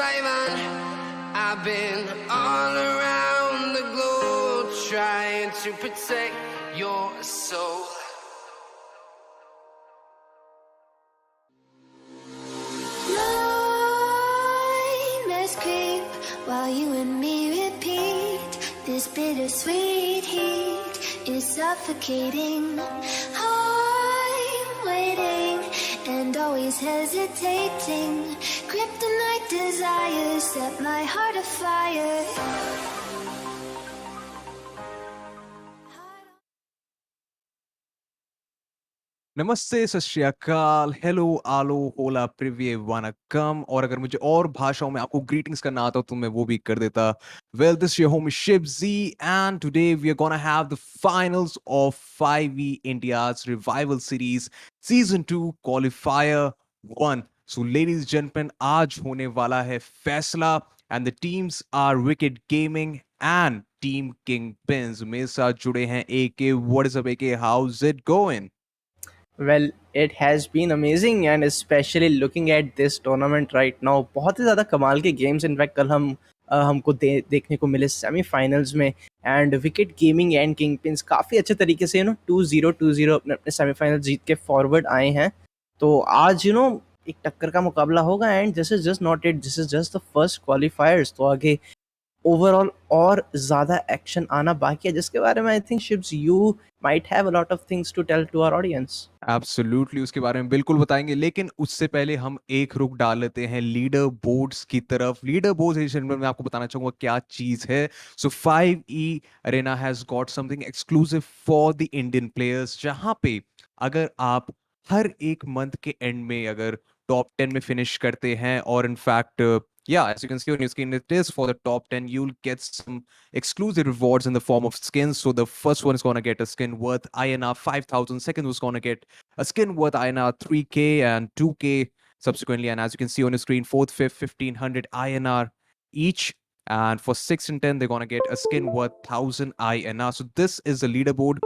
Simon. I've been all around the globe trying to protect your soul. Nightmares creep while you and me repeat. This bittersweet heat is suffocating. I'm waiting and always hesitating. Kryptonite desires set my heart afire. नमस्ते, सत श्री अकाल, hello, आलो, होला, प्रिव्ये, वनक्कम। और अगर मुझे और भाषाओं में आपको ग्रीटिंग्स करना आता तो मैं वो भी कर देता। Well, this is your home Shiv Z, and today we are gonna have the finals of 5e India's Revival Series Season 2 Qualifier 1. So, ladies and gentlemen, आज होने वाला है फैसला, and the teams are Wicked Gaming and Team KingPins. मेरे साथ जुड़े हैं AK. What is up, AK? How's it going? Well, it has been amazing and especially looking at this tournament right now, बहुत ही ज़्यादा कमाल के गेम्स इनफैक्ट कल हमको देखने को मिले सेमीफाइनल्स में। एंड विकेट गेमिंग एंड किंगपिन्स काफ़ी अच्छे तरीके से 2-0 अपने सेमीफाइनल जीत के फॉरवर्ड आए हैं। तो आज एक टक्कर का मुकाबला होगा and this is just not it, this is just the first क्वालिफायर्स। तो आगे ओवरऑल और ज़्यादा एक्शन आना बाकी है, जिसके बारे में I think ships you might have a lot of things to tell to our audience. Absolutely, उसके बारे में बिल्कुल बताएंगे, लेकिन उससे पहले हम एक रुख डाल लेते हैं लीडर बोर्ड्स की तरफ। लीडर बोर्ड्स मैं आपको बताना चाहूंगा क्या चीज है। सो 5e Arena has got something exclusive for the Indian players, जहां पे अगर आप हर एक मंथ के एंड में अगर टॉप 10 में फिनिश करते हैं, और in fact yeah, as you can see on your screen, it is for the top 10. You'll get some exclusive rewards in the form of skins. So the first one is going to get a skin worth INR 5,000. Second was going to get a skin worth INR 3K and 2K subsequently. And as you can see on your screen, 4th, 5th, 1,500 INR each. And for 6 and 10, they're going to get a skin worth 1,000 INR. So this is the leaderboard.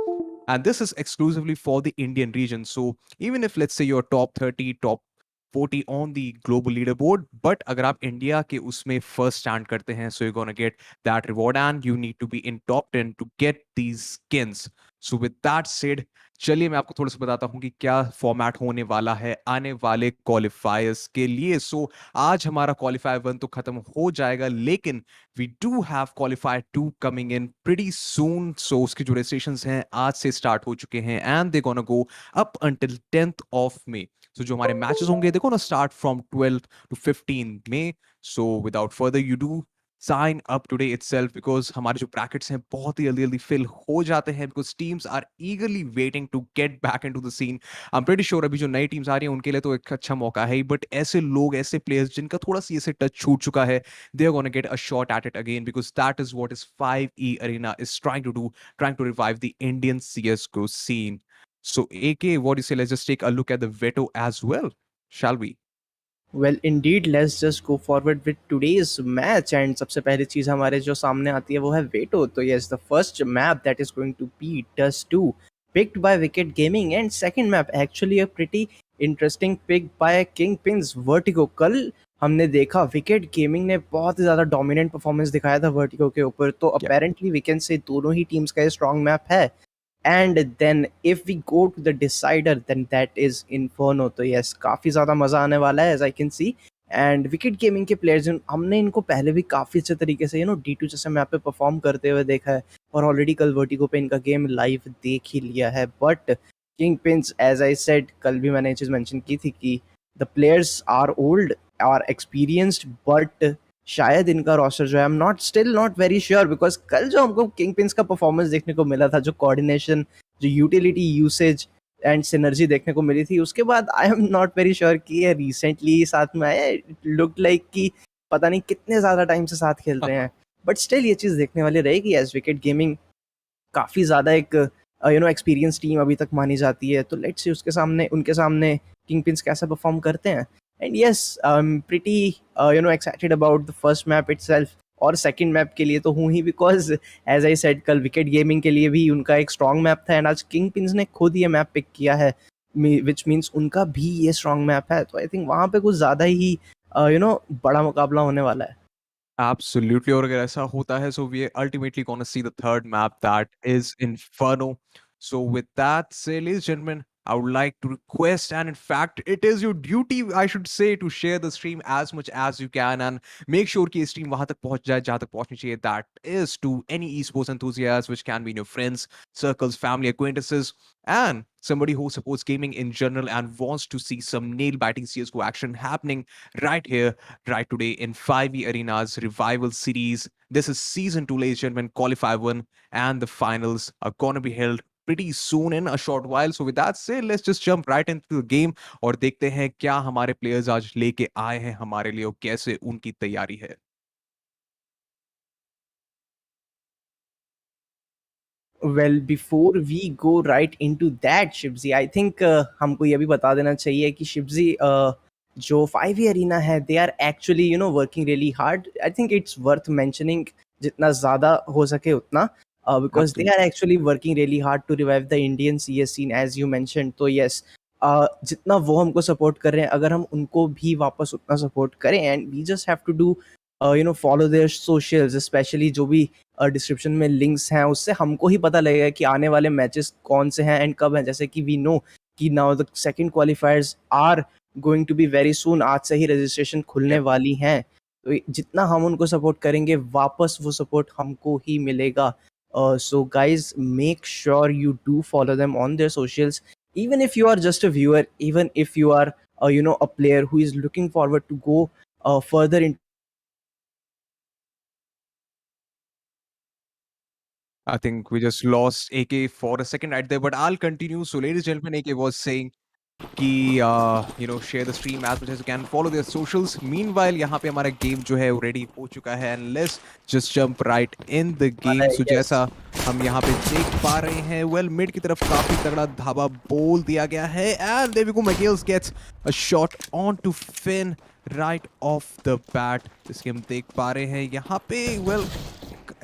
And this is exclusively for the Indian region. So even if, let's say, you're top 30, top 40 on the global leaderboard, but अगर आप India के उसमें first stand करते हैं, so you're gonna get that reward and you need to be in top 10 to get these skins. So with that said, चलिए मैं आपको थोड़ा सा बताता हूँ कि क्या फॉर्मेट होने वाला है आने वाले क्वालिफायर्स के लिए। सो आज हमारा क्वालिफायर 1 तो खत्म हो जाएगा, लेकिन we do have qualifier 2 coming in pretty soon. So उसके जो रजिस्ट्रेशंस हैं आज से स्टार्ट हो चुके हैं and they gonna go up until 10th of May. So जो हमारे मैचेस होंगे they're gonna start from 12th to 15th May. So without further ado, sign up today itself, because हमारे जो ब्रैकेट्स हैं बहुत ही जल्दी फिल हो जाते हैं, because teams are eagerly waiting to get back into the scene. I'm pretty sure अभी जो नई टीम्स आ रही हैं उनके लिए तो एक अच्छा मौका है, बट ऐसे लोग, ऐसे प्लेयर्स जिनका थोड़ा सा ऐसे टच छूट चुका है, they are gonna get a shot at it again, because that is what is 5e Arena is trying to do, trying to revive the Indian CS:GO scene. So, AK, what do you say? Let's just take a look at the veto as well, shall we? Well, indeed, let's just go forward with today's match. And सबसे पहली चीज़ हमारे जो सामने आती है वो है veto. तो yes, the first map that is going to be Dust 2, picked by Wicked Gaming, and second map actually a pretty interesting pick by KingPins Vertigo. कल हमने देखा Wicked Gaming ने बहुत ही ज़्यादा डोमिनेंट परफॉर्मेंस दिखाया था Vertigo के ऊपर, तो apparently we can say दोनों ही टीम्स का स्ट्रॉन्ग मैप है। And then if we go to the decider, then that is Inferno. तो yes, काफ़ी ज़्यादा मज़ा आने वाला है as I can see. And Wicked Gaming के प्लेयर्स हमने इनको पहले भी काफ़ी अच्छे तरीके से D2 जैसे मैप पे परफॉर्म करते हुए देखा है, और ऑलरेडी कल वर्टिगो पे इनका गेम लाइव देख ही लिया है। But kingpins, as I said, कल भी मैंने ये चीज़ मेंशन की थी कि the players are old, are experienced, but शायद इनका रोस्टर जो है, I am still not very sure, because कल जो हमको किंगपिन्स का परफॉर्मेंस देखने को मिला था, जो कोऑर्डिनेशन, जो यूटिलिटी यूसेज एंड सिनर्जी देखने को मिली थी, उसके बाद आई एम नॉट वेरी श्योर कि ये रिसेंटली साथ में आया। इट लुक लाइक कि पता नहीं कितने ज़्यादा टाइम से साथ खेल रहे हैं, बट स्टिल ये चीज़ देखने वाली रहेगी, एज विकेट गेमिंग काफ़ी ज़्यादा एक एक्सपीरियंस टीम अभी तक मानी जाती है। तो लेट्स सी उनके सामने किंगपिन्स कैसा परफॉर्म करते हैं। And yes, I am pretty excited about the first map itself, और सेकंड मैप के लिए तो हूँ ही, बिकॉज एज आई सेड, कल विकेट गेमिंग के लिए भी उनका एक स्ट्रॉन्ग मैप था, एंड आज किंगपिन्स ने खुद ये मैप पिक किया है, विच मीन्स उनका भी ये स्ट्रॉन्ग मैप है। तो आई थिंक वहाँ पे कुछ ज़्यादा ही बड़ा मुकाबला होने वाला है। Absolutely, और अगर ऐसा होता है, so we are ultimately gonna see the third map that is Inferno. So with that said, ladies and gentlemen, I would like to request, and in fact, it is your duty, I should say, to share the stream as much as you can, and make sure कि stream वहां तक पहुंच जाए जहां तक पहुंचनी चाहिए. That is to any esports enthusiasts, which can be in your friends, circles, family, acquaintances, and somebody who supports gaming in general and wants to see some nail-biting CS:GO action happening right here, right today in 5e Arena's Revival Series. This is Season 2, ladies and gentlemen, Qualify 1, and the finals are going to be held pretty soon in a short while. So with that said, let's just jump right into the game और देखते हैं क्या हमारे players आज लेके आए हैं हमारे लिए और कैसे उनकी तैयारी है. Well before we go right into that शिवजी, आई थिंक हमको ये भी बता देना चाहिए कि शिवजी जो 5e अरीना है, they are actually working really hard. I think it's worth mentioning, जितना ज़्यादा हो सके उतना, because they are Absolutely. Actually working really hard to revive the Indian CS scene as you mentioned. तो यस, जितना वो हमको सपोर्ट कर रहे हैं, अगर हम उनको भी वापस उतना सपोर्ट करें, and we just have to do follow their socials, specially जो भी डिस्क्रिप्शन में लिंक्स हैं, उससे हमको ही पता लगेगा कि आने वाले मैचेस कौन से हैं एंड कब हैं. जैसे कि वी नो कि now the second qualifiers are going to be very soon. आज से ही रजिस्ट्रेशन खुलने Yep. वाली हैं. तो जितना हम उनको सपोर्ट करेंगे, वापस वो सपोर्ट हमको ही मिलेगा. So guys, make sure you do follow them on their socials, even if you are just a viewer, even if you are a player who is looking forward to go further in. I think we just lost AK for a second right there, but I'll continue. So, ladies and gentlemen, AK was saying कि share the stream as much as you can, follow their socials. Meanwhile, यहाँ पे हमारा game जो है ready हो चुका है, and let's just jump right in the game. So Yes. जैसा हम यहाँ पे देख पा रहे हैं, well, mid की तरफ काफी तगड़ा धावा बोल दिया गया है, and there we go. Miguel gets a shot onto Finn right off the bat. जिसके हम देख पा रहे हैं यहाँ पे, well,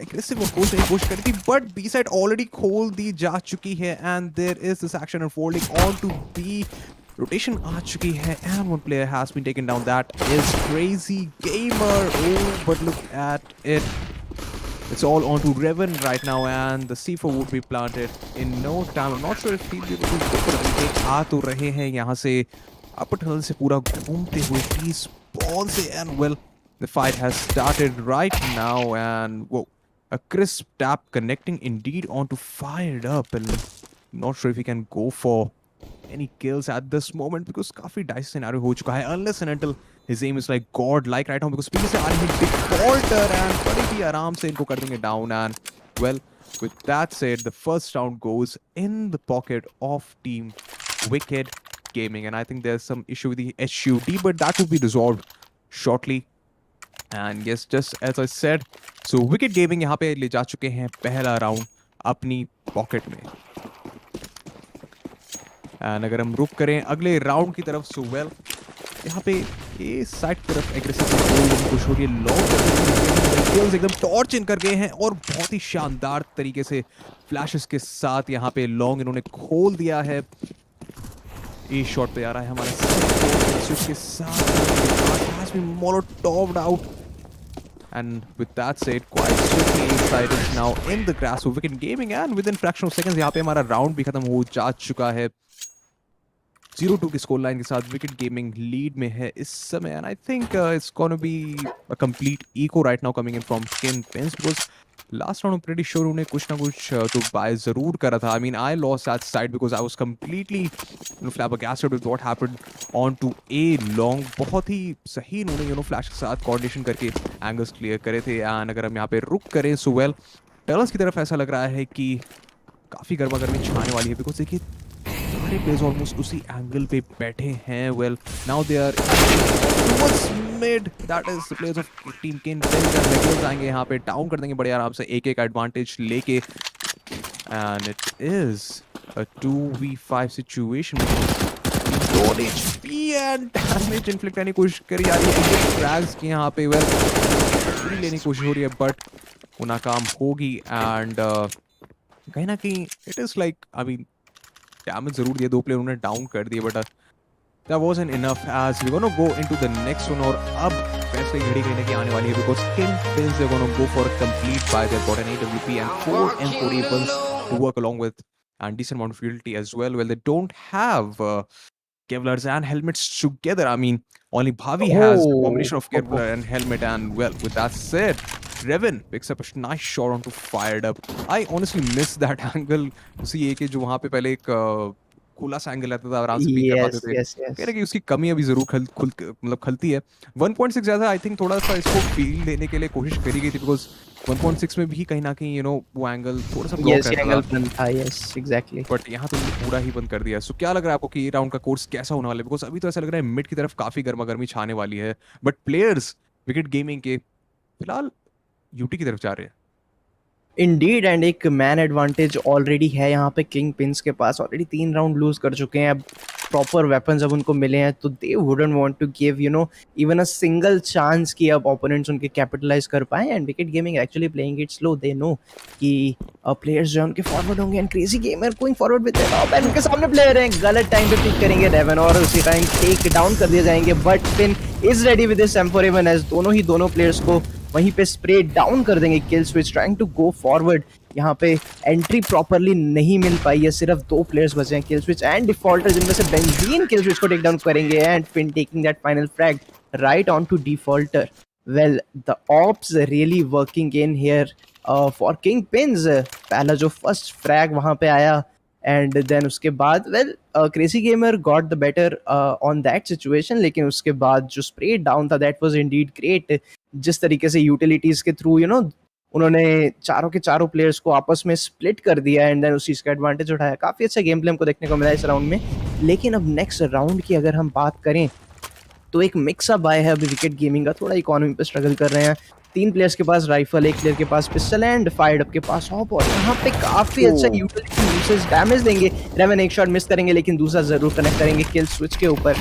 aggressive approach नहीं कोशिश करी थी, but B side already खोल दी जा चुकी है, and there is this action unfolding on to B. Rotation आ चुकी है, and one player has been taken down. That is Crazy Gamer. Oh, but look at it. It's all on to Revan right now, and the C4 would be planted in no time. I'm not sure if he'll be able to go for a retake. आ तो रहे हैं यहाँ से upper tunnel से पूरा घूमते हुए T-spawn से, and well, the fight has started right now, and whoa, a crisp tap connecting indeed onto Fired Up, and not sure if he can go for any kills at this moment because काफी dicey scenario हो चुका है, unless and until his aim is like god like right now, because पीछे से आ रही है defaulter, and बड़ी ही आराम से इनको कर देंगे down. And well, with that said, the first round goes in the pocket of Team Wicked Gaming, and I think there's some issue with the HUD, but that will be resolved shortly. And yes, just as I said, so Wicked Gaming यहाँ पे ले जा चुके हैं पहला round अपनी pocket में. And अगर हम रुक करें अगले राउंड की तरफ, सो वेल यहाँ पे ये साइड की तरफ एग्रेसिव कोशिश हो रही है. लॉन्ग एकदम टॉर्च इन कर गए हैं और बहुत ही शानदार तरीके से फ्लैशेस के साथ यहाँ पे लॉन्ग इन्होंने खोल दिया है. ए शॉट पे आ रहा है हमारा के साथ मोलोटोव्ड out. And with that said, quite swiftly inside is now in the grasp of Wicked Gaming, and within fraction of seconds यहाँ पे हमारा राउंड भी खत्म हो जा चुका है. 0-2 की स्कोर लाइन के साथ विकेट गेमिंग लीड में है इस समय, and I think it's gonna be a complete eco right now coming in from KingPins, because last round pretty sure उन्हें कुछ ना कुछ तो बाय जरूर करा था. I mean I lost that side because I was completely flabbergasted with what happened on to a long. बहुत ही सही उन्होंने फ्लैश के साथ कोऑर्डिनेशन करके एंगल्स क्लियर करे थे. एंड अगर हम यहाँ पे रुक करें, सो वेल टर्ल्स की तरफ ऐसा लग रहा है कि काफी गर्मा गर्मी छाने वाली है, बिकॉज देखिए सारे प्लेयर्स ऑलमोस्ट उसी एंगल पे बैठे हैं. Well now they are towards mid, that is the players of team KingPins, and regulars आएंगे यहाँ पे डाउन कर देंगे बड़े आराम से एक का एडवांटेज लेके. And it is a 2v5 situation. HP and damage inflict करने की कोशिश करी जा रही है ड्रैग्स की यहाँ पे. वेल पूरी लेने की कोशिश हो रही है, बट वो नाकाम होगी. एंड कहीं ना कहीं it is like, I mean damage जरूर दिया, 2 प्लेयर उन्होंने डाउन कर दिए, but That wasn't enough as we're gonna go into the next one और अब वैसे ही घड़ी कहने की आने वाली है because KingPins are gonna go for a complete buy. They've got an AWP and 4 M40 weapons to work along with and decent amount of utility as well. Well, they don't have Kevlars and helmets together. I mean, only Bhavi has a combination of Kevlar and helmet, and well, with that said, Revan picks up a nice shot onto fired up. I honestly miss that angle. उसी एक है जो वहाँ पे पहले एक खुला सा एंगल रहता था, आराम से पीक कर पाते थे। कह रहे कि उसकी कमी अभी जरूर खलती है। 1.6 ज्यादा आई थिंक थोड़ा सा इसको फील देने के लिए कोशिश करी गई थी बिकॉज 1.6 में भी कहीं ना कहीं यू नो वो एंगल थोड़ा सा ब्लॉक रहता था। Yes exactly. बट यहाँ तो पूरा ही बंद कर दिया। सो क्या लग रहा है आपको कि ये राउंड का कोर्स कैसा होने वाला है? बिकॉज अभी तो ऐसा लग रहा है मिड की तरफ काफी गर्मा गर्मी छाने वाली है, बट प्लेयर्स विकेट गेमिंग के फिलहाल यूटी की तरफ जा रहे हैं। इंडीड, एंड एक मैन एडवांटेज ऑलरेडी है यहाँ पे किंग पिंस के पास। ऑलरेडी 3 राउंड लूज कर चुके हैं, अब प्रॉपर वेपन्स अब उनको मिले हैं तो they wouldn't want to give you know even a single chance कि अब ओपोनेंट्स उनके कैपिटलाइज कर पाए। And Wicket Gaming actually playing it slow, they know कि प्लेयर्स जो उनके फॉरवर्ड होंगे and crazy Gamer going forward with and उनके सामने प्लेयर हैं, गलत टाइम पे पिक करेंगे रेवन और उसी टाइम टेक डाउन कर दिए जाएंगे। But Fin is ready with this M4A1 as दोनों प्लेयर्स को वहीं पे स्प्रे डाउन कर देंगे। Kill Switch trying to go forward, यहाँ पे एंट्री प्रॉपरली नहीं मिल पाई है, सिर्फ 2 प्लेयर्स बचे हैं, किल स्विच एंड डिफॉल्टर, जिनमें से बेंजीन किल स्विच को टेक डाउन करेंगे and Fin taking that final frag right on to Defaulter. Well the ops really working in here for King Pins. पहला जो फर्स्ट फ्रैग वहाँ पे आया and then उसके बाद well crazy gamer got the better on that situation, लेकिन उसके बाद जो स्प्रे डाउन था दैट वाज इंडीड ग्रेट। जिस तरीके से यूटिलिटीज के थ्रू यू नो उन्होंने चारों के चारों प्लेयर्स को आपस में स्प्लिट कर दिया एंड देन उस चीज़ का एडवांटेज उठाया। काफ़ी अच्छा गेम प्ले हमको देखने को मिला इस राउंड में। लेकिन अब नेक्स्ट राउंड की अगर हम बात करें तो एक मिक्सअप आया है अभी विकेट गेमिंग का, थोड़ा इकोनॉमी पे स्ट्रगल कर रहे हैं। 3 प्लेयर्स के पास राइफल, 1 प्लेयर के पास पिस्टल एंड फायर्ड अप के पास हॉप, और यहाँ पे काफी अच्छा यूटिलिटी यूसेज डैमेज देंगे। रेवन एक शॉट मिस करेंगे लेकिन दूसरा जरूर कनेक्ट करेंगे किल स्विच के ऊपर।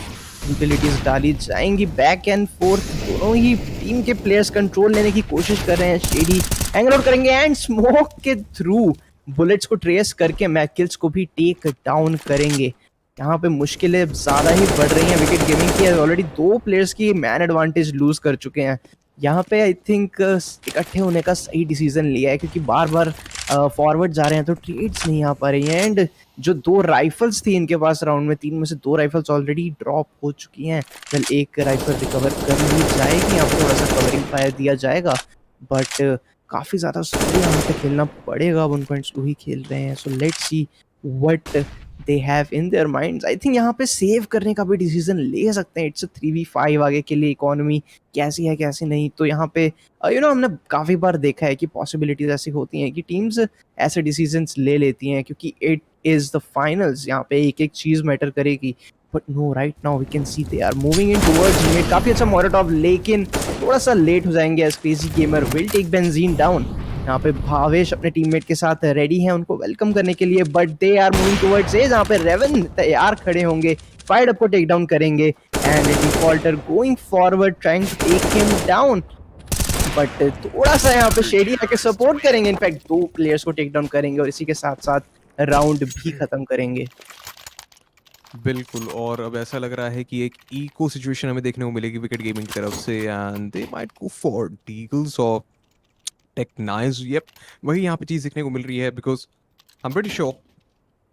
यूटिलिटीज डाली जाएंगी बैक एंड फोर्थ, दोनों ही टीम के प्लेयर्स कंट्रोल लेने की कोशिश कर रहे हैं। शेडी हैंग आउट करेंगे एंड स्मोक के थ्रू बुलेट्स को ट्रेस करके मैकिल्स को भी टेक डाउन करेंगे। यहाँ पे मुश्किलें ज़्यादा ही बढ़ रही हैं विकेट गेमिंग की। ऑलरेडी 2 प्लेयर्स की मैन एडवांटेज लूज कर चुके हैं। यहाँ पे आई थिंक इकट्ठे होने का सही डिसीजन लिया है, क्योंकि बार बार फॉरवर्ड जा रहे हैं तो ट्रेड्स नहीं आ पा रही हैं। एंड जो 2 राइफल्स थी इनके पास राउंड में, 3 में से 2 राइफल्स ऑलरेडी ड्रॉप हो चुकी हैं। वेल एक राइफल रिकवर कर ली जाएगी, यहाँ पे थोड़ा सा कवरिंग फायर दिया जाएगा, बट काफ़ी ज़्यादा स्लो यहाँ पे खेलना पड़ेगा। 1.2 ही खेल रहे हैं, so let's see what they have in their minds. I think यहाँ पे सेव करने का भी डिसीजन ले सकते हैं। इट्स 3v5 आगे के लिए, इकोनॉमी कैसी है कैसी नहीं। तो यहाँ पे यू नो हमने काफ़ी बार देखा है कि पॉसिबिलिटीज ऐसी होती हैं कि टीम्स ऐसे डिसीजंस ले लेती हैं, क्योंकि इट इज़ द फाइनल्स, यहाँ पे एक एक चीज़ मैटर करेगी। But no, right now we can see they are moving in towards mid. काफ़ी अच्छा मोरेटॉप, लेकिन थोड़ा सा लेट हो जाएंगे as Crazy Gamer will take Benzene down. यहाँ पे भावेश अपने टीममेट के साथ रेडी हैं उनको वेलकम करने के लिए, but they are moving towards A, जहाँ पे रेवन तैयार खड़े होंगे, फायर्ड अप को टेक डाउन करेंगे and Defaulter going forward trying to take him down. But थोड़ा सा यहाँ पे शेडी आके सपोर्ट करेंगे, इनफैक्ट 2 प्लेयर्स को टेक डाउन करेंगे और इसी के साथ साथ राउंड भी खत्म करेंगे। बिल्कुल, और अब ऐसा लग रहा है कि एक इको सिचुएशन हमें देखने को मिलेगी विकेट गेमिंग की तरफ से and they might go for deagles और टेक्नाइज। येप, वही यहाँ पे चीज़ देखने को मिल रही है because I am pretty sure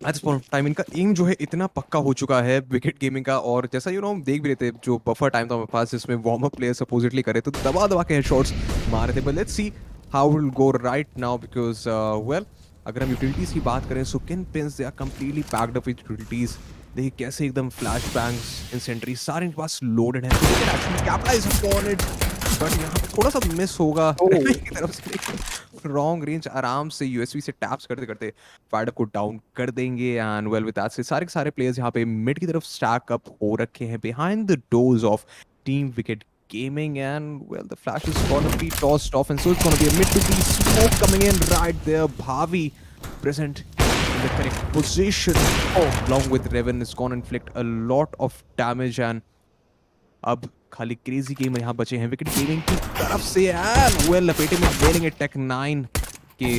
at this point of time इनका एम जो है इतना पक्का हो चुका है विकेट गेमिंग का। और जैसा यू नो हम देख भी रहे थे, जो बफर टाइम था हमारे पास जिसमें वार्म अप प्लेयर सपोजिटली करे तो दबा दबा के हेडशॉट्स मार रहे थे। But let's see how will go right now because well अगर हम यूटिलिटीज़ की बात करें so KingPins they are completely packed up with utilities. देखिए कैसे एकदम फ्लैश बैंग्स इन सेंट्री सारे इनके पास लोडेड है, तो they can actually capitalize upon it. But यहाँ पे थोड़ा सा मिस होगा की तरफ से, रॉन्ग रेंज, आराम से यूएसवी से टैप्स करते करते फायर को डाउन कर देंगे। एंड वेल विद दैट से सारे के सारे प्लेयर्स यहाँ पे मिड की तरफ स्टैक अप हो रखे हैं behind the doors of team Wicket Gaming. And well the flash is gonna be tossed off and so it's gonna be a mid to be smoke coming in right there. Bhavi present in the correct position along with Revan is gonna inflict a lot of damage and अब खाली crazy gamer यहाँ बचे हैं wicket gaming की तरफ से। And well लपेटे में ले लेंगे टेक 9 के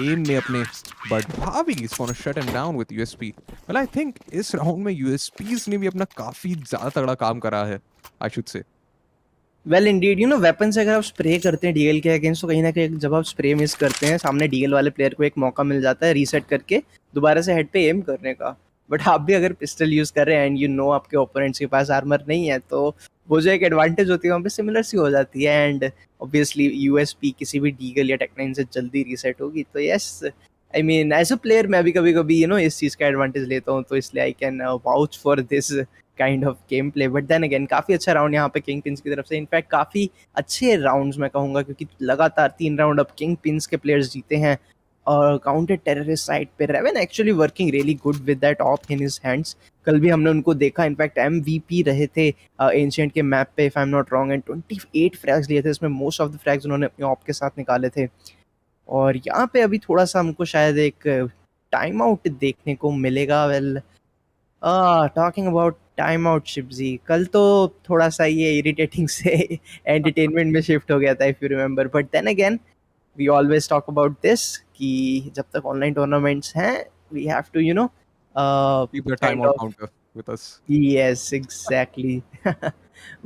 एम में अपने, बट भावी is gonna shut him down with USP. Well I think इस राउंड में यूएसपीज ने भी अपना काफी ज्यादा तगड़ा काम करा है, आई शुड से। वेल इंडीड, वेपन से अगर आप स्प्रे करते हैं डीएल के अगेंस्ट, तो कहीं ना कहीं जब आप स्प्रे मिस करते हैं, सामने डीएल वाले प्लेयर को एक मौका मिल जाता है रीसेट करके दोबारा से हेड पे एम करने का। बट आप भी अगर पिस्टल यूज कर रहे हैं एंड आपके ओपोनेंट्स के पास आर्मर नहीं है, तो वो जो एक एडवांटेज होती है वहाँ पे सिमिलर सी हो जाती है, एंड ऑब्वियसली यूएसपी किसी भी डीगल या टेक9 से जल्दी रीसेट होगी। तो yes, I mean as a player मैं भी कभी कभी इस चीज़ का एडवांटेज लेता हूँ, तो इसलिए I can vouch for this kind of game play. But then again काफ़ी अच्छा राउंड यहाँ पे किंग पिंस की तरफ से, इनफैक्ट काफ़ी अच्छे राउंड्स मैं कहूँगा, क्योंकि लगातार 3 राउंड अब किंग पिंस के प्लेयर्स जीते हैं। और काउंटर टेररिस्ट साइड पे Raven actually working really good with that op in his hands. कल भी हमने उनको देखा, इनफैक्ट एमवीपी रहे थे एंशिएंट के मैप पे, if I am not wrong, and 28 फ्रैग्स लिए थे, इसमें मोस्ट ऑफ द फ्रैग्स उन्होंने अपने ऑप के साथ निकाले थे। और यहाँ पे अभी थोड़ा सा हमको शायद एक टाइम आउट देखने को मिलेगा। Well talking about time out शिप्जी, कल तो थोड़ा सा ये इरिटेटिंग से एंटरटेनमेंट में शिफ्ट हो गया था, if you remember. But then again we always talk about this कि जब तक ऑनलाइन टूर्नामेंट्स हैं we have to Keep the kind timeout of, counter with us. Yes exactly.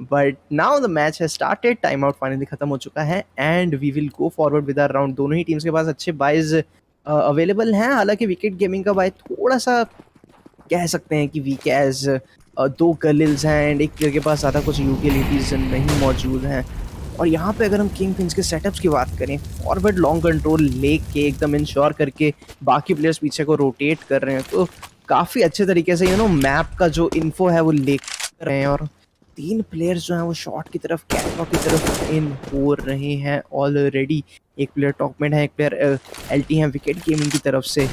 But now the match has started, time out finally खत्म हो चुका है and we will go forward with our round. दोनों ही teams के पास अच्छे buys available हैं, हालांकि विकेट गेमिंग का बाय थोड़ा सा कह सकते हैं कि वीक एज 2 गलिल्स हैं एंड एक प्लेयर के पास ज़्यादा कुछ यूटिलिटीज नहीं मौजूद हैं। और यहाँ पे अगर हम किंग पिंस के सेटअप्स की बात करें, फॉरवर्ड लॉन्ग कंट्रोल लेके एकदम इंश्योर करके बाकी प्लेयर्स पीछे को रोटेट कर रहे हैं, तो काफ़ी अच्छे तरीके से मैप का जो इन्फो है वो ले रहे हैं। और 3 प्लेयर्स जो हैं वो शॉट की तरफ, कैटवॉक की तरफ इन हो रहे हैं ऑलरेडी। एक प्लेयर टॉपमेट है, एक प्लेयर एलटी है विकेट गेमिंग की तरफ से,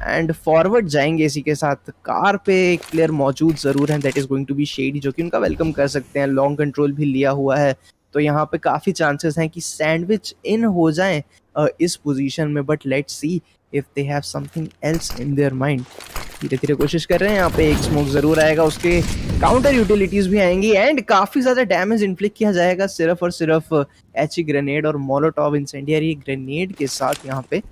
एंड फॉरवर्ड जाएंगे इसी के साथ। कार पे एक प्लेयर मौजूद ज़रूर है, that is going to be Shady, जो कि उनका वेलकम कर सकते हैं। लॉन्ग कंट्रोल भी लिया हुआ है, तो यहाँ पे काफ़ी चांसेस हैं कि सैंडविच इन हो जाएं इस पोजीशन में। But let's see if they have something else in their mind. धीरे धीरे कोशिश कर रहे हैं, यहाँ पे एक स्मोक ज़रूर आएगा, उसके काउंटर यूटिलिटीज़ भी आएंगी एंड काफ़ी ज़्यादा डैमेज इन्फ्लिक्ट किया जाएगा सिर्फ और सिर्फ एच ग्रेनेड और मोलोटॉव इंसेंडियरी ग्रेनेड के साथ यहाँ पे।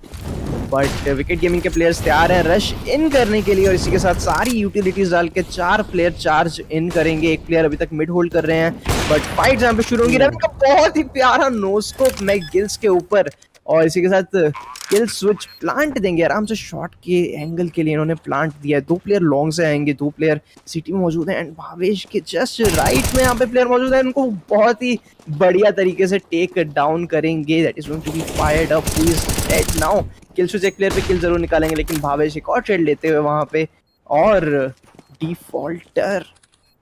बट विकेट गेमिंग के प्लेयर्स तैयार हैं रश इन करने के लिए, और इसी के साथ सारी यूटिलिटीज डाल के 4 प्लेयर चार्ज इन करेंगे। एक प्लेयर अभी तक मिड होल्ड कर रहे हैं, बट फाइट यहाँ पे शुरू होगी। रवि का बहुत ही प्यारा नोस्कोप मैक गिल्स के ऊपर, और इसी के साथ किल स्विच प्लांट देंगे आराम से। शॉट के एंगल के लिए इन्होंने प्लांट दिया है। 2 प्लेयर लॉन्ग से आएंगे, 2 प्लेयर सिटी में मौजूद हैं, एंड भावेश के जस्ट राइट में यहाँ पे प्लेयर मौजूद है, उनको बहुत ही बढ़िया तरीके से टेक डाउन करेंगे। That is going to be Fired Up, who is dead now. Kill switch एक प्लेयर पे किल जरूर निकालेंगे, लेकिन भावेश एक और ट्रेड लेते हुए वहां पे, और डिफॉल्टर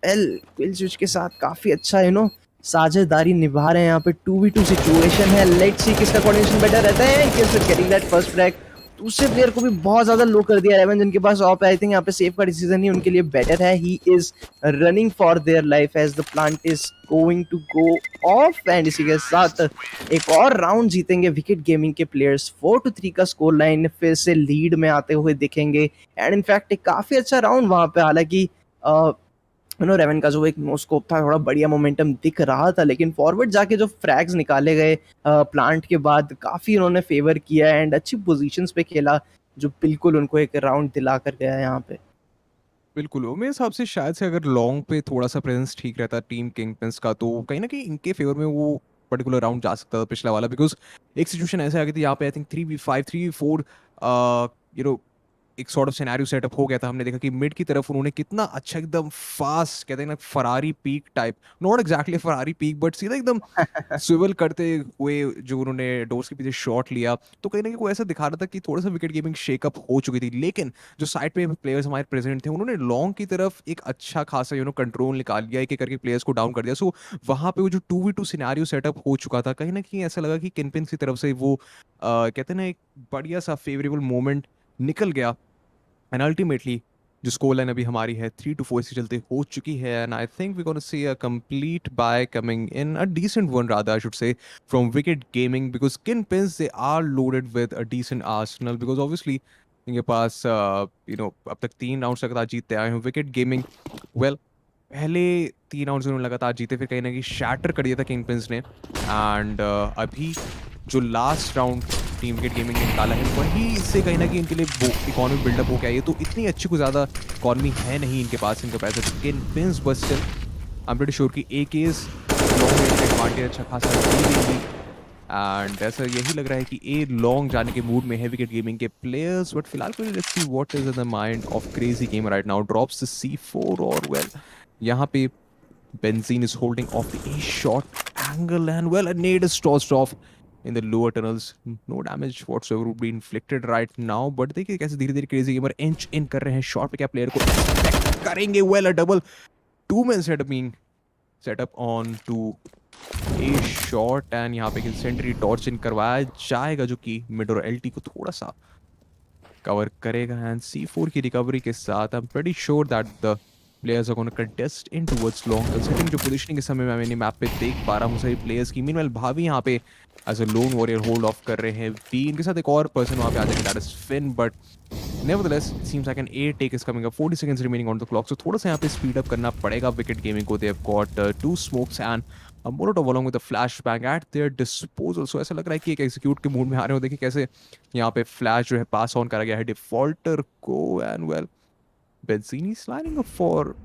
एल किल स्विच के साथ काफी अच्छा साझेदारी निभा रहे हैं। यहाँ पे 2v2 सिचुएशन है, लेट्स सी किसका कोऑर्डिनेशन बेटर रहता है। Kill switch getting that first frag, दूसरे प्लेयर को भी बहुत ज्यादा लो कर दिया। रेवन जिनके पास ऑफ है, आई थिंक यहाँ पे सेफ का डिसीजन ही उनके लिए बेटर है। He is running for their life as the plant is going to go off, and इसी के साथ एक और राउंड जीतेंगे विकेट गेमिंग के प्लेयर्स। 4-3 का स्कोर लाइन फिर से लीड में आते हुए दिखेंगे, एंड इनफैक्ट एक काफी अच्छा राउंड वहां पे, हालांकि रेवन का जो एक नोस्कोप था थोड़ा बढ़िया मोमेंटम दिख रहा था, लेकिन फॉरवर्ड जाके जो फ्रैग्स निकाले गए प्लांट के बाद काफी उन्होंने फेवर किया एंड अच्छी पोजीशंस पे खेला, जो बिल्कुल उनको एक राउंड दिला कर गया यहाँ पे। बिल्कुल, मेरे हिसाब से शायद से अगर लॉन्ग पे थोड़ा सा प्रेजेंस ठीक रहता टीम किंगपिंस का, तो कहीं ना कहीं इनके फेवर में वो पर्टिकुलर राउंड जा सकता था पिछला वाला। बिकॉज एक सिचुएशन ऐसे आ गई थी यहाँ पे, आई थिंक 3v5 3v4 एक सॉर्ट ऑफ सिनेरियो सेटअप हो गया था। हमने देखा कि मिड की तरफ उन्होंने कितना अच्छा एकदम फास्ट, कहते हैं ना Ferrari peak type, not exactly Ferrari peak but सीधा एकदम स्विवल करते हुए जो उन्होंने डोर्स के पीछे शॉट लिया, तो कहीं ना कहीं वो ऐसा दिखा रहा था कि थोड़ा सा विकेट गेमिंग शेकअप हो चुकी थी। लेकिन जो साइड पे प्लेयर्स हमारे प्रेजेंट थे, उन्होंने लॉन्ग की तरफ एक अच्छा खासा कंट्रोल निकाल लिया, एक एक करके प्लेयर्स को डाउन कर दिया। सो वहाँ पे वो जो 2v2 सिनेरियो सेटअप हो चुका था, कहीं ना कहीं ऐसा लगा कि किंगपिंस की तरफ से वो कहते हैं ना एक बढ़िया सा फेवरेबल मोमेंट निकल गया। एंड अल्टीमेटली जो स्कोर लाइन अभी हमारी है 3-4 से चलते हो चुकी है, and I think we gonna see a complete buy coming in a decent one rather I should say from wicket gaming, because KingPins they are loaded with a decent arsenal, because obviously इनके पास अब तक 3 rounds लगातार जीतते आए हैं। Wicket gaming well पहले 3 rounds उन्होंने लगातार जीते, फिर कहीं ना कहीं शैटर कर दिया था किंगपिंस ने, एंड अभी जो last round team Wicket gaming ने निकाला है वही से कहीं ना कहीं इनके लिए इकोनॉमी बिल्डअप हो गया। ये तो इतनी अच्छी को ज़्यादा इकोनॉमी है नहीं इनके पास इनका पैसा, KingPins but still I am pretty sure कि AKs लॉन्ग रेंज एडवांटेज अच्छा खासा दे देंगी। एंड ऐसा यही लग रहा है कि ए लॉन्ग जाने के मूड में है विकेट गेमिंग के प्लेयर्स, बट फिलहाल के लिए let's see what is in the mind of crazy game right now. Drops the C4 और वेल यहाँ पे Benzene is holding off the A shot angle and well a nade is tossed off in the lower tunnels. No damage whatsoever would be inflicted right now, but देखिए कैसे धीरे धीरे crazy gamer inch in कर रहे हैं shot पे, क्या player को एक्सपेक्ट करेंगे। Well a double 2-man setup being set up on to A shot and यहाँ पे सेंट्री टॉर्च इन करवाया जाएगा जो कि मिड और LT को थोड़ा सा कवर करेगा। एंड C4 की रिकवरी के साथ आई am pretty sure that the players are going to contest in towards long, considering जो positioning के समय मैं मैप पे देख पा रहा हूँ सभी players की। Meanwhile भाभी यहाँ पे as a lone warrior hold off कर रहे हैं B, इनके साथ एक और person वहाँ पे आ जाएंगे, that is Finn, but nevertheless it seems like an A take is coming up, 40 seconds remaining on the clock, so थोड़ा सा यहाँ पे speed up करना पड़ेगा wicket gaming को। They have got 2 smokes and a Molotov along with a flashbang at their disposal, so ऐसा लग रहा है कि एक execute के mood में आ रहे हो। देखिए कैसे यहाँ पे flash जो है pass on करा गया है defaulter को, and well Benzene is lining up for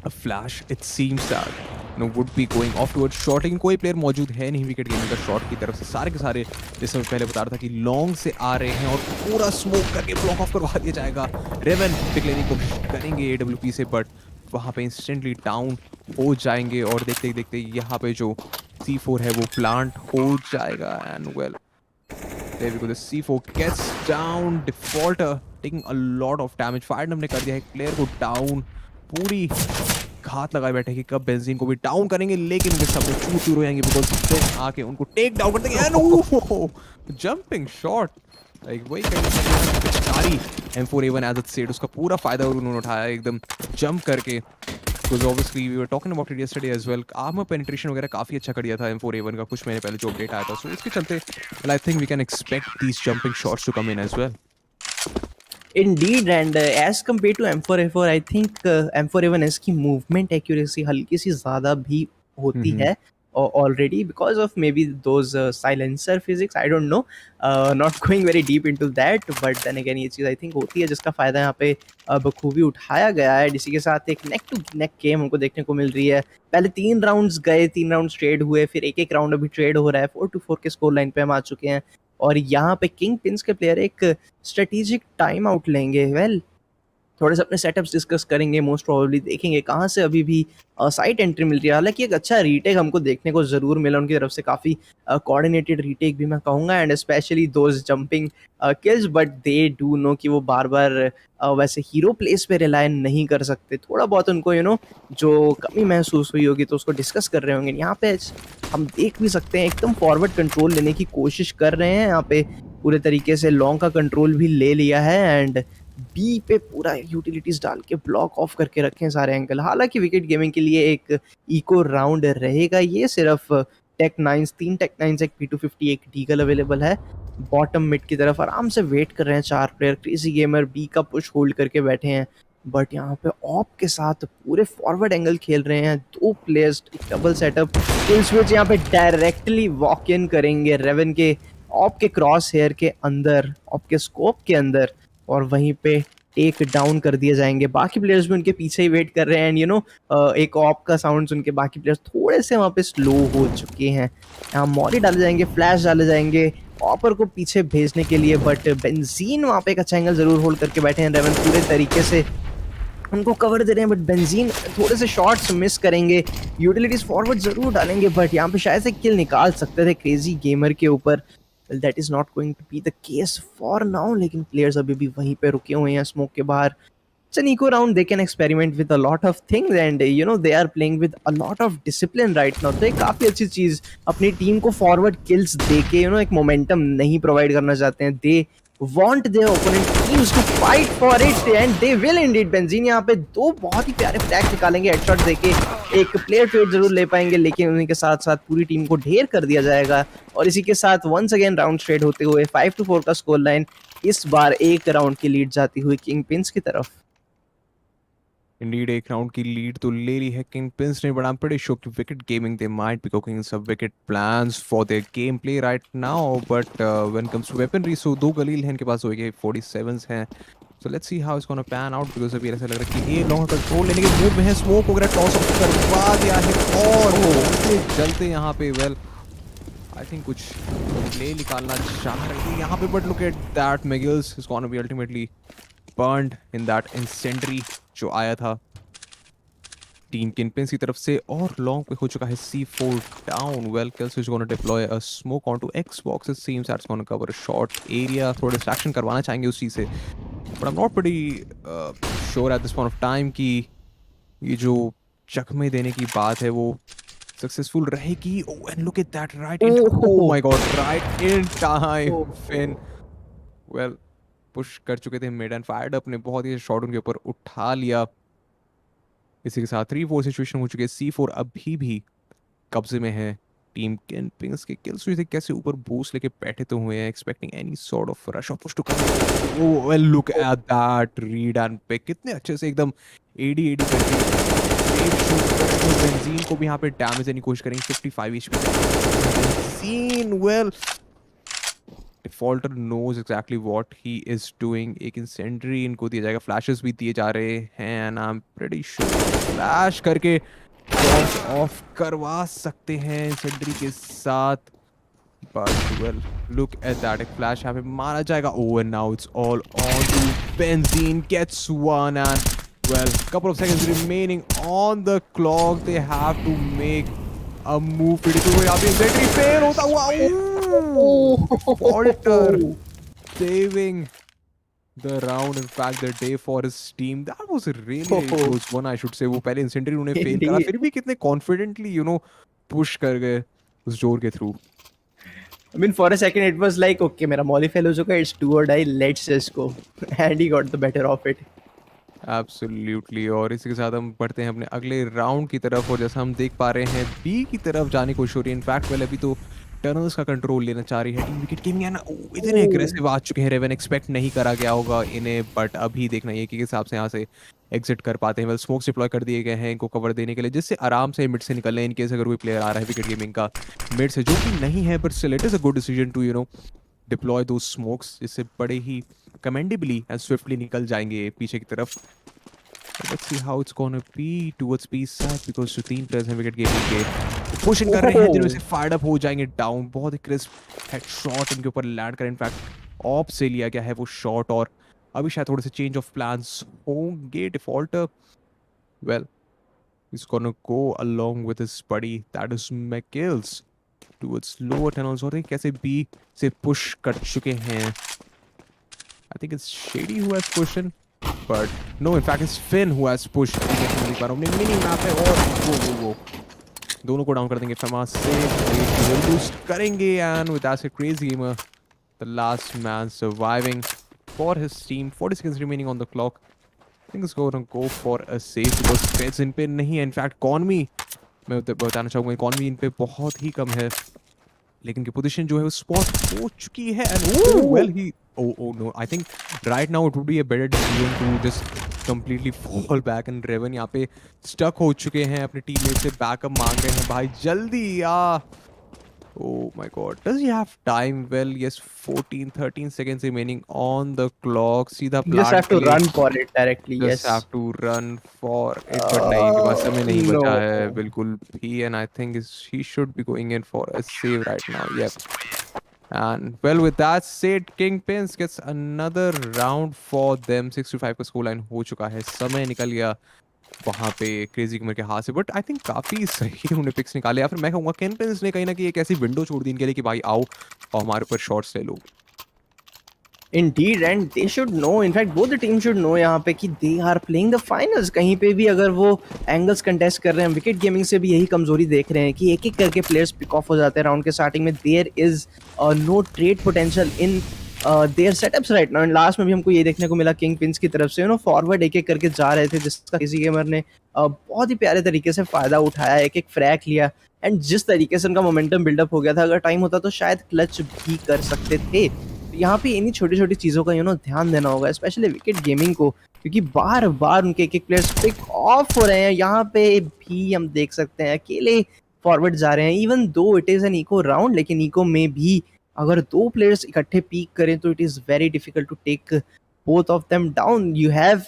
a flash. It seems that would be going off towards short, लेकिन कोई प्लेयर मौजूद है नहीं विकेट गेमिंग का शॉट की तरफ से। सारे के सारे जैसे मैं पहले बता रहा था कि लॉन्ग से आ रहे हैं और पूरा स्मोक करके ब्लॉक ऑफ करवा दिया जाएगा। रेवन पिक लेने की कोशिश करेंगे AWP से, बट वहाँ पे इंस्टेंटली डाउन हो जाएंगे और देखते देखते यहाँ पे जो C4 है वो प्लांट हो जाएगा। And well there we go, the C4 gets down, defaulter taking a lot of damage। Fire हमने कर दिया है प्लेयर को डाउन, पूरी घात लगाए बैठे कि कब बेंजीन को भी डाउन करेंगे, लेकिन उनके सब चूर चूर हो जाएंगे बिकॉज फिर आके उनको टेक डाउन कर देंगे। जंपिंग शॉट लाइक वही कहीं M4A1 एज इट सेड उसका पूरा फायदा उन्होंने उठाया एकदम जंप करके। Because obviously we were talking about it yesterday as well, armor penetration वगैरह काफी अच्छा कर दिया था M4A1 का कुछ महीने पहले जो अपडेट आया था, so इसके चलते well I think we can expect these jumping shots to come in as well. Indeed, and as compared to M4A4, I think M4A1S की movement accuracy हल्की सी ज़्यादा भी होती है already because of maybe those silencer physics. I don't know, not going very deep into that, but then again ये चीज़ I think होती है जिसका फ़ायदा यहाँ पे बखूबी उठाया गया है। इसी के साथ एक नेक टू नेक गेम हमको देखने को मिल रही है। पहले 3 राउंड्स गए, 3 राउंड्स ट्रेड हुए, फिर एक राउंड अभी ट्रेड हो रहा है। 4-4 के स्कोर लाइन पे हम आ चुके हैं और यहाँ पे किंग पिन्स के प्लेयर एक स्ट्रेटेजिक टाइम आउट लेंगे। वेल थोड़े से अपने सेटअप्स डिस्कस करेंगे, मोस्ट प्रोबेबली देखेंगे कहाँ से अभी भी साइट एंट्री मिल रही है। हालांकि एक अच्छा रीटेक हमको देखने को ज़रूर मिला उनकी तरफ से, काफ़ी कोऑर्डिनेटेड रीटेक भी मैं कहूँगा, and specially those jumping kills, but they do know कि वो बार बार वैसे हीरो प्लेस पे रिलाय नहीं कर सकते। थोड़ा बहुत उनको जो कमी महसूस हुई होगी तो उसको डिस्कस कर रहे होंगे। यहाँ पे हम देख भी सकते हैं एकदम फॉरवर्ड कंट्रोल लेने की कोशिश कर रहे हैं, यहाँ पे पूरे तरीके से लॉन्ग का कंट्रोल भी ले लिया है एंड बी पे पूरा यूटिलिटीज डाल के ब्लॉक ऑफ करके रखे हैं सारे एंगल। हालांकि विकेट गेमिंग के लिए एक इको राउंड रहेगा, ये सिर्फ टेक 9 3 टेक 9 एक P250 एक डीगल अवेलेबल है। बॉटम मिड की तरफ आराम से वेट कर रहे हैं 4 प्लेयर। क्रेजी गेमर बी का पुश होल्ड करके बैठे हैं, बट यहाँ पे ऑप के साथ पूरे फॉरवर्ड एंगल खेल रहे हैं 2 players. Double setup kill switch यहाँ पे डायरेक्टली वॉक इन करेंगे रेवन के ऑप के क्रॉस हेयर के अंदर, ऑप के स्कोप के अंदर, और वहीं पे टेक डाउन कर दिए जाएंगे। बाकी प्लेयर्स भी उनके पीछे ही वेट कर रहे हैं एंड एक ऑप का साउंड सुन के बाकी प्लेयर्स थोड़े से वहाँ पे स्लो हो चुके हैं। यहाँ मॉली डाले जाएंगे, फ्लैश डाले जाएंगे ऑपर को पीछे भेजने के लिए, बट बेंजीन वहाँ पे एक अच्छा एंगल जरूर होल्ड करके बैठे हैं। रेवन पूरे तरीके से उनको कवर दे रहे हैं, बट बेंजीन थोड़े से शॉट्स मिस करेंगे। यूटिलिटीज फॉरवर्ड जरूर डालेंगे, बट यहाँ पे शायद से किल निकाल सकते थे क्रेजी गेमर के ऊपर। Well, that is not going to be the case for now, लेकिन प्लेयर्स अभी भी वहीं पे रुके हुए हैं स्मोक के बाहर। It's an eco round, they can experiment with a lot of things and they are playing with a lot of discipline right now। तो एक काफ़ी अच्छी चीज़, अपनी टीम को फॉरवर्ड किल्स दे के एक मोमेंटम नहीं प्रोवाइड करना चाहते हैं। दे want their opponent teams to fight for it and they will indeed। Benzene यहाँ पे 2 बहुत ही प्यारे फ्लैग निकालेंगे, हेडशॉट देके एक प्लेयर ट्रेड जरूर ले पाएंगे, लेकिन उन्हीं के साथ साथ पूरी टीम को ढेर कर दिया जाएगा। और इसी के साथ वंस अगेन राउंड ट्रेड होते हुए 5-4 का स्कोर लाइन, इस बार 1 राउंड की लीड जाती हुई किंग पिन्स की तरफ। इंडीड एक राउंड की लीड तो ले ली है किंगपिंस ने, but I am pretty sure कि wicket gaming they might be cooking some wicket plans for their game play right now, but when comes to weaponry so two Galil हैं इनके पास, होएंगे 47s हैं। So let's see how it's gonna pan out, because अभी ऐसा लग रहा है कि ए लॉन्ग कंट्रोल लेने के मूव में है, स्मोक वगैरह टॉस अप करवा दिया है और जलते यहाँ पे वेल आई थिंक कुछ प्ले निकालना चाह रहे थे यहाँ पे, but look at that, Miggles is gonna be ultimately burned in that incendiary जो आया था टीम किंगपिंस की तरफ से, और लॉन्ग पे हो चुका है C4 down. Well Kelsey is going to deploy a smoke onto Xbox, it seems that's going to cover a short area, थोड़ा डिस्ट्रैक्शन करवाना चाहेंगे उस चीज से, but I'm not pretty sure at this point of time कि ये जो चकमे देने की बात है वो सक्सेसफुल रहेगी। oh and look at that right in, oh my god, right in time Finn well push कर चुके थे मिड एंड फायर्ड अपने बहुत ही शॉट उनके ऊपर उठा लिया। इसी के साथ 3-4 सिचुएशन हो चुकी है, C4 अभी भी कब्जे में है टीम किंगपिंस के। किल्स थे कैसे ऊपर बूस्ट लेके बैठे तो हुए हैं, expecting any sort of rush और push to come. Oh well look at that read and pick, कितने अच्छे से एकदम एडी एडी करके सेफ शूट करके बेंजीन को भी यहाँ पे डैमेज देने की कोशिश करेंगे। 55 HP Benzene well Defaulter knows exactly what he is doing. एक इंसेंडरी इनको दिया जाएगा, फ्लैशेस भी दिए जा रहे हैं and I am pretty sure flash करके टॉस ऑफ करवा सकते हैं इंसेंडरी के साथ, but well look at that, एक फ्लैश यहाँ पे मारा जाएगा। Oh and now it's all on to Benzene, gets one and well couple of seconds remaining on the clock, they have to make a move pretty quick। यहाँ पे इंसेंडरी fail होता हुआ Walter saving the round, in fact the day for his team, that was a really close one I should say। वो पहले इंसेंडरी उन्हें fail करा, फिर भी कितने कॉन्फिडेंटली पुश कर गए उस जोर के through. I mean, for a second it was like, okay, मेरा मॉली फेल हो चुका है, it's do or die, let's just go, and he got the better of it। Absolutely, और इसी के साथ हम बढ़ते हैं अपने अगले राउंड की तरफ, और जैसा हम देख पा रहे हैं बी की तरफ जाने की कोशिश हो रही है। इनफैक्ट वेल अभी तो टर्नल्स का कंट्रोल लेना चाह रही है टीम विकेट गेमिंग, इतने एग्रेसिव आ चुके हैं, रेवन एक्सपेक्ट नहीं करा गया होगा इन्हें, बट अभी देखना ये कि किस हिसाब से यहाँ से एग्जिट कर पाते हैं। वेल स्मोक्स डिप्लॉय कर दिए गए हैं इनको कवर देने के लिए, जिससे आराम से मिड से निकल लें इनकेस अगर कोई प्लेयर आ रहा है विकेट गेमिंग का मिड से, जो कि नहीं है, but still it is a good decision to deploy two smokes, जिससे बड़े ही कमेंडेबली एंड स्विफ्टली निकल जाएंगे पीछे की तरफ। Let's see how it's gonna be towards B side, because जो तीन प्लेयर्स हैं विकेट गेमिंग के पुशिंग कर रहे हैं, जिनमें से फायर्ड अप हो जाएंगे डाउन। बहुत ही क्रिस्प हेडशॉट इनके ऊपर लैंड कर, इनफैक्ट ऑफ से लिया गया है वो शॉट, और अभी शायद थोड़े से चेंज ऑफ प्लान्स होंगे। Defaulter well he's gonna go along with his buddy that is McGills towards lower tunnels, और कैसे B से पुश कर चुके हैं। I think it's Shady who has pushed in, but no, in fact it's Finn who has pushed। Mini map है और वो दोनों को डाउन कर देंगे। FEMA से बूस्ट करेंगे and with that crazy gamer, the last man surviving for his team। 40 seconds remaining on the clock, I think it's going to go for a save because threats इन पे नहीं है। In fact economy मैं बताना चाहूँगा, economy इन पे बहुत ही कम है, लेकिन की पोजीशन जो है वो स्पॉट हो चुकी है and well he oh no, I think right now it would be a better decision to just completely fall back, and Raven यहाँ पे स्टक हो चुके हैं, अपने टीममेट से बैकअप मांग रहे हैं, भाई जल्दी आ। Oh my god, does he have time? Well yes, 13 seconds remaining on the clock। सीधा You just have to run for it directly। just yes, have to run for it, but नहीं, इनके पास समय नहीं no। बचा है बिल्कुल भी, and I think he should be going in for a save right now। Yep, and well with that said, KingPins gets another round for them। 65 का score line हो चुका है, समय निकल गया वहाँ पे क्रेजी गेमर के हाथ से, बट आई थिंक काफ़ी सही उन्होंने पिक्स निकाले, या फिर मैं कहूँगा KingPins ने कहीं ना कहीं एक ऐसी विंडो छोड़ दी इनके लिए कि भाई आओ और हमारे ऊपर शॉट्स ले लो। Indeed, and they should know, in fact both the teams should know यहाँ पे कि they are playing the finals। कहीं पे भी अगर वो एंगल्स कंटेस्ट कर रहे हैं, विकेट गेमिंग से भी यही कमजोरी देख रहे हैं कि एक एक करके प्लेयर्स पिक ऑफ हो जाते हैं राउंड के स्टार्टिंग में। There is no trade potential in their setups right now, and last में भी हमको ये देखने को मिला किंग पिंस की तरफ से फॉरवर्ड एक एक करके जा रहे थे, जिसका किसी गेमर ने बहुत ही प्यारे तरीके से फायदा उठाया, एक एक फ्रैक लिया, एंड जिस तरीके से उनका मोमेंटम बिल्डअप हो गया था, अगर टाइम होता तो शायद क्लच भी कर सकते थे। यहाँ पे इन्हीं छोटी-छोटी चीज़ों का ध्यान देना होगा, स्पेशली विकेट गेमिंग को, क्योंकि बार-बार उनके एक-एक प्लेयर्स पिक ऑफ हो रहे हैं। यहाँ पे भी हम देख सकते हैं अकेले फॉरवर्ड जा रहे हैं, even though it is an eco round, लेकिन इको में भी अगर 2 प्लेयर्स इकट्ठे पीक करें तो it is very difficult to take both of them down. You have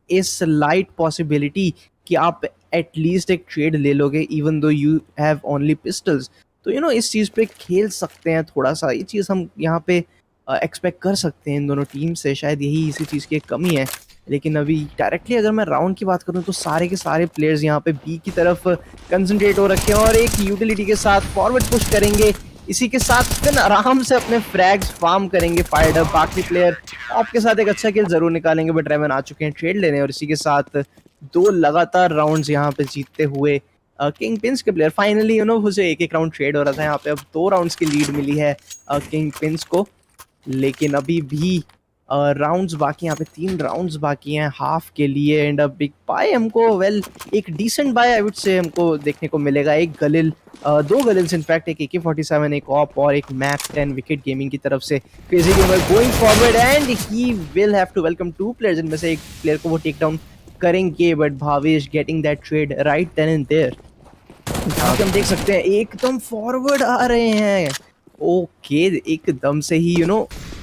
a slight possibility कि आप एटलीस्ट एक ट्रेड ले लोगे even though you have only pistols. तो इस चीज़ पे खेल सकते हैं थोड़ा-सा, ये चीज़ हम यहाँ पे एक्सपेक्ट कर सकते हैं इन दोनों टीम से, शायद यही इसी चीज़ की एक कमी है। लेकिन अभी डायरेक्टली अगर मैं राउंड की बात करूँ तो सारे के सारे प्लेयर्स यहाँ पे बी की तरफ कंसंट्रेट हो रखे हैं और एक यूटिलिटी के साथ फॉरवर्ड पुश करेंगे। इसी के साथ फिर आराम से अपने फ्रैग्स फार्म करेंगे फायर्ड अप। बाकी प्लेयर आपके साथ एक अच्छा किल जरूर निकालेंगे, बट रेवन आ चुके हैं ट्रेड लेने और इसी के साथ 2 लगातार राउंड्स यहाँ पे जीतते हुए किंग पिंस के प्लेयर फाइनली उसे एक-एक राउंड ट्रेड हो रहा था, यहाँ पे अब 2 राउंड्स की लीड मिली है किंग पिंस को। लेकिन अभी भी राउंड्स बाकी, यहाँ पे 3 राउंड्स बाकी हैं हाफ के लिए एंड अ बिग बाय हमको एक decent bye I would say हमको देखने को मिलेगा। एक गलिल 2 गलिल्स इनफैक्ट, एक AK-47, एक ऑप और एक मैक 10 विकेट गेमिंग की तरफ से। Crazy Gamer going forward and he will have to welcome 2 players, इनमें से एक प्लेयर को वो टेक डाउन करेंगे, but Bhavesh getting that trade right then and there. हम देख सकते हैं एकदम फॉरवर्ड आ रहे हैं। ओके, एकदम से ही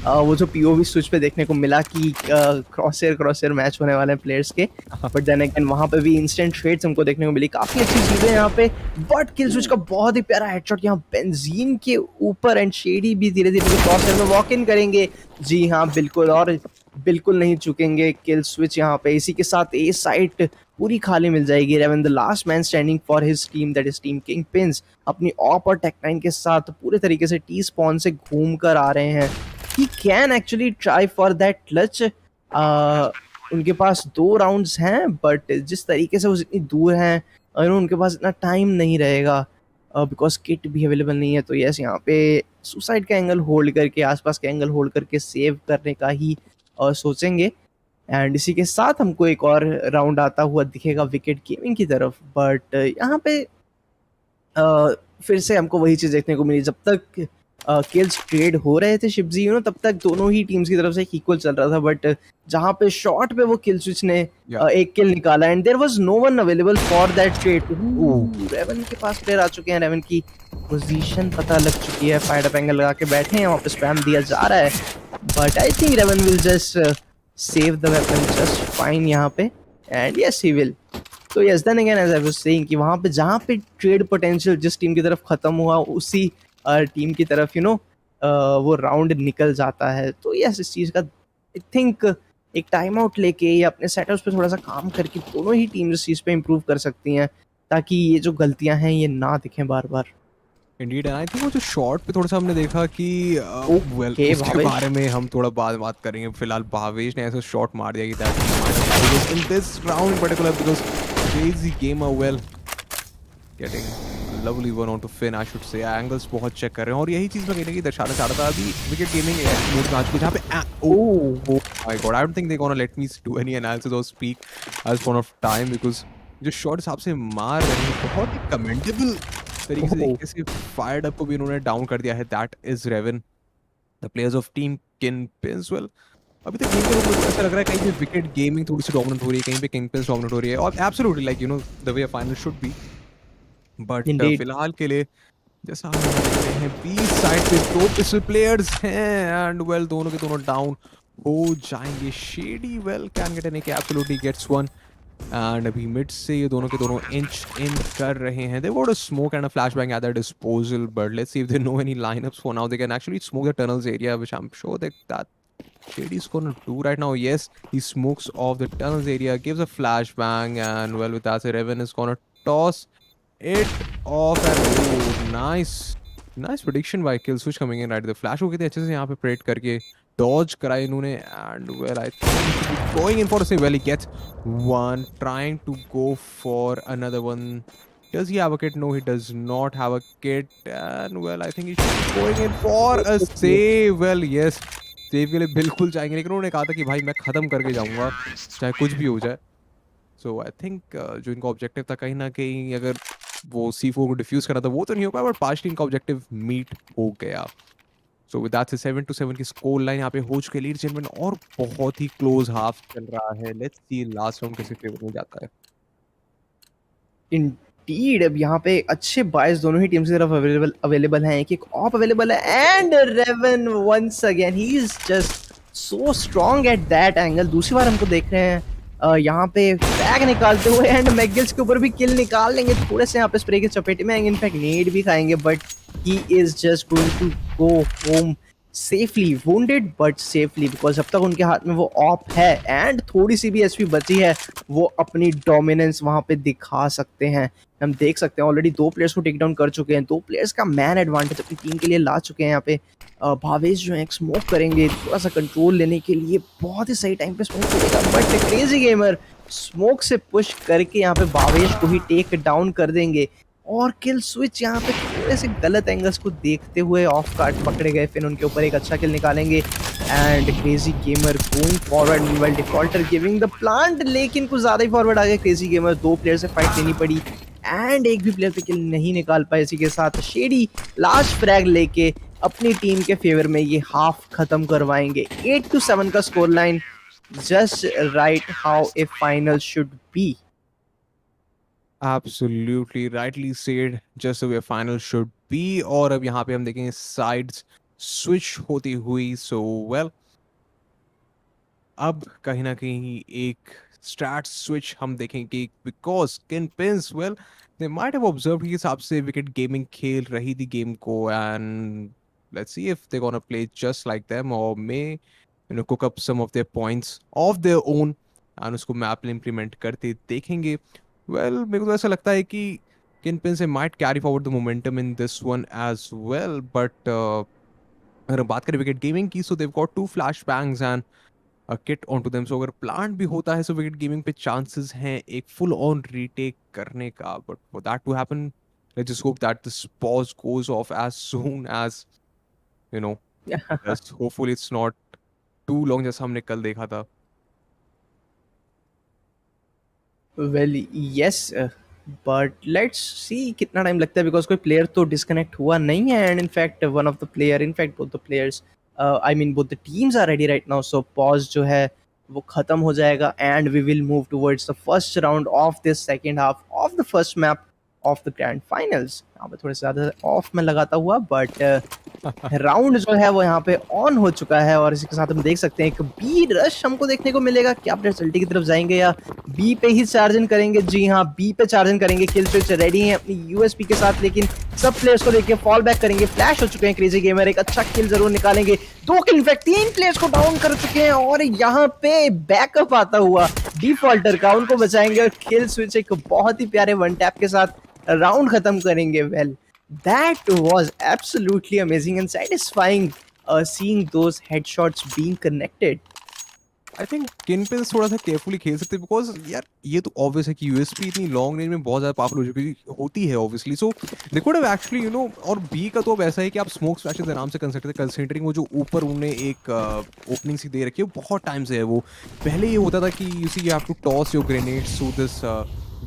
वो जो पीओवी स्विच पे देखने को मिला कि क्रॉसर मैच होने वाले हैं प्लेयर्स के, बट देन अगेन वहां पे भी इंस्टेंट ट्रेड्स हमको देखने को मिली, काफी अच्छी चीजें यहाँ पे। बट किल स्विच का बहुत ही प्यारा हेडशॉट यहाँ बेंजीन के ऊपर एंड शेडी भी धीरे धीरे क्रॉसर में वॉक इन करेंगे। जी हाँ बिल्कुल, और बिल्कुल नहीं चुकेंगे किल स्विच यहाँ पे। इसी के साथ ए साइड पूरी खाली मिल जाएगी। Raven the last man standing for his team, that is team King Pins, अपनी ऑप और टेक9 के साथ पूरे तरीके से टी स्पॉन से घूम कर आ रहे हैं। He can actually try for that clutch. उनके पास 2 राउंड्स हैं, बट जिस तरीके से वो इतनी दूर हैं उनके पास इतना टाइम नहीं रहेगा बिकॉज किट भी अवेलेबल नहीं है। तो यस, यहाँ पे सुसाइड का एंगल होल्ड करके, आसपास का एंगल होल्ड करके सेव करने का ही सोचेंगे। एंड इसी के साथ हमको एक और राउंड आता हुआ दिखेगा विकेट गेमिंग की तरफ, बट यहाँ पे फिर से हमको वही चीज़ देखने को मिली। जब तक किल्स ट्रेड हो रहे थे शिवजी तब तक दोनों ही टीम्स की तरफ से इक्वल चल रहा था, बट जहाँ पे शॉट पे वो किल स्विच ने एक किल निकाला and there was no one available for that trade. Raven के पास प्लेयर आ चुके हैं, रेवन की पोजीशन पता लग चुकी है, फायर अप एंगल लगा के बैठे हैं, वहाँ पे स्पैम दिया जा रहा है, but I think Raven will just save the weapon just fine यहाँ पे एंड यस ही विल। तो yes, then again as I was saying कि वहाँ पे जहाँ पे ट्रेड पोटेंशियल जिस टीम की तरफ खत्म हुआ उसी टीम की तरफ वो राउंड निकल जाता है। तो यस, इस चीज़ का आई थिंक एक टाइम आउट लेके या अपने सेटअप्स पे थोड़ा सा काम करके दोनों ही टीम इस चीज़ पे इम्प्रूव कर सकती हैं, ताकि ये जो गलतियां हैं ये ना दिखें बार बार। इंडीड, आई थिंक वो जो शॉट पे थोड़ा सा हमने देखा कि उसके बारे में हम थोड़ा बाद बात करेंगे। फिलहाल भावेश ने ऐसा शॉट मार दिया कि that in this round in particular because Crazy Gamer well getting lovely one on to Fin I should say. Angles बहुत चेक कर रहे हैं और यही चीज़ मैं कहने की दर्शाना चाह रहा था। अभी विकेट गेमिंग मूड में आ चुकी है जहाँ पे oh my god, I don't think they gonna let me do any analysis और speak as point of time, because जो शॉट हिसाब से मार रहे हैं बहुत ही कमेंटेबल तरीके से फायर्ड अप को भी उन्होंने डाउन कर दिया है। That is Raven, the players of team KingPins. Well, अभी तक गेम को ऐसा लग रहा है कहीं पे विकेट गेमिंग थोड़ी सी डोमिनेंट हो रही है, कहीं पे किंगपिंस डोमिनेंट हो रही है, और absolutely like the way a final should B. But फिलहाल के लिए जैसा हम देख रहे हैं बी साइड पे 2 पिस्टल प्लेयर्स हैं एंड वेल दोनों के दोनों डाउन हो जाएंगे। Shady well can get an, absolutely gets one and अभी मिड से ये दोनों के दोनों इंच इन कर रहे हैं। They got a smoke and a flashbang at their disposal, but let's see if they know any lineups for now. They can actually smoke the tunnels area, which I'm sure that Shady's gonna do right now. Yes, he smokes off the tunnels area, gives a flashbang, and well, with that, Revan is gonna toss it off and oh, nice prediction by Killswitch coming in right. The flash को कितने अच्छे से यहाँ पे prayed करके dodge कराई इन्होंने and well I think going in for a say well he gets one, trying to go for another one. Does he have a kit? No, he does not have a kit and well I think he's going in for a save. Well yes, save के लिए बिल्कुल जाएंगे, लेकिन उन्होंने कहा था कि भाई मैं ख़त्म करके जाऊँगा चाहे कुछ भी हो जाए। So I think जो इनका ऑब्जेक्टिव था कहीं ना कहीं अगर वो C4 को डिफ्यूज़ करना था वो तो नहीं हो पाया, बट पार्शली इनका ऑब्जेक्टिव मीट हो गया। सो विद दैट से 7-7 की स्कोर लाइन यहाँ पे हो चुकी है लीड जेंटलमैन, और बहुत ही क्लोज हाफ चल रहा है। लेट्स सी लास्ट राउंड किसके फेवर में जाता है। इंडीड अब यहाँ पे अच्छे बायस दोनों ही टीम्स की तरफ अवेलेबल हैं। एक ऑफ अवेलेबल है and Raven once again he is just so strong at that angle. दूसरी बार हमको देख रहे हैं यहाँ पे फ्रैग निकालते हुए एंड मैकगिल्स के ऊपर भी किल निकाल लेंगे। थोड़े से यहाँ पे स्प्रे के चपेटे में आएंगे, इनफैक्ट नीड भी खाएंगे, but he is just going to go home safely, wounded but safely, because जब तक उनके हाथ में वो ऑप है एंड थोड़ी सी भी एचपी बची है वो अपनी डोमिनेंस वहां पे दिखा सकते हैं। हम देख सकते हैं ऑलरेडी 2 प्लेयर्स को टेक डाउन कर चुके हैं, 2 प्लेयर्स का मैन एडवांटेज अपनी टीम के लिए ला चुके हैं। यहाँ पे भावेश जो है स्मोक करेंगे थोड़ा सा कंट्रोल लेने के लिए, बहुत ही सही टाइम पे स्मोक करेगा, बट क्रेजी गेमर स्मोक से पुश करके यहाँ पे भावेश को ही टेक डाउन कर देंगे। और किल स्विच यहाँ पे थोड़े से गलत एंगल्स को देखते हुए ऑफ कार्ड पकड़े गए, फिर उनके ऊपर एक अच्छा किल निकालेंगे and crazy Gamer going forward, meanwhile defaulter giving the plant, लेकिन कुछ ज्यादा ही फॉरवर्ड आ गए क्रेजी गेमर। 2 प्लेयर से फाइट लेनी पड़ी एंड एक भी प्लेयर पे किल नहीं निकाल पाए। इसी के साथ शेडी लास्ट फ्रैग लेके अपनी टीम के फेवर में ये हाफ खत्म करवाएंगे। 8-7 का score line, just right how A final should B. Absolutely rightly said, just the way final should be। और अब यहाँ पे हम देखेंगे साइड्स स्विच होती हुई। सो वेल अब कहीं ना कहीं एक स्टैट स्विच हम देखेंगे, because KingPins well they might have observed के हिसाब से विकेट गेमिंग खेल रही थी गेम को, and let's see if they gonna play just like them और may you know cook up some of their points of their own and उसको map में इंप्लीमेंट करते देखेंगे। वेल मेरे को तो ऐसा लगता है कि किंगपिन से might carry forward the momentum in this one as well, but अगर हम बात करें विकेट गेमिंग की, so they've got 2 flash bangs and a kit onto them. So अगर प्लांट भी होता है, सो विकेट गेमिंग पे चांसेस हैं एक फुल ऑन रीटेक करने का, but for that to happen let's just hope that this pause goes off as soon as you know, just hopefully it's not too long जैसा हमने कल देखा था। Well yes, but let's see कितना time लगता है, बिकॉज कोई player तो डिस्कनेक्ट हुआ नहीं है and in fact one of the player, in fact both the players, I mean both the teams are ready right now. So pause जो है वो खत्म हो जाएगा and we will move towards the first round of this second half of the first map of the grand finals. यहाँ पे थोड़े से ज़्यादा ऑफ में लगाता हुआ, बट राउंड जो है वो यहाँ पे ऑन हो चुका है और इसी के साथ हम देख सकते हैं एक बी रश हमको देखने को मिलेगा। क्या प्लेयर्स अल्टी की तरफ जाएंगे या बी पे ही चार्जन करेंगे? जी हाँ, बी पे चार्जन करेंगे। किल स्विच रेडी हैं अपनी यूएसपी के साथ, लेकिन सब प्लेयर्स को देख के फॉल बैक करेंगे। फ्लैश हो चुके हैं क्रेजी गेमर, एक अच्छा किल जरूर निकालेंगे। 2 किल, इनफैक्ट 3 प्लेयर्स को डाउन कर चुके हैं और यहाँ पे बैकअप आता हुआ डिफॉल्टर का, उनको बचाएंगे और किल स्विच एक बहुत ही प्यारे वन टैप के साथ राउंड खत्म करेंगे। Well that was absolutely amazing and satisfying seeing those headshots being connected। I think KingPins थोड़ा सा केयरफुली खेल सकते हैं, बिकॉज यार ये तो ऑब्वियस है कि यूएसपी इतनी लॉन्ग रेंज में बहुत ज़्यादा पावरफुल हो चुकी होती है obviously. So they could have actually you know, और बी का तो अब ऐसा है कि आप स्मोक स्प्लैशेस आराम से कर सकते हैं, कंसिडरिंग वो जो ऊपर उन्होंने एक ओपनिंग सी दे रखी है बहुत टाइम से है वो। पहले ये होता था कि you see you have to toss your grenades through this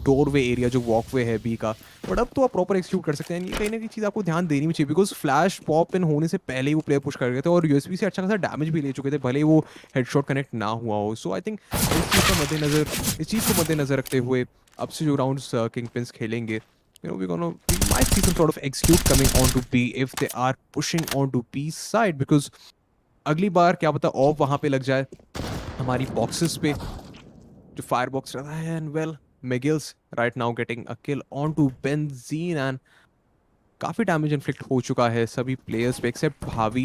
doorway area जो वॉकवे है बी का, बट अब तो आप प्रॉपर एक्सिक्यूट कर सकते हैं। ये कहीं ना कहीं चीज़ आपको ध्यान देनी भी चाहिए, बिकॉज फ्लैश पॉप इन होने से पहले ही वो प्लेयर पुश कर गए थे और यूएसबी से अच्छा खासा डैमेज भी ले चुके थे, भले ही वो हेडशॉट कनेक्ट ना हुआ हो। सो आई थिंक इस चीज़ को मद्देनजर रखते हुए अब से जो राउंड्स किंगपिन्स खेलेंगे, you know, we might see some sort of execute coming onto B if they are pushing onto B side, because अगली बार क्या पता ऑफ वहाँ पे लग जाए हमारी बॉक्सेस पे जो फायर बॉक्स रहता है। And well Megils right now getting a kill onto Benzene and काफी डैमेज इन्फ्लिक्ट हो चुका है सभी प्लेयर्स पे एक्सेप्ट भावी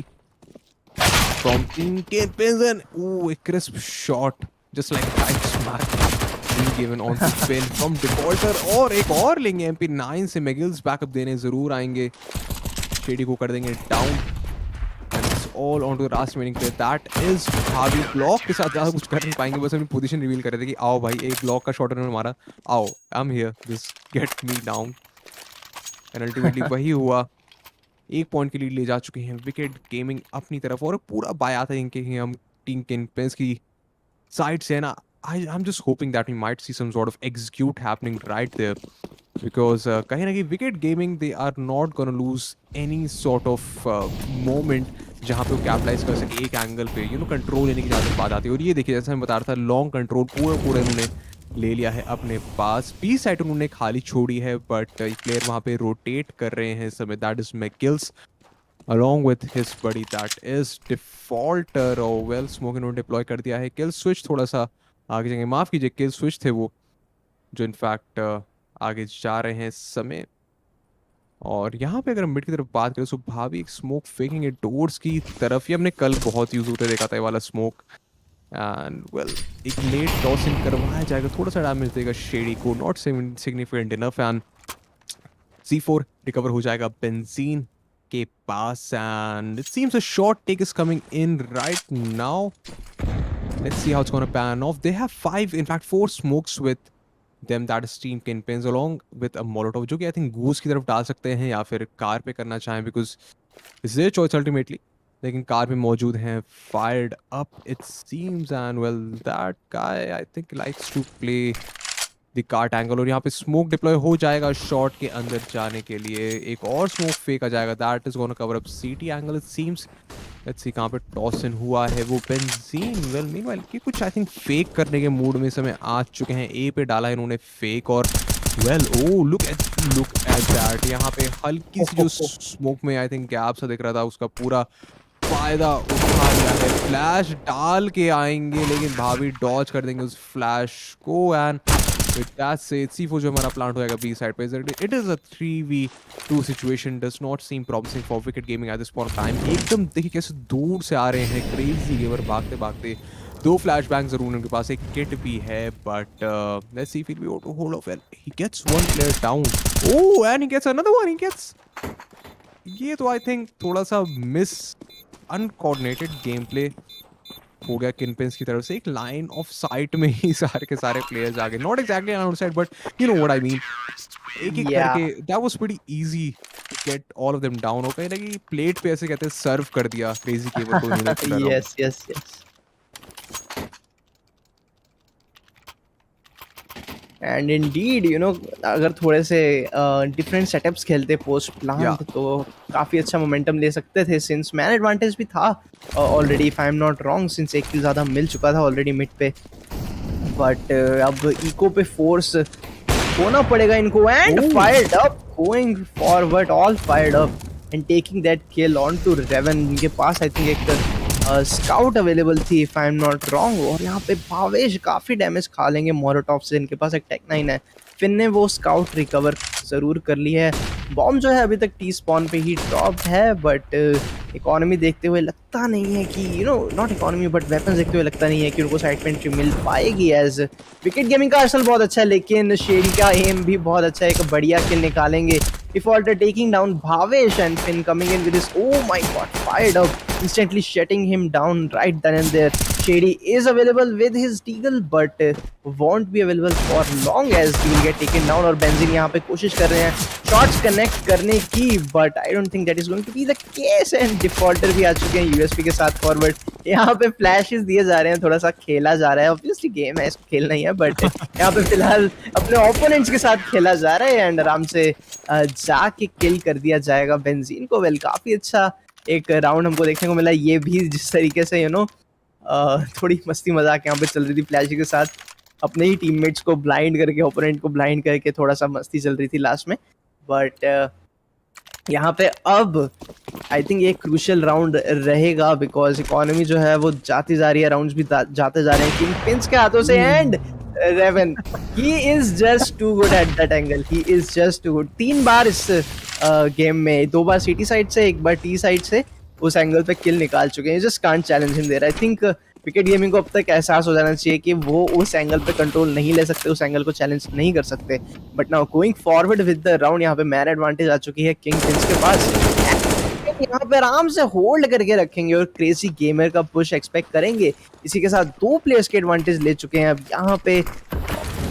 from Team KingPins and ooh, a crisp shot just like right smack being given on the pin from defaulter। और एक और लेंगे MP9 से Megils बैकअप देने जरूर आएंगे, शेडी को कर देंगे down and it's all onto the last remaining player that is भावी। ब्लॉक के साथ ज़्यादा कुछ कर नहीं पाएंगे, बस अपनी पोजीशन रिवील कर रहे थे कि आओ भाई एक ब्लॉक का शॉट उन्होंने मारा, आओ I am here just get me down, and ultimately वही हुआ। 1 पॉइंट की लीड ले जा चुके हैं विकेट गेमिंग अपनी तरफ और पूरा बाय आता है इनके ही हम टीम किंगपिन्स की साइड से ना। I'm just hoping that we might see some sort of execute happening right there, because कहीं ना कहीं wicket gaming they are not gonna lose any sort of moment जहाँ पे वो कैपिटलाइज कर सके एक एंगल पे, कंट्रोल लेने की जहाँ तक बात आती है। और ये देखिए, जैसा मैं बता रहा था, लॉन्ग कंट्रोल पूरा पूरा इन्होंने ले लिया है अपने पास। बी साइड उन्होंने खाली छोड़ी है, बट एक प्लेयर वहाँ पे रोटेट कर रहे हैं इस समय, that is Mikills along with his buddy that is defaulter। और वेल स्मोक इन्होंने डिप्लॉय कर दिया है। किल स्विच थोड़ा सा आगे जाएंगे, माफ कीजिए, किल स्विच थे वो जो इनफैक्ट आगे जा रहे हैं इस समय। और यहाँ पे अगर हम मिड की तरफ बात करें तो भाभी एक स्मोक फेंकेंगे डोर्स की तरफ। ये हमने कल बहुत यूज होते देखा था ये वाला स्मोक। एंड वेल एक लेट टॉस इन करवाया जाएगा, थोड़ा सा डैमेज देगा शेडी को, not significant enough. And C4 recover हो जाएगा बेंजीन के पास। And it seems a short take is coming in right now. Let's see how it's gonna pan off. They have 5 in fact 4 smokes with them, that is team KingPins along with a molotov, जो कि I think goose की तरफ डाल सकते हैं या फिर car पे करना चाहें, because is their choice ultimately. लेकिन कार पे मौजूद हैं, Fired Up it seems. And well that guy I think likes to play the cart angle. और यहाँ पे स्मोक डिप्लॉय हो जाएगा शॉट के अंदर जाने के लिए। एक और स्मोक फेंका जाएगा, that is gonna cover up CT angle it seems. Let's see कहाँ पे टॉस इन हुआ है वो बेंजीन। वेल मीनवाइल कि कुछ आई थिंक फेक करने के मूड में समय आ चुके हैं। ए पे डाला है इन्होंने फेक। और well O look at that, यहाँ पे हल्की सी जो स्मोक में आई थिंक गैप सा दिख रहा था, उसका पूरा फायदा उठा लिया है। फ्लैश डाल के आएंगे लेकिन भाभी डॉज कर देंगे उस फ्लैश को। And with that said, C4 जो हमारा प्लांट होएगा B साइड पे, it is a 3v2 situation, does not seem promising for Wicked Gaming at this point of time। एकदम देखिए कैसे दूर से आ रहे हैं क्रेजी गेमर भागते भागते। 2 फ्लैश बैंग जरूर उनके पास, एक किट भी है, but let's see if he'll be able to hold off। well he gets one player down, oh and he gets another one, he gets, ये तो आई थिंक थोड़ा सा मिस अनकोऑर्डिनेटेड गेम प्ले हो गया किंगपिंस की तरफ से। एक लाइन ऑफ साइट में ही सारे के सारे प्लेयर्स आ गए, not exactly outside but you know what I mean. एक एक करके that was pretty easy to get all of them down. और कहीं ना कहीं प्लेट पे ऐसे कहते हैं सर्व कर दिया क्रेजी केबल को इन्होंने। Yes yes yes. And Indeed अगर थोड़े से डिफरेंट सेटअप्स खेलते पोस्ट प्लांट तो काफ़ी अच्छा मोमेंटम ले सकते थे, सिंस मैन एडवांटेज भी था already if I am not wrong, since एक किल ज़्यादा मिल चुका था ऑलरेडी मिड पे। बट अब इको पे फोर्स होना पड़ेगा इनको। And Fired Up, going forward, all Fired Up and taking that kill on to Raven. इनके पास आई थिंक एक स्काउट अवेलेबल थी if I am not wrong. और यहाँ पे भावेश काफ़ी डैमेज खा लेंगे मोरोटॉप से। इनके पास एक टेक 9 है, फिन ने वो स्काउट रिकवर ज़रूर कर ली है। बॉम्ब जो है अभी तक टी स्पॉन पे ही ड्रॉप है, बट इकोनॉमी देखते हुए लगता नहीं है कि नॉट इकोनॉमी बट वेपन्स देखते हुए लगता नहीं है कि उनको साइड पे एंट्री मिल पाएगी। एज विकेट गेमिंग का आर्सेनल बहुत अच्छा है, लेकिन शेडी का एम भी बहुत अच्छा है, एक बढ़िया किल निकालेंगे। Defaulter taking down Bhavesh and Finn coming in with his, oh my god, fired up, instantly shutting him down right then and there. Shady is available with his deagle but won't be available for long as he will get taken down। और Benzin यहाँ पे कोशिश कर रहे हैं shots connect करने की, but I don't think that is going to be the case। and Defaulter भी आ चुके हैं USP के साथ forward। यहाँ पे flashes दिए जा रहे हैं, थोड़ा सा खेला जा रहा है, obviously game है, इसको खेलना ही है, but यहाँ पे फिलहाल अपने opponents के साथ खेला जा रहा है। एंड आराम से जाके किल कर दिया जाएगा बेंजीन को। वेल काफ़ी अच्छा एक राउंड हमको देखने को मिला। ये भी जिस तरीके से थोड़ी मस्ती मजाक यहाँ पे चल रही थी फ्लैशी के साथ, अपने ही टीममेट्स को ब्लाइंड करके, ओपोनेंट को ब्लाइंड करके थोड़ा सा मस्ती चल रही थी लास्ट में। बट यहाँ पे अब आई थिंक एक क्रूशियल राउंड रहेगा, बिकॉज इकोनॉमी जो है वो जाती जा रही है, राउंड्स भी जाते जा रहे हैं किंगपिंस के हाथों से। And Raven, he is just too good at that angle, he is just too good। 3 बार इस गेम में, 2 बार सिटी साइड से, 1 बार टी साइड से उस एंगल पे किल निकाल चुके हैं। Just can't challenge him there. I think Wicket Gaming को अब तक एहसास हो जाना चाहिए कि वो उस एंगल पे कंट्रोल नहीं ले सकते, उस एंगल को चैलेंज नहीं कर सकते। But now going forward with the round, यहाँ पे मैन एडवांटेज आ चुकी है किंगपिंस के पास। यहाँ पे आराम से होल्ड करके रखेंगे और क्रेजी गेमर का पुश एक्सपेक्ट करेंगे। इसी के साथ 2 प्लेयर्स के एडवांटेज ले चुके हैं। अब यहाँ पे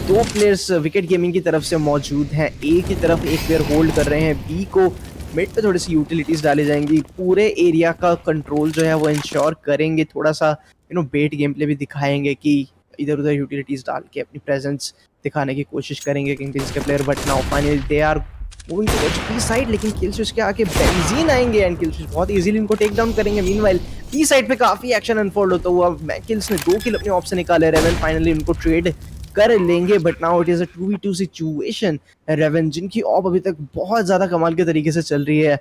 2 प्लेयर्स विकेट गेमिंग की तरफ से मौजूद हैं। ए की तरफ एक प्लेयर होल्ड कर रहे हैं, बी को मिड पे थोड़ी सी यूटिलिटीज डाली जाएंगी। पूरे एरिया का कंट्रोल जो है वो इंश्योर करेंगे, थोड़ा सा बेट गेम प्ले भी दिखाएंगे कि इधर उधर यूटिलिटीज डाल के अपनी प्रेजेंस दिखाने की कोशिश करेंगे किंगपिंस के player. But now finally they are moving towards B side, लेकिन किल स्विच के आके बेंजीन आएंगे एंड किल स्विच बहुत इजीली इनको टेक डाउन करेंगे। मीनवाइल बी साइड पे काफी एक्शन अनफोल्ड होता हुआ किल्स ने 2 किल अपने ऑफ से निकाले। रेवन फाइनली उनको ट्रेड कर लेंगे, but now it is a 2v2 situation. Raven जिनकी ऑफ अभी तक बहुत ज्यादा कमाल के तरीके से चल रही है,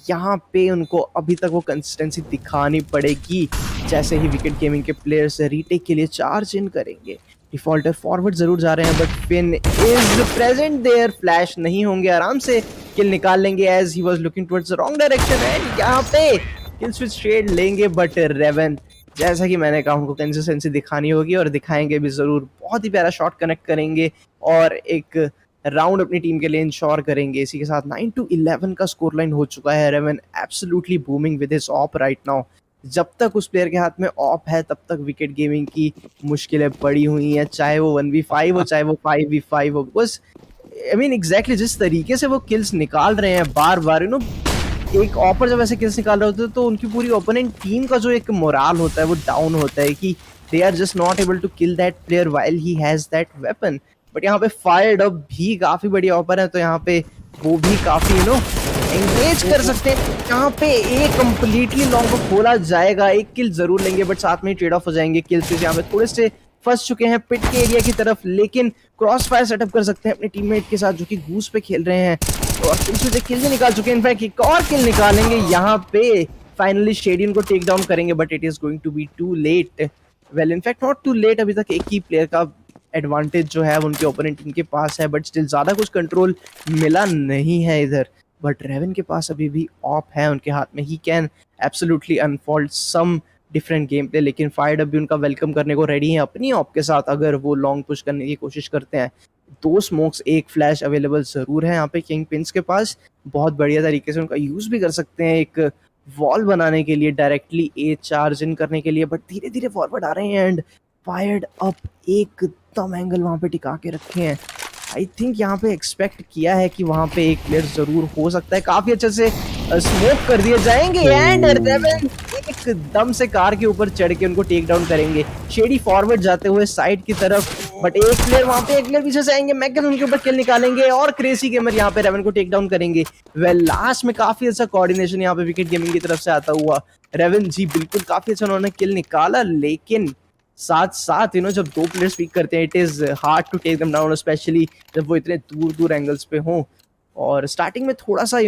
यहाँ पे उनको अभी तक वो कंसिस्टेंसी दिखानी पड़ेगी। जैसे ही विकेट गेमिंग के प्लेयर्स रीटेक के लिए चार्ज इन करेंगे, डिफॉल्टर फॉरवर्ड जरूर जा रहे हैं, but Fin is present there. Flash नहीं होंगे, आराम से किल निकाल लेंगे as he was looking towards the wrong direction. And यहाँ पे किल स्विच शेड लेंगे, बट रेवन जैसा कि मैंने कहा उनको कंसिस्टेंसी दिखानी होगी और दिखाएंगे भी जरूर। बहुत ही प्यारा शॉट कनेक्ट करेंगे और एक राउंड अपनी टीम के लिए इंश्योर करेंगे। इसी के साथ 9-11 का स्कोर लाइन हो चुका है। Raven absolutely booming with his ऑप राइट नाउ। जब तक उस प्लेयर के हाथ में ऑप है तब तक विकेट गेमिंग की मुश्किलें पड़ी हुई हैं, चाहे वो 1v5 हो चाहे वो 5v5 हो। बस आई मीन एग्जैक्टली जिस तरीके से वो किल्स निकाल रहे हैं बार बार, एक ऑपर जब ऐसे किल्स निकाल रहे होते हैं तो उनकी पूरी ओपोनेंट टीम का जो एक मोराल होता है वो डाउन होता है कि they are just not able to kill that player while he has that weapon. But यहाँ पे फायर्ड अप भी काफी बड़ी ऑपर है, तो यहाँ पे वो भी काफी एंगेज कर सकते हैं। यहाँ पे एक कंप्लीटली लॉन्ग को खोला जाएगा, एक किल जरूर लेंगे बट साथ में ही ट्रेड ऑफ हो जाएंगे। किल्स यहाँ पे थोड़े से फंस चुके हैं पिट के एरिया की तरफ, लेकिन क्रॉस फायर सेटअप कर सकते हैं अपने टीममेट के साथ जो कि गूस पे खेल रहे हैं। और किल्स किल भी निकाल चुके हैं, इनफैक्ट एक और किल निकालेंगे। यहाँ पे फाइनली शेडियन को टेक डाउन करेंगे, but it is going to be too late. Well in fact not too late, अभी तक एक ही प्लेयर का एडवांटेज जो है उनके ओपोनेंट टीम के पास है, बट स्टिल ज्यादा कुछ कंट्रोल मिला नहीं है इधर। बट रेवन के पास अभी भी ऑप है उनके हाथ में, he can absolutely unfold some different game play. लेकिन फायर्ड अप भी उनका वेलकम करने को रेडी है अपनी ऑप के साथ, अगर वो लॉन्ग पुश करने की कोशिश करते हैं। 2 स्मोक्स 1 फ्लैश अवेलेबल जरूर है यहाँ पे किंग पिंस के पास, बहुत बढ़िया तरीके से उनका यूज भी कर सकते हैं एक वॉल बनाने के लिए, डायरेक्टली ए चार्ज इन करने के लिए। बट धीरे धीरे फॉरवर्ड आ रहे हैं एंड फायर्ड अप एकदम एंगल वहां पे टिका के रखे हैं। आई थिंक यहाँ पे एक्सपेक्ट किया है कि वहां पे एक प्लेयर जरूर हो सकता है। काफी अच्छे से स्मोक कर दिए जाएंगे एंड रेवन एकदम से कार के ऊपर चढ़ के उनको टेक डाउन करेंगे। शेडी फॉरवर्ड जाते हुए साइड की तरफ, बट एक प्लेयर वहां पे, एक प्लेयर पीछे से आएंगे, मैगन उनके ऊपर किल निकालेंगे और क्रेजी गेमर यहाँ पे रेवन को टेक डाउन करेंगे। वेल लास्ट में काफी अच्छा कोऑर्डिनेशन यहाँ पे विकेट गेमिंग की तरफ से आता हुआ। रेवन जी बिल्कुल काफी अच्छा उन्होंने किल निकाला, लेकिन साथ साथ जब 2 प्लेयर्स स्पीक करते हैं it is hard to take them down, especially जब वो इतने दूर दूर एंगल्स पे हों। और स्टार्टिंग में थोड़ा सा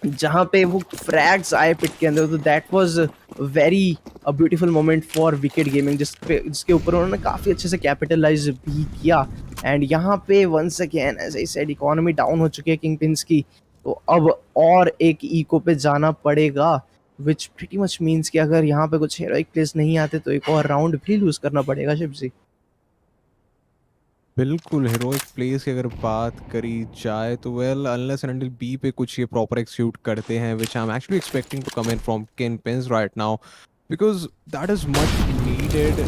जहाँ पे वो फ्रैग्स आए पिट के अंदर, तो that was very a beautiful moment for wicket gaming, जिसके ऊपर उन्होंने काफी अच्छे से कैपिटलाइज भी किया। एंड यहाँ पे once again as I said economy down हो चुकी है किंग पिंस की, तो अब और एक इको पे जाना पड़ेगा, विच प्रीटी मच मीन्स कि अगर यहाँ पे कुछ हेरोइक प्लेस नहीं आते तो एक और राउंड भी लूज करना पड़ेगा शिवजी। बिल्कुल, हीरोइक प्लेस की अगर बात करी जाए तो well unless and until B पे कुछ ये प्रॉपर एक्सिक्यूट करते हैं, which I am actually expecting to come in from KingPins right now, because that is much needed.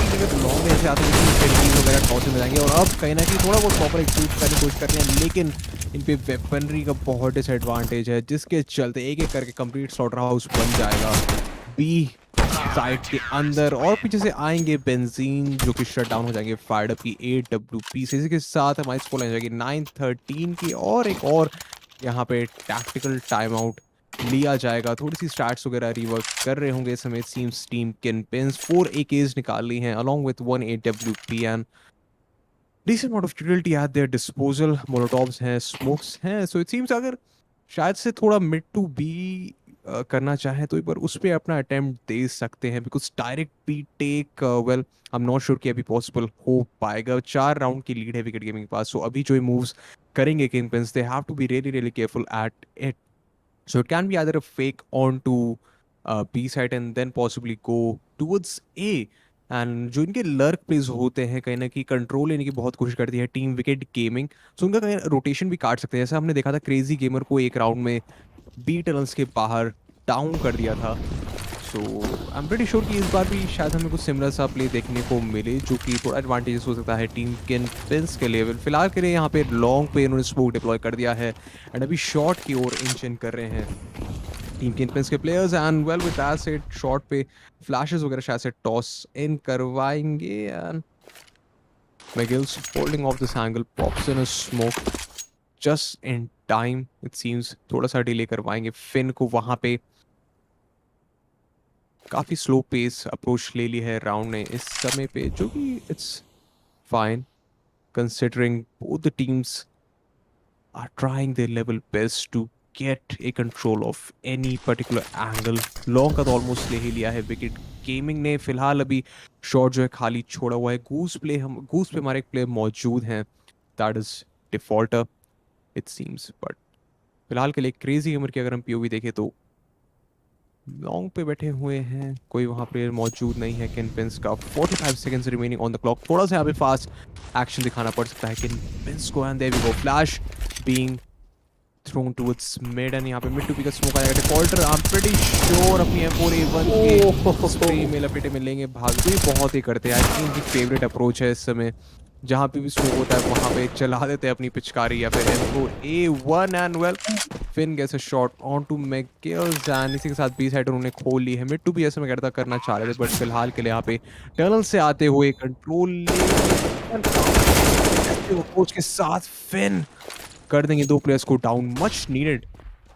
अगर लॉन्ग ऐसे आते हैं स्ट्रेटजीज वगैरह टॉस में जाएंगे और अब कहीं ना कहीं थोड़ा बहुत प्रॉपर एक्सिक्यूट करने की कोशिश करते हैं, लेकिन इन पे वेपनरी का बहुत डिसएडवांटेज है, जिसके चलते एक एक करके कंप्लीट स्लॉटर हाउस बन जाएगा बी साइड के अंदर। और पीछे से आएंगे बेंजीन जो कि शट डाउन हो जाएंगे फायर्ड अप की AWP से। इसी के साथ हमारी स्कोर लाइन जाएगी 9-13 की, और एक और यहाँ पे टैक्टिकल टाइम आउट लिया जाएगा। थोड़ी सी स्टैट्स वगैरह रिवर्क कर रहे होंगे इस समय सीम्स टीम। KingPins 4 AKs निकाल ली हैं along with 1 AWP and decent amount of utility at their disposal. Molotovs हैं, smokes हैं, so it seems अगर शायद से थोड़ा mid to B करना चाहे तो एक बार उस पर अपना अटेम्प्ट दे सकते हैं, because direct B take well I am not sure कि अभी पॉसिबल हो पाएगा। 4 राउंड की लीड है विकेट गेमिंग के पास, सो अभी जो मूव्स करेंगे KingPins they have to be really really careful at it. So it can be either a fake on to B side and then possibly go towards A, and जो इनके lurk place होते हैं कहीं ना कहीं control लेने की बहुत कोशिश करती है टीम विकेट गेमिंग, सो उनका कहीं रोटेशन भी काट सकते हैं। जैसा हमने देखा था क्रेजी गेमर को एक राउंड में B टनल्स के बाहर डाउन कर दिया था। सो आई एम प्रीटी श्योर कि इस बार भी शायद हमें कुछ सिमिलर सा प्ले देखने को मिले, जो कि थोड़ा एडवांटेजेस हो सकता है टीम KingPins के लिए। फिलहाल के लिए यहाँ पे लॉन्ग पे इन्होंने स्मोक डिप्लॉय कर दिया है एंड अभी शॉर्ट की ओर इंच कर रहे हैं टीम KingPins के players. And well with that said short पे फ्लैशेस वगैरह शायद से टॉस इन करवाएंगे and Miguel's holding off this angle, pops in a smoke just in time it seems, थोड़ा सा डिले करवाएंगे फिन को वहां पे। काफी स्लो पेस अप्रोच ले ली है राउंड ने इस समय पे, जो कि it's fine considering both the teams are trying their level best to get a control of any particular angle. Long का तो ऑलमोस्ट ले ही लिया है विकेट गेमिंग ने फिलहाल। अभी शॉट जो है खाली छोड़ा हुआ है। गूस पे हमारे एक प्लेयर मौजूद हैं, that is defaulter it seems. But फिलहाल के लिए क्रेजी गेमर की अगर हम पीओवी देखें तो लॉन्ग पे बैठे हुए हैं, कोई वहां प्लेयर मौजूद नहीं है। किंगपिंस का 45 seconds remaining on the clock, थोड़ा सा यहाँ पे फास्ट एक्शन दिखाना पड़ सकता है किंगपिंस को। And there we go, flash being thrown towards mid, and यहाँ पे मिड टू बी का स्मोक आएगा। Defaulter I am pretty sure अपनी M4A1 के स्प्रे में लपेटे में लेंगे। भागते ही बहुत ही करते हैं, आई थिंक इनकी फेवरेट अप्रोच है इस समय। जहाँ पे भी स्मोक होता है वहाँ पे चला देते हैं अपनी पिचकारी या फिर M4A1। And well Finn gets a shot on to McGills, and इसी के साथ बी साइड उन्होंने खोल ली है। मिड टू बी ऐसे में करना चाह रहे थे, बट फिलहाल के लिए यहाँ पे टनल से आते हुए कंट्रोल कोच के साथ फिन कर देंगे दो प्लेयर्स को down, much needed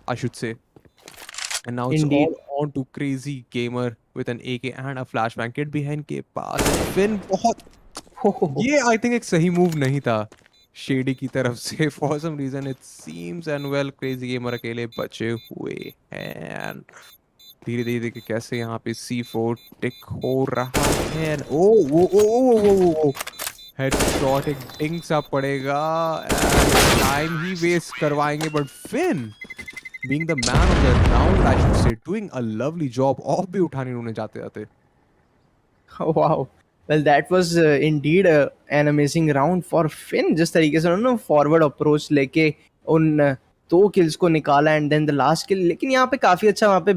I should say. And now it's Indeed. All on to crazy gamer with an AK and a flashbang kit behind के पास। फिन बहुत, ये आई थिंक एक सही मूव नहीं था शेडी की तरफ से for some reason it seems. And well crazy gamer अकेले बचे हुए हैं। धीरे धीरे देखिए कैसे यहाँ पे C4 टिक हो रहा है। ओ वो ओ हेडशॉट एक डिंग सा पड़ेगा, टाइम ही वेस्ट करवाएंगे। But Fin being the man of the round I should say doing a lovely job, ऑफ भी उठाने उन्होंने जाते जाते। Wow. Well, that was indeed an amazing round for Finn. जिस तरीके से उन्होंने फॉरवर्ड अप्रोच लेके उन दो किल्स को निकाला and then the last kill. लेकिन यहाँ पे काफी अच्छा वहाँ पे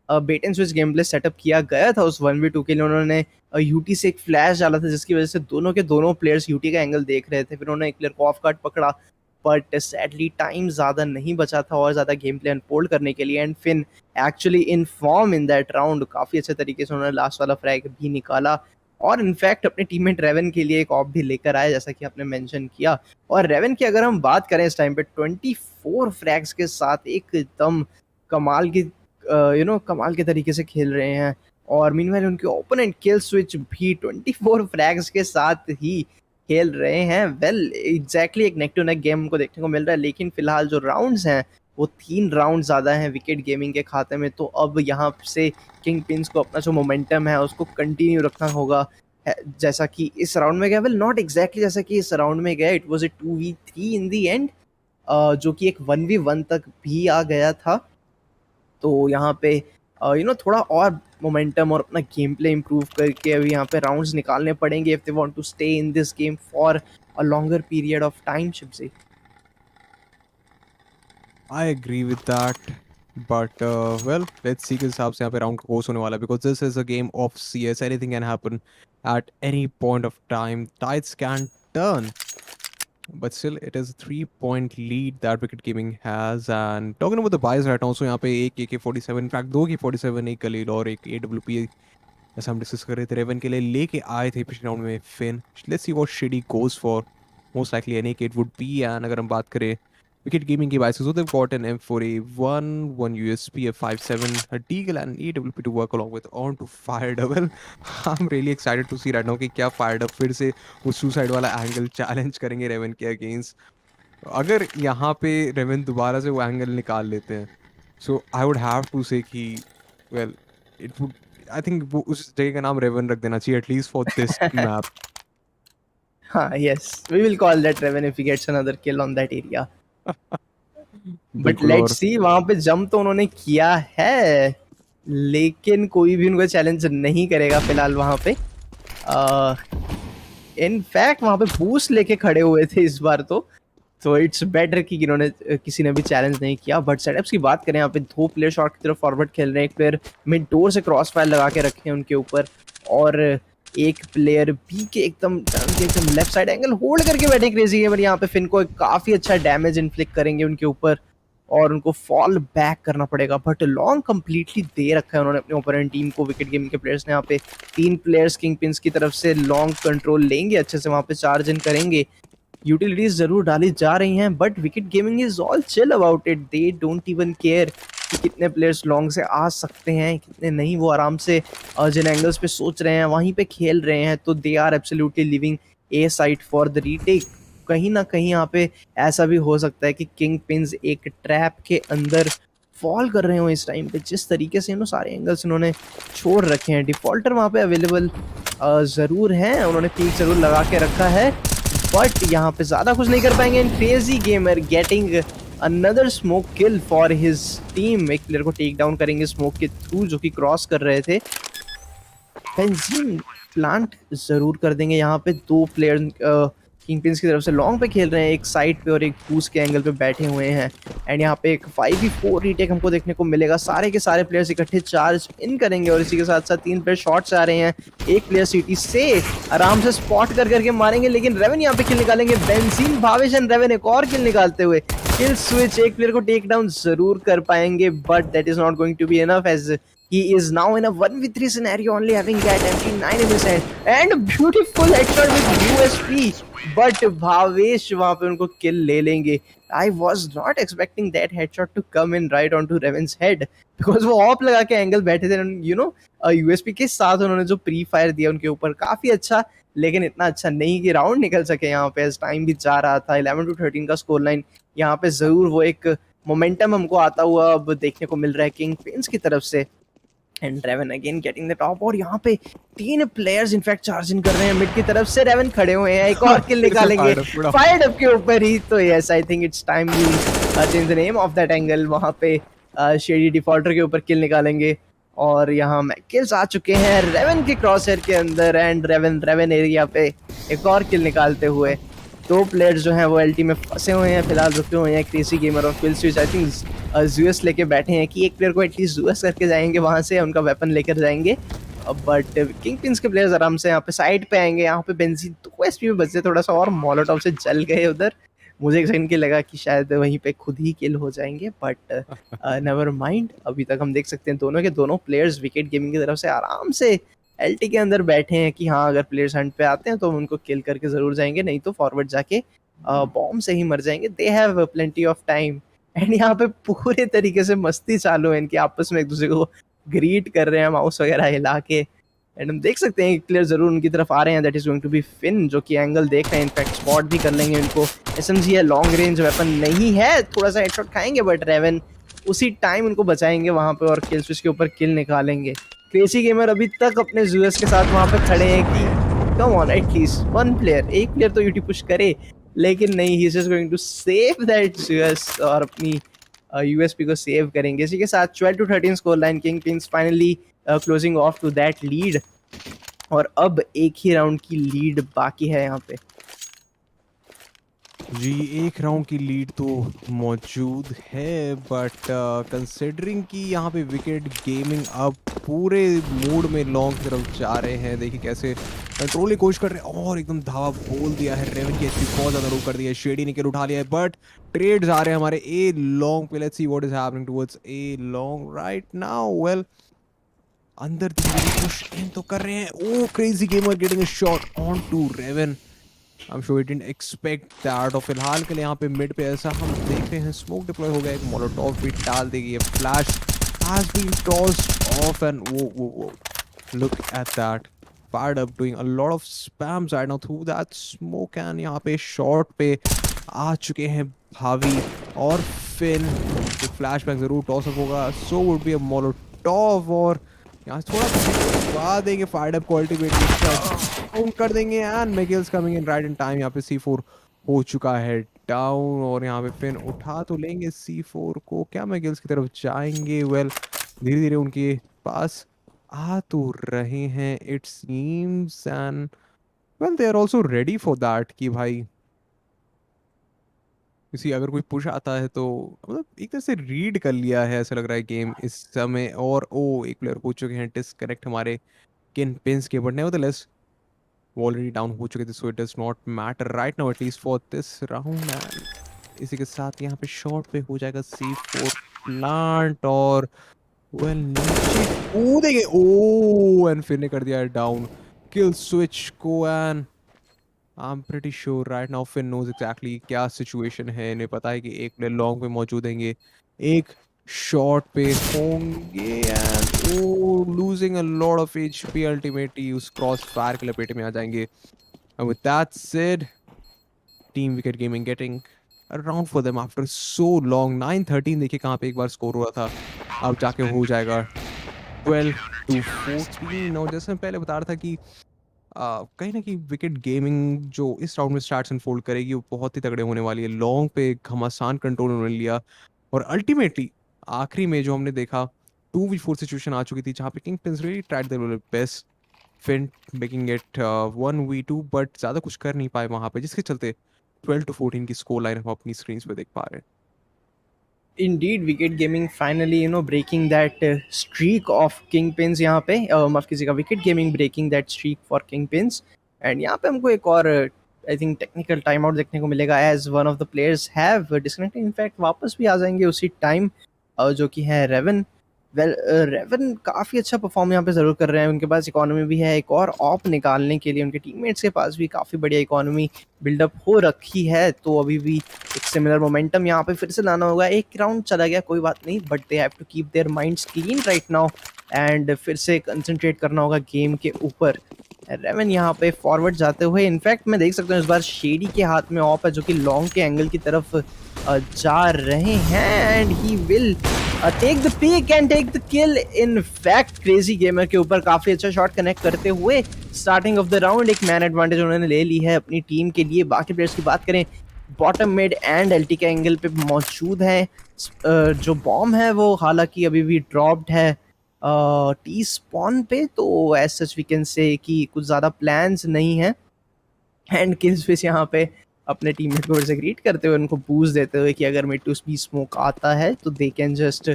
bait and switch game play setup किया गया था। उस 1v2 के लिए उन्होंने यूटी से एक फ्लैश डाला था, जिसकी वजह से दोनों के दोनों प्लेयर्स यूटी का एंगल देख रहे थे। फिर उन्होंने एक प्लेयर को ऑफ गार्ड पकड़ा, बट सैडली टाइम ज़्यादा नहीं बचा था और ज़्यादा गेम प्ले अनफोल्ड करने के लिए। And Fin actually in form in that round, काफ़ी अच्छे तरीके से उन्होंने लास्ट वाला फ्रैग भी निकाला और इनफैक्ट अपने टीममेट रेवन के लिए एक ऑफ भी लेकर आए, जैसा कि आपने मेंशन किया। और रेवन की अगर हम बात करें इस टाइम पे 24 फ्रैग्स के साथ एकदम कमाल की कमाल के तरीके से खेल रहे हैं। और मीनवाइल उनके ओपोनेंट किल स्विच भी 24 फ्रैग्स के साथ ही खेल रहे हैं। वेल एग्जैक्टली एक नेक टू नेक गेम हमको देखने को मिल रहा है, लेकिन फिलहाल जो राउंड्स हैं वो 3 राउंड ज़्यादा हैं विकेट गेमिंग के खाते में। तो अब यहाँ से किंग पिन्स को अपना जो मोमेंटम है उसको कंटिन्यू रखना होगा, जैसा कि इस राउंड में गया। वेल नॉट एग्जैक्टली जैसा कि इस राउंड में गया, it was a 2v3 in the and, जो कि एक 1v1 तक भी आ गया था। तो यहाँ पे थोड़ा और मोमेंटम और अपना गेम प्ले इम्प्रूव करके अभी यहाँ पे राउंड्स निकालने पड़ेंगे if they want to stay in this game for a longer period of time, शिप से। I agree with that, but well, let's see किस हिसाब से यहाँ पे राउंड क्लोज होने वाला है, because this is a game of CS. Anything can happen at any point of time. Tides can turn, but still it is a 3-point lead that Wicket Gaming has. And talking about the buys right now, so यहाँ पे एक AK-47, in fact 2 AK-47, एक Khalil और एक AWP ऐसा हम discuss कर रहे थे रेवन के लिए लेके आए थे पिछले राउंड में fin. Let's see what Shady goes for. Most likely an AK it would be. And अगर हम बात करें Wicket Gaming की बाइस, so they've got an M4A1, one USP, a 5.7, a Deagle and AWP to work along with on to Fired Up. Well, I'm really excited to see right now कि क्या Fired Up फिर से वो suicide वाला angle challenge करेंगे Raven के against. अगर यहाँ पे रेवन दोबारा से वो एंगल निकाल लेते हैं, so I would have to say कि well, it would, I think वो उस जगह का नाम रेवन रख देना चाहिए at least for this map. हाँ, yes, we will call that Reven if he gets another kill on that area. But let's सी, वहां पे जंप तो उन्होंने किया है लेकिन कोई भी उनको चैलेंज नहीं करेगा फिलहाल वहां पे। इनफैक्ट वहां पे बूस्ट लेके खड़े हुए थे इस बार तो इट्स बेटर कि इन्होंने किसी ने भी चैलेंज नहीं किया। बट सेटअप्स की बात करें, यहाँ पे 2 प्लेयर शॉट की तरफ फॉरवर्ड खेल रहे हैं, एक प्लेयर मिड डोर से क्रॉस फायर लगा के रखे हैं उनके ऊपर, और एक प्लेयर बी के एकदम लेफ्ट साइड एंगल होल्ड करके बैठे क्रेजी गेमर। यहाँ पे फिन को काफी अच्छा डैमेज इन्फ्लिक्ट करेंगे उनके ऊपर और उनको फॉल बैक करना पड़ेगा। बट लॉन्ग कंप्लीटली दे रखा है उन्होंने अपने ओपोनेंट टीम को। विकेट गेमिंग के प्लेयर्स ने यहाँ पे 3 प्लेयर्स किंग पिन्स की तरफ से लॉन्ग कंट्रोल लेंगे, अच्छे से वहाँ पे चार्ज इन करेंगे। यूटिलिटीज जरूर डाली जा रही हैं, but wicket gaming is all chill about it. They don't even care कि कितने प्लेयर्स लॉन्ग से आ सकते हैं कितने नहीं। वो आराम से जिन एंगल्स पे सोच रहे हैं वहीं पे खेल रहे हैं, तो they are absolutely leaving A side for the retake. कहीं ना कहीं यहाँ पे ऐसा भी हो सकता है कि किंग पिन्स एक ट्रैप के अंदर फॉल कर रहे हो इस टाइम पे। जिस तरीके से सारे एंगल्स इन्होंने छोड़ रखे हैं, डिफॉल्टर वहाँ पे अवेलेबल ज़रूर हैं, उन्होंने पीक ज़रूर लगा के रखा है, बट यहाँ पे ज़्यादा कुछ नहीं कर पाएंगे। And crazy gamer getting another smoke kill for his team. एक प्लेयर को टेक डाउन करेंगे स्मोक के थ्रू जो कि क्रॉस कर रहे थे। बेंजीन प्लांट जरूर कर देंगे यहाँ पे। दो प्लेयर किंगपिन्स की तरफ से लॉन्ग पे खेल रहे हैं, एक साइड पे और एक बूस्ट के एंगल पे बैठे हुए हैं। एंड यहाँ पे एक 5v4 रीटेक हमको देखने को मिलेगा। सारे के सारे प्लेयर्स इकट्ठे चार्ज इन करेंगे और इसी के साथ साथ 3 प्लेयर शॉट्स आ रहे हैं। एक प्लेयर सिटी से आराम से स्पॉट कर करके मारेंगे, लेकिन रेवन यहाँ पे किल निकालेंगे। बेंजीन, भावेश एंड रेवन एक और किल निकालते हुए किल स्विच। एक प्लेयर को टेक डाउन जरूर कर पाएंगे, but that is not going to be enough as he is now in a 1v3 scenario, only having that MP9 in his hand, and beautiful headshot with USP, but Bhavesh वहां पे उनको kill ले लेंगे। I was not expecting that headshot to come in right onto Revan's head, because वो op लगा के angle बैठे थे, USP के साथ उन्होंने जो प्री फायर दिया उनके ऊपर काफी अच्छा, लेकिन इतना अच्छा नहीं कि राउंड निकल सके यहाँ पे। टाइम भी जा रहा था, 11-13 का स्कोर लाइन। यहाँ पे जरूर वो एक मोमेंटम हमको आता हुआ अब देखने को मिल रहा है किंग पिन्स की तरफ से। And Raven again getting the top, और यहाँ पे 3 प्लेयर्स इनफैक्ट चार्जिंग कर रहे हैं मिड की तरफ से। रेवन खड़े हुए हैं, एक और किल निकालेंगे फायर्ड अप के ऊपर ही। तो yes, I think it's time you change the name of that angle. वहाँ पे शेडी डिफॉल्टर के ऊपर किल निकालेंगे, और यहाँ किल्स आ चुके हैं रेवन के क्रॉस हेयर के अंदर। एंड रेवन एरिया पे एक और किल निकालते हुए 2 प्लेयर्स जो हैं वो एलटी में फंसे हुए हैं, फिलहाल रुके हुए हैं। क्रेजी गेमर और किल स्विच आई थिंक जूएस लेके बैठे हैं कि एक प्लेयर को एटलीस्ट जूएस करके जाएंगे, वहां से उनका वेपन लेकर जाएंगे। बट किंग पिन्स के प्लेयर्स आराम से यहाँ पे साइड पे आएंगे। यहाँ पे बेंजीन 2 एचपी में बचे, थोड़ा सा और मोलोटॉव से जल गए उधर। मुझे एक सेकंड के लगा कि शायद वहीं पे खुद ही किल हो जाएंगे, बट नेवर माइंड। अभी तक हम देख सकते हैं दोनों के दोनों प्लेयर्स विकेट गेमिंग की तरफ से आराम से एलटी के अंदर बैठे हैं कि हाँ, अगर प्लेयर्स हंट पे आते हैं तो हम उनको किल करके जरूर जाएंगे, नहीं तो फॉरवर्ड जाके बॉम्ब से ही मर जाएंगे। They have plenty of time. And यहाँ पे पूरे तरीके से मस्ती चालू है इनकी, आपस में एक दूसरे को ग्रीट कर रहे हैं माउस वगैरह हिला के। एंड हम देख सकते हैं प्लेयर जरूर उनकी तरफ आ रहे हैं, that is going to be Fin, जो कि एंगल देख रहे हैं, इनफैक्ट स्पॉट भी कर लेंगे इनको। एसएमजी है, लॉन्ग रेंज वेपन नहीं है, थोड़ा सा हेडशॉट खाएंगे, बट रेवन उसी टाइम उनको बचाएंगे वहां पे और किल स्विच के ऊपर किल निकालेंगे। क्रेजी गेमर अभी तक अपने जूएस के साथ वहां पे खड़े हैं कि come on at least one player, एक प्लेयर तो यूटी पुश करे, लेकिन नहीं, he is just going to save that जूएस और अपनी यूएसपी को सेव करेंगे। इसी के साथ 12-13 score line, Kingpins finally closing off to that lead, और अब एक ही राउंड की लीड बाकी है यहाँ पे। जी, एक राउंड की लीड तो मौजूद है, बट कंसिडरिंग कि यहाँ पे विकेट गेमिंग अब पूरे मूड में लॉन्ग की तरफ जा रहे हैं। देखिए कैसे कंट्रोल की कोशिश कर रहे हैं, और एकदम धावा बोल दिया है। रेवन की एचपी बहुत ज़्यादा लो कर दिया है, शेडी ने किल उठा लिया है, बट ट्रेड्स आ रहे हैं हमारे ए लॉन्ग पे। Let's see what is happening towards A long right now. Well, अंदर पुश इन तो कर रहे हैं। Oh, crazy gamer getting a shot on to Raven. I'm sure he didn't expect that। और फिलहाल के लिए यहाँ पे मिड पे ऐसा हम देख रहे हैं, स्मोक डिप्लॉय हो गया, एक मोलोटॉव भी डाल देगी। ये flash has been tossed off and whoa, look at that, fired up, doing a lot of spams right now through that smoke। and यहाँ पे शॉट पे आ चुके हैं भावी और फिन। एक फ्लैश बैक जरूर टॉस अप होगा, so would be a molotov, और यहाँ थोड़ा देंगे फायर्ड अप क्वालिटी कर देंगे। And Miguels coming in right in time. यहाँ पे C4 हो चुका है डाउन, और यहाँ पे फिन उठा तो लेंगे C4 को, क्या मिगेल्स की तरफ जाएंगे? वेल, धीरे धीरे उनके पास आ तो रहे हैं it seems, and well they are also ready for that कि भाई किसी अगर कोई पुश आता है तो मतलब एक तरह से रीड कर लिया है ऐसा लग रहा है गेम इस समय। और ओ, एक प्लेयर हो चुके हैं डिस्कनेक्ट हमारे किंग पिन्स के, बट नेवरदलेस वो ऑलरेडी डाउन हो चुके थे, so it does not matter right now at least for this round. इसी के साथ यहाँ पे शॉर्ट पे हो जाएगा C4 प्लांट, और वेल नीचे कूदेंगे। ओ, एंड फिर ने कर दिया डाउन किल स्विच को। And I'm pretty sure right now Finn knows exactly क्या सिचुएशन है. इन्हें पता है कि एक प्लेयर लॉन्ग पे मौजूद हैंगे, एक शॉट पे होंगे and oh losing a lot of HP. Ultimately उस क्रॉस फायर के लपेटे में आ जाएंगे. And with that said, Team Wicket Gaming getting around for them after so long. 9-13 देखिए कहाँ पे एक बार स्कोर हुआ था, अब जाके हो जाएगा 12-14. और जैसे मैं पहले बता रहा था कि कहीं ना कहीं विकेट गेमिंग जो इस राउंड में स्टार्ट्स अनफोल्ड करेगी वो बहुत ही तगड़े होने वाली है. लॉन्ग पे एक घमासान कंट्रोल उन्होंने लिया और अल्टीमेटली आखिरी में जो हमने देखा 2v4 सिचुएशन आ चुकी थी जहाँ पे Kingpins really tried their best. Fin making it 1v2 but ज़्यादा कुछ कर नहीं पाए वहाँ पे, जिसके चलते 12-14 की स्कोर लाइन हम अपनी स्क्रीन पे देख पा रहे हैं. Indeed, Wicket Gaming finally, breaking that streak of Kingpins यहाँ पे. माफ कीजिएगा, Wicket Gaming breaking that streak for Kingpins. And यहाँ पे हमको एक और I think technical time out देखने को मिलेगा as one of the players have disconnected. In fact वापस भी आ जाएंगे उसी टाइम, जो कि है रेवन. वेल, रेवन काफ़ी अच्छा परफॉर्म यहाँ पे ज़रूर कर रहे हैं. उनके पास इकोनॉमी भी है एक और ऑप निकालने के लिए. उनके टीममेट्स के पास भी काफ़ी बढ़िया इकोनॉमी बिल्डअप हो रखी है. तो अभी भी एक सिमिलर मोमेंटम यहाँ पे फिर से लाना होगा. एक राउंड चला गया कोई बात नहीं, but they have to keep their minds clean right now and फिर से कंसंट्रेट करना होगा गेम के ऊपर. रेवन यहाँ पे फॉरवर्ड जाते हुए, इनफैक्ट मैं देख सकता हूँ इस बार शेडी के हाथ में ऑफ है जो कि लॉन्ग के एंगल की तरफ जा रहे हैं and he will take the peek and take the kill. In fact crazy gamer के ऊपर काफी अच्छा शॉट कनेक्ट करते हुए स्टार्टिंग ऑफ द राउंड एक मैन एडवांटेज उन्होंने ले ली है अपनी टीम के लिए. बाकी प्लेयर्स की बात करें, बॉटम मिड एंड एल्टी के एंगल पे मौजूद है. जो बॉम्ब है वो हालांकि अभी भी ड्रॉप्ड है टी स्पॉन पे, तो एज सच वी कैन से कि कुछ ज़्यादा प्लान्स नहीं है. एंड किल्स फिश यहाँ पे अपने टीममेट को से ग्रीट करते हुए उनको बूस्ट देते हुए कि अगर मिड टू स्पीड स्मोक आता है तो they can just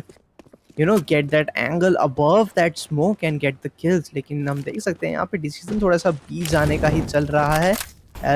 get that angle above that smoke and get the kills. लेकिन हम देख सकते हैं यहाँ पे डिसीजन थोड़ा सा बी जाने का ही चल रहा है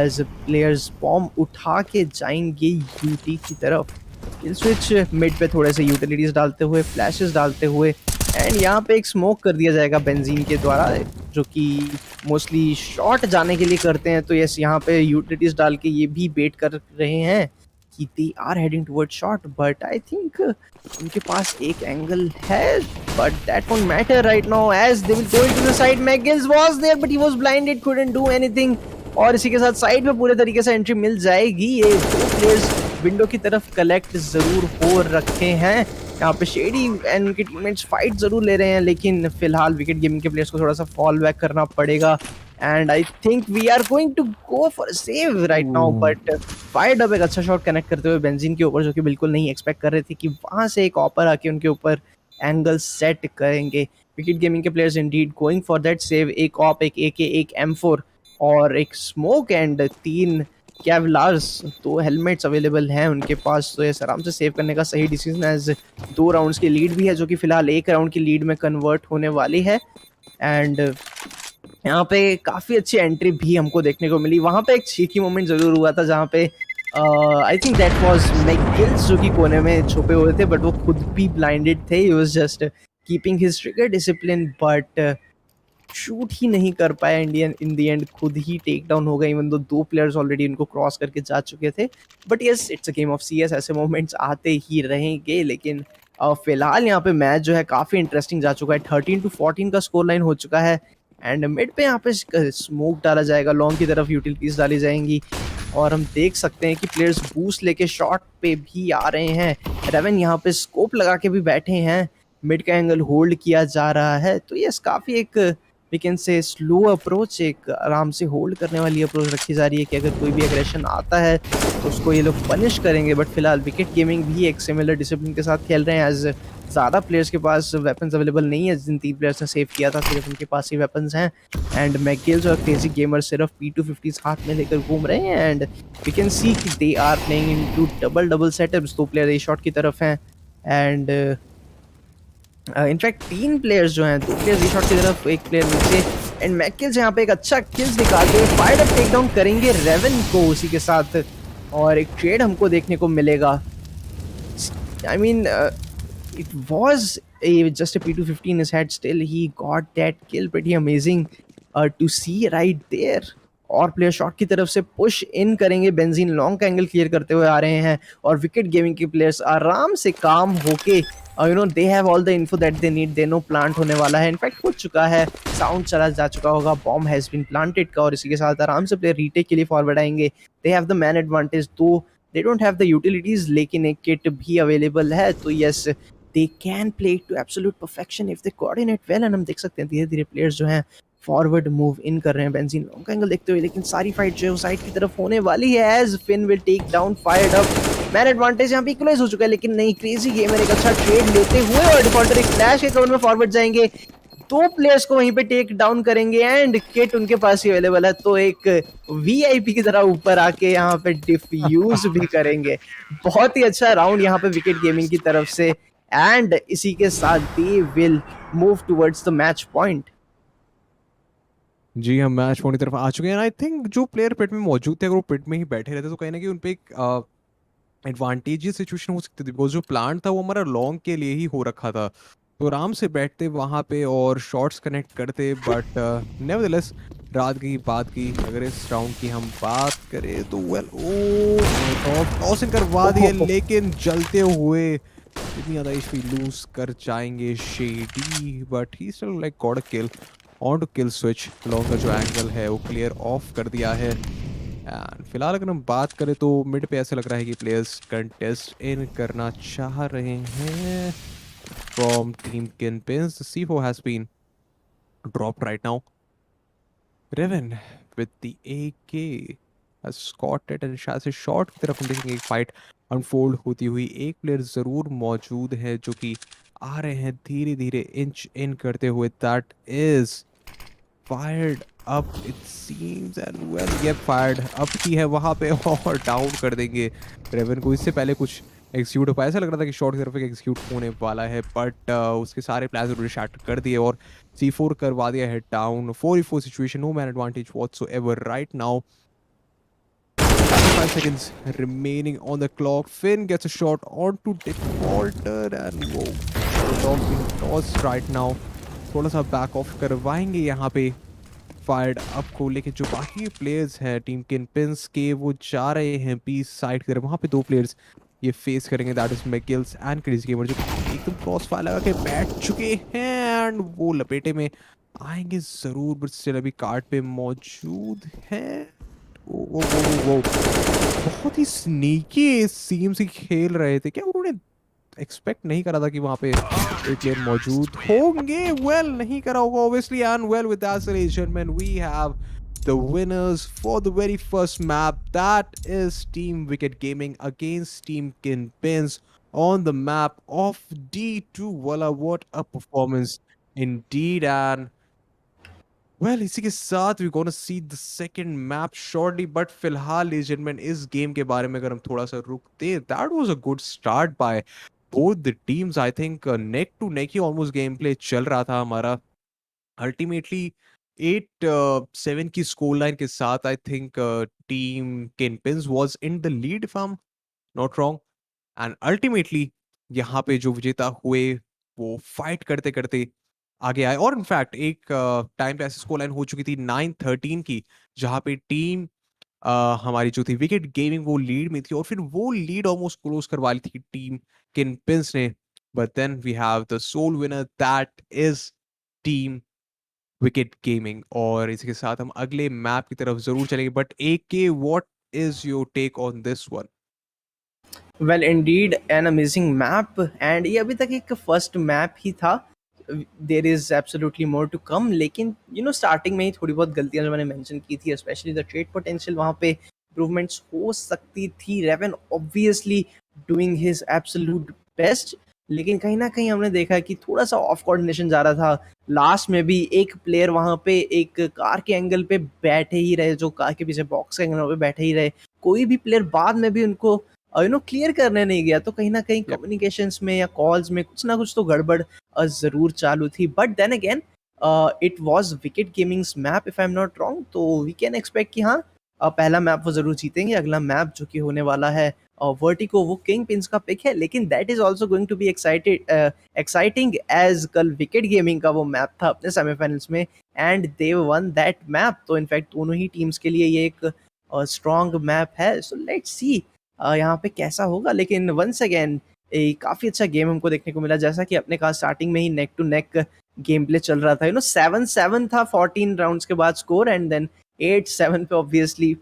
एज प्लेयर्स बॉम्ब उठा के जाएंगे यूटी की तरफ. किल स्विच मिड पे थोड़े से यूटिलिटीज डालते हुए, फ्लैशेस डालते हुए एंड यहाँ पे एक स्मोक कर दिया जाएगा बेंजीन के द्वारा जो कि मोस्टली शॉट जाने के लिए करते हैं. तो यस, यहाँ पे यूटिलिटीज डाल के ये भी वेट कर रहे हैं कि they are heading toward short, but I think उनके पास एक एंगल है but that won't matter right now as they will go into the side. Magills was there but he was blinded, couldn't do anything. और इसी के साथ side में पूरे तरीके से एंट्री मिल जाएगी. ये दो प्लेयर्स विंडो की तरफ कलेक्ट जरूर हो रखे हैं. यहाँ पे शेडी एंड उनके टीममेट्स फाइट जरूर ले रहे हैं, लेकिन फिलहाल विकेट गेमिंग के प्लेयर्स को थोड़ा सा फॉल बैक करना पड़ेगा and I think we are going to go for save right now. But fired up एक अच्छा शॉट कनेक्ट करते हुए बेंजीन के ऊपर, जो कि बिल्कुल नहीं एक्सपेक्ट कर रहे थे कि वहां से एक ऑपर आके उनके ऊपर एंगल सेट करेंगे. विकेट गेमिंग के players Indeed going for that save. एक ऑप, एक AK, एक M4 और एक स्मोक एंड 3 कैवलार्स. 2 हेलमेट्स अवेलेबल हैं उनके पास, तो ये आराम से सेव करने का सही डिसीजन एज 2 राउंड्स की लीड भी है जो कि फिलहाल 1 राउंड की लीड में कन्वर्ट होने वाली है. एंड यहाँ पे काफ़ी अच्छी एंट्री भी हमको देखने को मिली. वहाँ पे एक चीकी मोमेंट ज़रूर हुआ था जहाँ पे आई थिंक दैट वाज मैगिल्स जो कि कोने में छुपे हुए थे, बट वो खुद भी ब्लाइंडेड थे. He was just keeping his trigger discipline but shoot ही नहीं कर पाया. इंडियन इन द एंड खुद ही टेक डाउन हो गए, इवन दो 2 प्लेयर्स ऑलरेडी उनको क्रॉस करके जा चुके थे. But yes, it's a game of CS, ऐसे मोमेंट्स आते ही रहेंगे. लेकिन फिलहाल यहाँ पे मैच जो है काफ़ी इंटरेस्टिंग जा चुका है. 13-14 का स्कोर लाइन हो चुका है एंड मिड पे यहाँ पे स्मोक डाला जाएगा, लॉन्ग की तरफ यूटिलिटीज डाली जाएंगी और हम देख सकते हैं कि प्लेयर्स बूस्ट लेके शॉट पे भी आ रहे हैं. रेवन यहाँ पे स्कोप लगा के भी बैठे हैं. मिड का एंगल होल्ड किया जा रहा है. तो यस, काफ़ी एक we can say slow approach, एक आराम से होल्ड करने वाली अप्रोच रखी जा रही है कि अगर कोई भी एग्रेशन आता है तो उसको ये लोग पनिश करेंगे. बट फिलहाल विकेट गेमिंग भी एक सिमिलर डिसिप्लिन के साथ खेल रहे हैं एज ज़्यादा प्लेयर्स के पास वेपन्स अवेलेबल नहीं है. जिन 3 प्लेयर्स ने सेव किया था सिर्फ उनके पास ही वेपन्स हैं एंड मैगिल्स और क्रेजी गेमर सिर्फ P250s हाथ में लेकर घूम रहे हैं एंड वी कैन सी कि they are playing into double setups. 2 player A short की तरफ हैं एंड इनफैक्ट 3 प्लेयर्स जो हैं, 2 प्लेयर्स ई शॉट की तरफ, 1 प्लेयर नीचे एंड मैकिल्स यहाँ पे एक अच्छा किल्स निकाल के फायर अप टेक डाउन करेंगे रेवन को उसी के साथ. और एक ट्रेड हमको देखने को मिलेगा. I mean it was just a P250 in his head. Still he got that kill. Pretty amazing to see right there. और प्लेयर शॉट की तरफ से पुश इन करेंगे, बेंजीन लॉन्ग का एंगल क्लियर करते हुए आ रहे हैं और विकेट गेमिंग के प्लेयर्स आराम से काम होके they have all the info that they need, they know plant होने वाला है, इनफैक्ट हो चुका है, साउंड चला जा चुका होगा, बॉम्ब हैज बीन प्लांटेड का, और इसी के साथ आराम से प्लेयर रीटेक के लिए फॉरवर्ड आएंगे। They have the man advantage, तो they don't have the utilities, लेकिन एक किट भी अवेलेबल है, तो yes they can play to absolute perfection if they coordinate well. And हम देख सकते हैं धीरे धीरे प्लेयर्स जो हैं फॉरवर्ड मूव इन कर रहे हैं बेंजीन लॉन्ग का एंगल देखते हुए, लेकिन सारी फाइट जो है वो साइड की तरफ होने वाली है as Fin will take down fired up. Man advantage यहाँ पे इक्वलाइज हो चुका है, लेकिन नहीं, क्रेजी गेमर एक अच्छा ट्रेड लेते हुए और डिफॉल्टर एक फ्लैश के कवर में फॉरवर्ड जाएंगे, दो प्लेयर्स को वहीं पे टेक डाउन करेंगे एंड किट उनके पास ही अवेलेबल है, तो एक वीआईपी की तरह ऊपर आके यहाँ पे डिफ्यूज भी करेंगे। बहुत ही अच्छा राउंड यहाँ पे विकेट गेमिंग की तरफ से, एंड इसी के साथ they will move towards the match point. जी हम मैच पॉइंट की तरफ आ चुके हैं। आई थिंक जो प्लेयर पिट में मौजूद थे अगर वो पिट में ही बैठे रहते तो कहीं ना कहीं उन पे एक एडवांटेजियस सिचुएशन हो सकती थी, बिकॉज जो प्लान था वो हमारा लॉन्ग के लिए ही हो रखा था, तो आराम से बैठते वहाँ पे और शॉट्स कनेक्ट करते। बट नेवरदलेस रात की बात की अगर इस राउंड की हम बात करें तो वेल टॉस इन करवा दिए, लेकिन जलते हुए इतनी ज़्यादा एचपी लूज कर जाएंगे Shady, but he still like got a kill on to kill switch. Long का जो एंगल है वो क्लियर ऑफ कर दिया है। एंड फिलहाल अगर हम बात करें तो मिड पे ऐसे लग रहा है कि प्लेयर्स कंटेस्ट इन करना चाह रहे हैं from team Kingpins. The C4 has been dropped right now. Revan with the AK has caught it and शायद से शॉट की तरफ हम देखेंगे एक फाइट अनफोल्ड होती हुई। एक प्लेयर जरूर मौजूद है जो कि आ रहे हैं धीरे धीरे इंच इन करते हुए, that is fired up it seems and well yep fired up की है वहां पे और डाउन कर देंगे रेवन को। इससे पहले कुछ एग्जीक्यूट हो पाया, ऐसा लग रहा था कि शॉट की तरफ एक एग्जीक्यूट होने वाला है, बट उसके सारे प्लान्स उन्होंने शैटर कर दिए और C4 करवा दिया है down. 4v4 situation, no man advantage whatsoever right now. 5 seconds remaining on the clock. Finn gets a shot onto defaulter and whoa, dog being tossed right now. थोड़ा सा बैक ऑफ करवाएंगे यहाँ पे फायर्ड अप को, लेकिन जो बाकी players हैं टीम किंगपिन्स के वो जा रहे हैं बी साइड की तरफ। वहाँ पे दो प्लेयर्स ये फेस करेंगे, that is McGills and crazy gamer जो एकदम क्रॉस फायर लगा के बैठ चुके हैं एंड वो लपेटे में आएंगे जरूर, बट स्टिल अभी कार्ड पे मौजूद हैं। वो बहुत ही स्नीकी सीम से खेल रहे थे, क्या उन्होंने एक्सपेक्ट नहीं करा था कि वहां पे एक प्लेयर मौजूद होंगे? वेल नहीं करा होगा obviously, and well with that ladies and gentlemen we have the winners for the very first map, that is Team Wicked Gaming against Team KingPins on the map of D2. Voila, what a performance indeed. And well, इसी के साथ we're gonna see the second map shortly, but फिलहाल ladies and gentlemen इस game के बारे में अगर हम थोड़ा सा रुकते, that was a good start by both the teams. I think neck to neck he almost game play चल रहा था हमारा। अल्टीमेटली 8-7 की स्कोर लाइन के साथ I think team Kingpins was in the lead if I am not wrong, and ultimately यहाँ पे जो विजेता हुए वो फाइट करते करते आगे आए। और इनफैक्ट एक टाइम पे ऐसी स्कोर लाइन हो चुकी थी 9-13 की, जहाँ पे टीम हमारी जो थी विकेट गेमिंग वो लीड में थी और फिर वो लीड ऑलमोस्ट क्लोज करवा ली थी टीम किंगपिन्स ने, but then we have the sole winner, that is team Wicket Gaming. और इसी के साथ हम अगले मैप की तरफ जरूर चलेंगे, but AK what is your take on this one? Well indeed an amazing map, and ये अभी तक एक फर्स्ट मैप ही था, there is absolutely more to come, लेकिन स्टार्टिंग में ही थोड़ी बहुत गलतियां जो मैंने मेंशन की थी, स्पेशली द ट्रेड पोटेंशियल, वहाँ पे इम्प्रूवमेंट्स हो सकती थी। Raven obviously doing his absolute best, लेकिन कहीं ना कहीं हमने देखा कि थोड़ा सा ऑफ कोऑर्डिनेशन जा रहा था। लास्ट में भी एक प्लेयर वहाँ पे एक कार के एंगल पे बैठे ही रहे, जो कार के पीछे बॉक्स के एंगल पे बैठे ही रहे, कोई भी प्लेयर बाद में भी उनको क्लियर करने नहीं गया, तो कहीं ना कहीं कम्युनिकेशंस में या कॉल्स में कुछ ना कुछ तो गड़बड़ जरूर चालू थी। But then again it was Wicket Gaming's map if I am not wrong, तो वी कैन एक्सपेक्ट कि हाँ पहला मैप वो जरूर जीतेंगे। अगला मैप जो कि होने वाला है वर्टिको, वो किंग पिंस का पिक है, लेकिन that is also going to be exciting as कल विकेट गेमिंग का वो मैप था अपने सेमीफाइनल्स में, and they won that map. तो इनफैक्ट दोनों ही टीम्स के लिए ये एक स्ट्रॉन्ग मैप है। सो लेट्स सी यहाँ पे कैसा होगा। लेकिन वंस अगेन काफ़ी अच्छा गेम हमको देखने को मिला। जैसा कि अपने कहा स्टार्टिंग में ही neck to neck game play चल रहा था। 7-7 था 14 राउंड्स के बाद स्कोर, एंड देन 8-7 पे ऑब्वियसली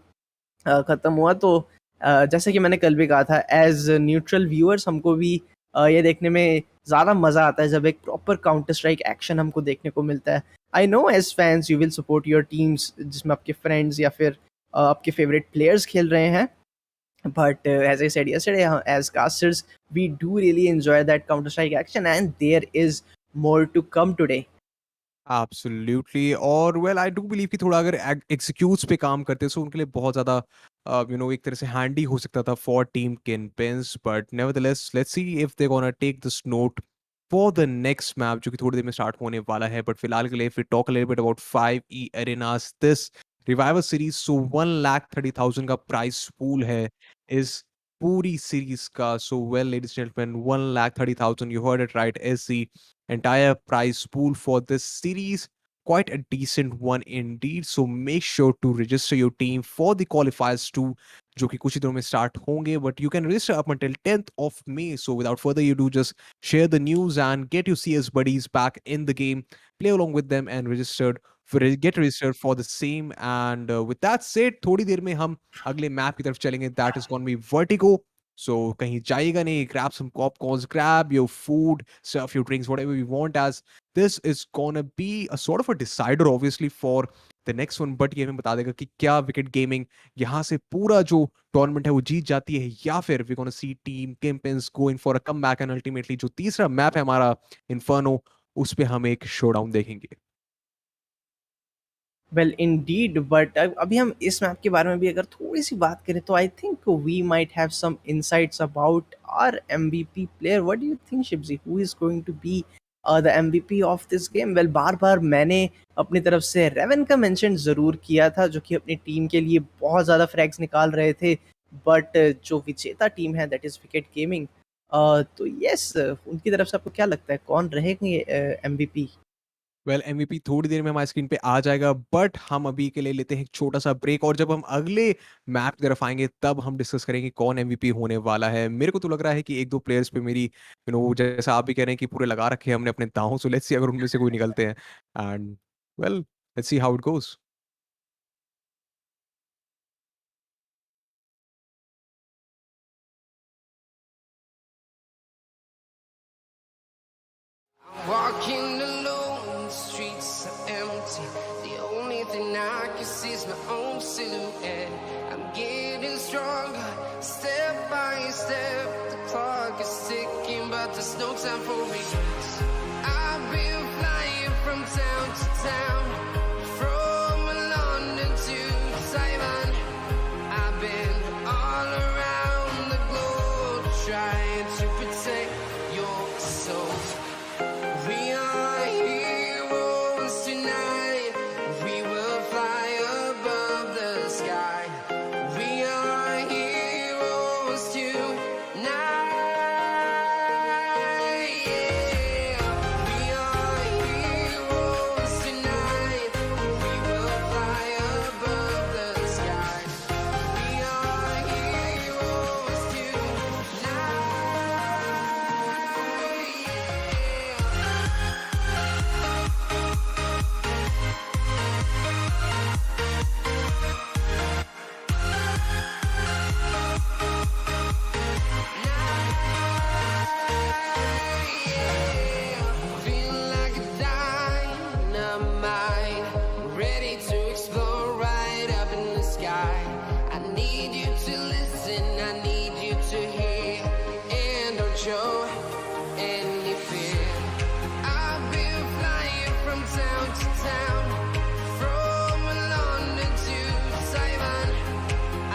खत्म हुआ। तो जैसे कि मैंने कल भी कहा था, एज न्यूट्रल व्यूअर्स हमको भी ये देखने में ज़्यादा मज़ा आता है जब एक प्रॉपर काउंटर स्ट्राइक एक्शन हमको देखने को मिलता है। I know as fans you will support your teams जिसमें आपके फ्रेंड्स या फिर आपके फेवरेट प्लेयर्स खेल रहे हैं, but as I said yesterday, as casters we do really enjoy that counter strike action, and there is more to come today. Absolutely. और well I do believe कि थोड़ा अगर एग्जीक्यूट्स पे काम करते सो उनके लिए बहुत ज़्यादा एक तरह से हैंडी हो सकता था for team Kingpins, but nevertheless let's see if they gonna take this note for the next map जो कि थोड़ी देर में स्टार्ट होने वाला है। बट फिलहाल के लिए if we talk a little bit about 5E arenas this revival series, so 1,30,000 का प्राइस पूल है इस पूरी सीरीज का। So well ladies and gentleman, 1,30,000, you heard it right, is the entire prize pool for this series. Quite a decent one indeed. So make sure to register your team for the qualifiers too, जो कि कुछ ही दिनों में start होंगे. But you can register up until 10th of May. So without further ado, just share the news and get your CS buddies back in the game. Play along with them and get registered for the same. And with that said, थोड़ी देर में हम अगले map की तरफ चलेंगे. That is going to be Vertigo. So कहीं जाइएगा नहीं, grab some popcorns, grab your food, serve your drinks, whatever you want, as this is gonna be a sort of a decider obviously for the next one. But ये हमें बता देगा कि क्या wicket gaming यहाँ से पूरा जो टूर्नामेंट है वो जीत जाती है, या फिर we gonna see team Kingpins going for a comeback and ultimately जो तीसरा मैप है हमारा इन्फर्नो, उस पे हम एक शोडाउन देखेंगे। वेल इंडीड, बट अभी हम इस मैप के बारे में भी अगर थोड़ी सी बात करें तो I think we might have some insights about our MVP player. What do you think Shibji, who is going to be the MVP of this game? Well बार बार मैंने अपनी तरफ से रेवन का मेंशन ज़रूर किया था, जो कि अपनी टीम के लिए बहुत ज़्यादा फ्रैग्स निकाल रहे थे। बट जो विजेता टीम है दैट इज़ विकेट गेमिंग। तो यस, उनकी तरफ से आपको क्या लगता है कौन रहेंगे एमवीपी? वेल एमवीपी थोड़ी देर में हमारी स्क्रीन पे आ जाएगा, बट हम अभी के लिए लेते हैं एक छोटा सा ब्रेक, और जब हम अगले मैप की तरफ आएंगे तब हम डिस्कस करेंगे कौन एमवीपी होने वाला है। मेरे को तो लग रहा है कि एक दो प्लेयर्स पे मेरी जैसा आप भी कह रहे हैं कि पूरे लगा रखे हैं हमने अपने दांव, सो लेट्स सी अगर उनमें से कोई निकलते हैं। And well let's see how it goes. Walking alone, the streets are empty. The only thing I can see is my own silhouette. I'm getting stronger, step by step. The clock is ticking, but there's no time for regrets. I've been flying from town to town, from London to Taiwan. I've been all around the globe, trying to protect your soul. We are heroes tonight. We will fly above the sky. We are heroes tonight. Yeah. We are heroes tonight. We will fly above the sky. We are heroes tonight. Feel like a dynamite, ready to explore right up in the sky. I need you to listen, I need you to hear, and don't show any fear. I've been flying from town to town, from London to Taiwan.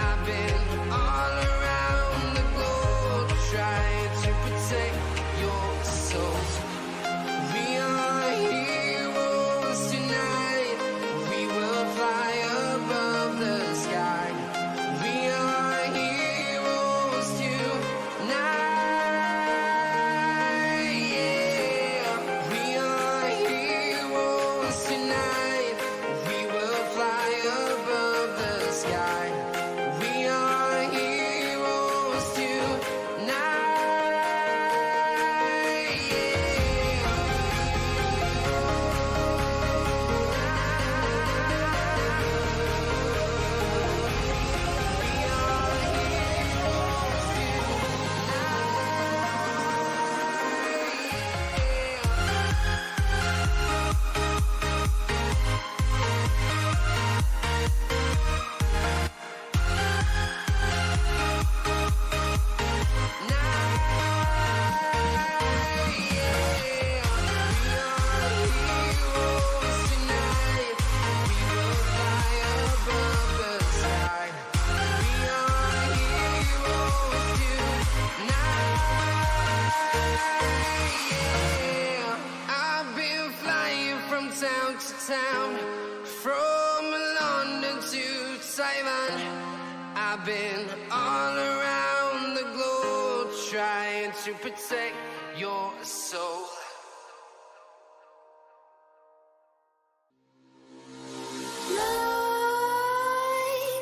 I've been all around the globe, trying to protect your soul. We are heroes tonight. We will fly above the sky. We are heroes tonight. Yeah. We are heroes tonight. town to town, from London to Taiwan. I've been all around the globe trying to protect your soul.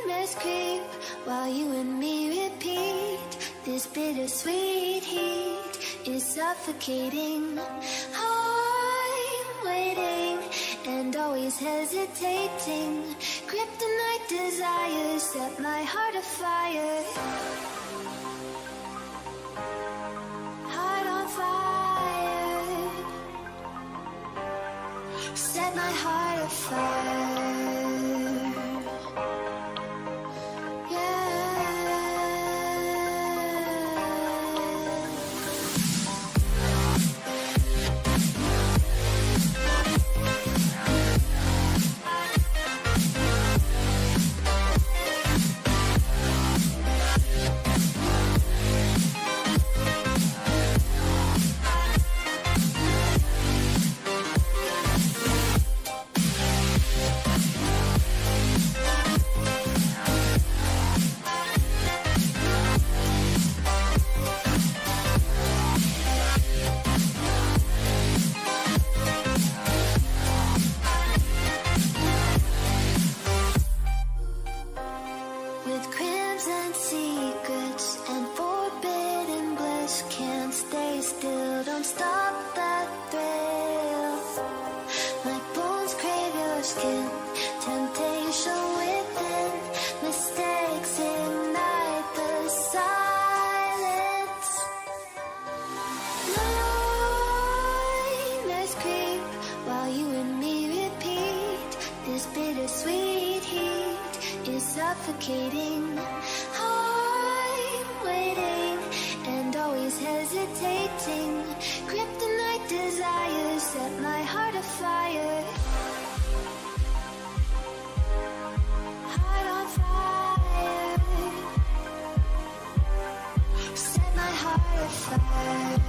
Nightmares creep while you and me repeat. This bittersweet heat is suffocating. I'm waiting and always hesitating. Kryptonite desires set my heart afire. Heart on fire. Set my heart afire. With crimson secrets and forbidden bliss, can't stay still, don't stop that thrill. Like bones crave your skin, temptation within, mistakes ignite the silence. Nightmares creep while you and me repeat. This bittersweet heat is suffocating. I'm waiting and always hesitating. Kryptonite desires set my heart afire. Heart on fire. Set my heart afire.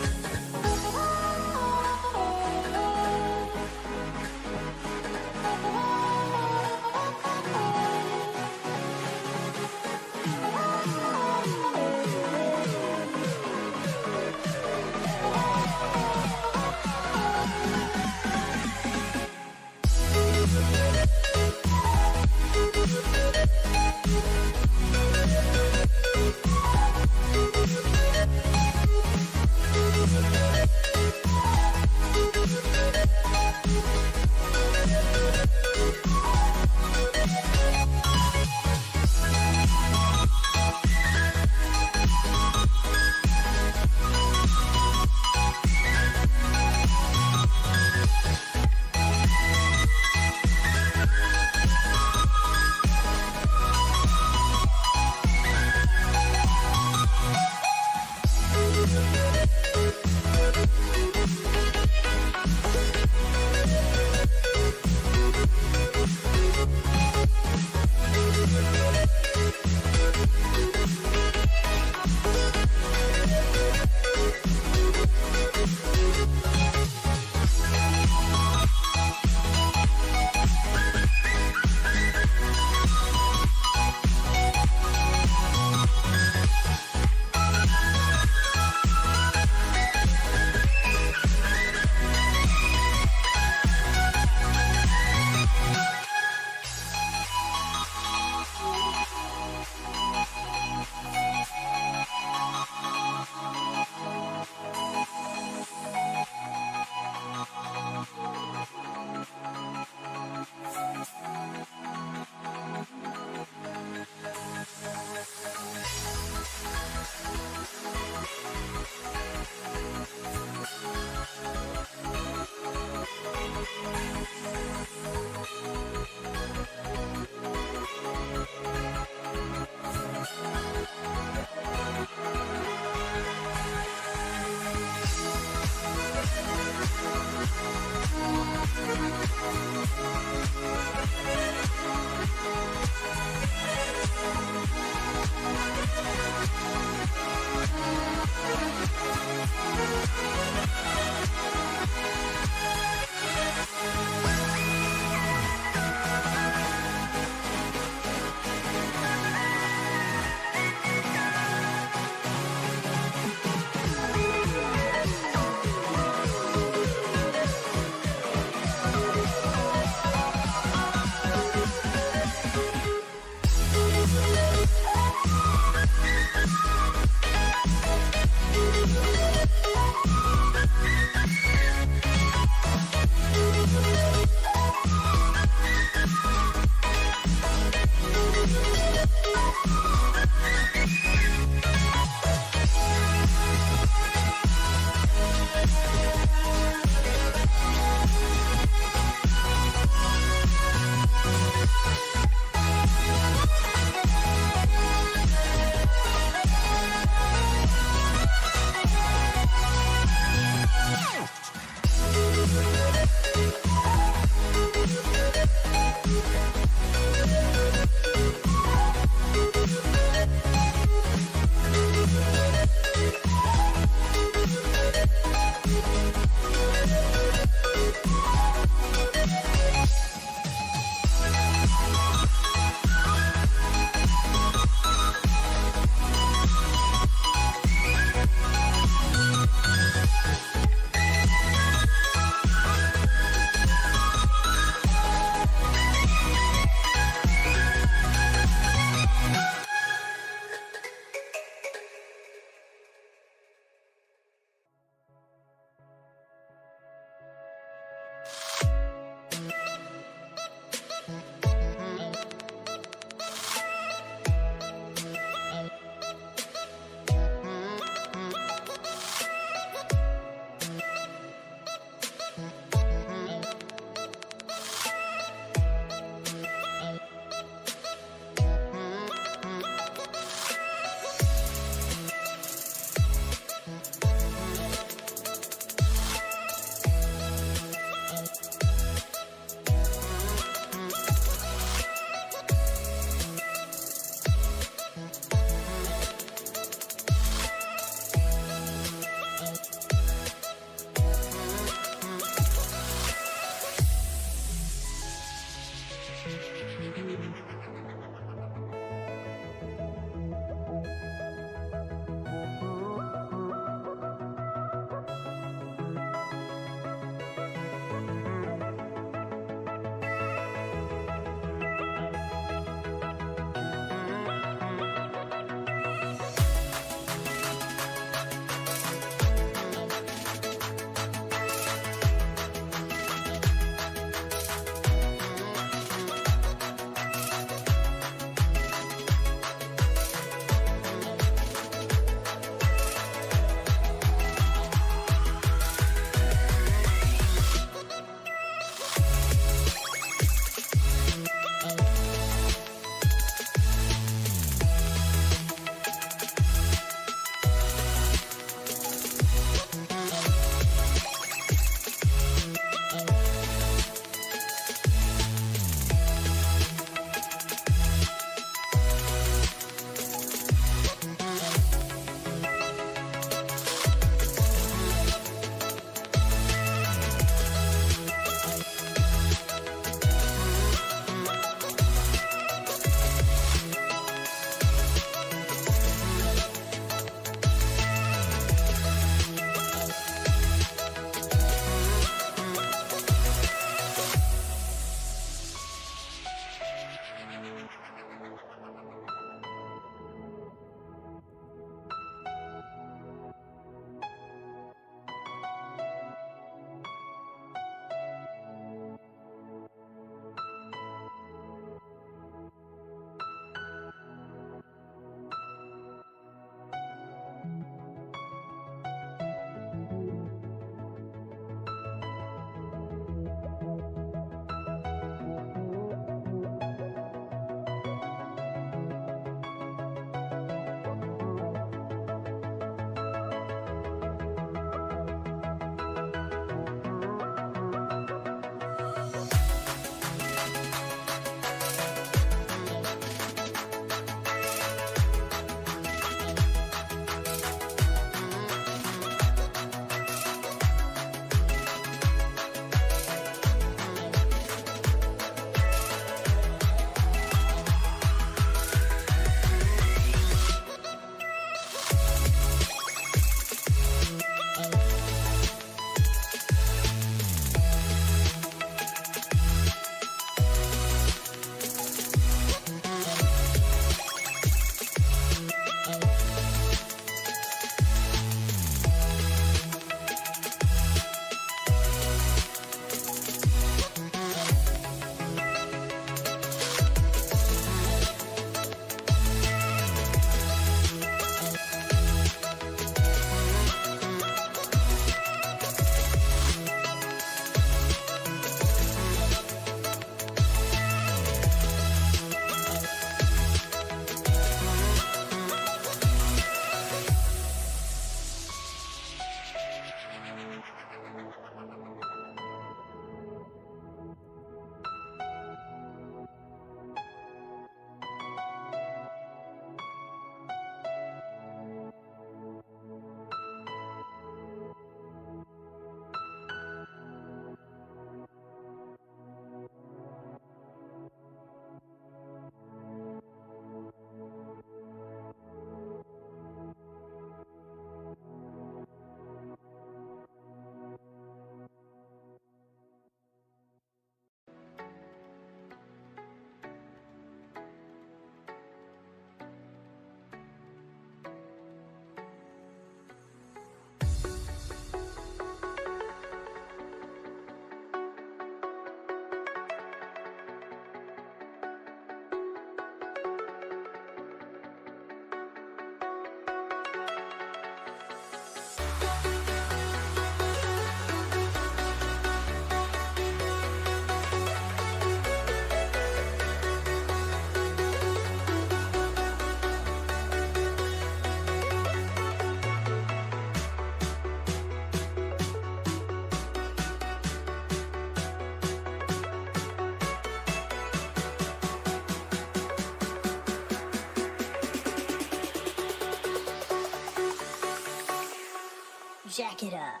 Jack it up.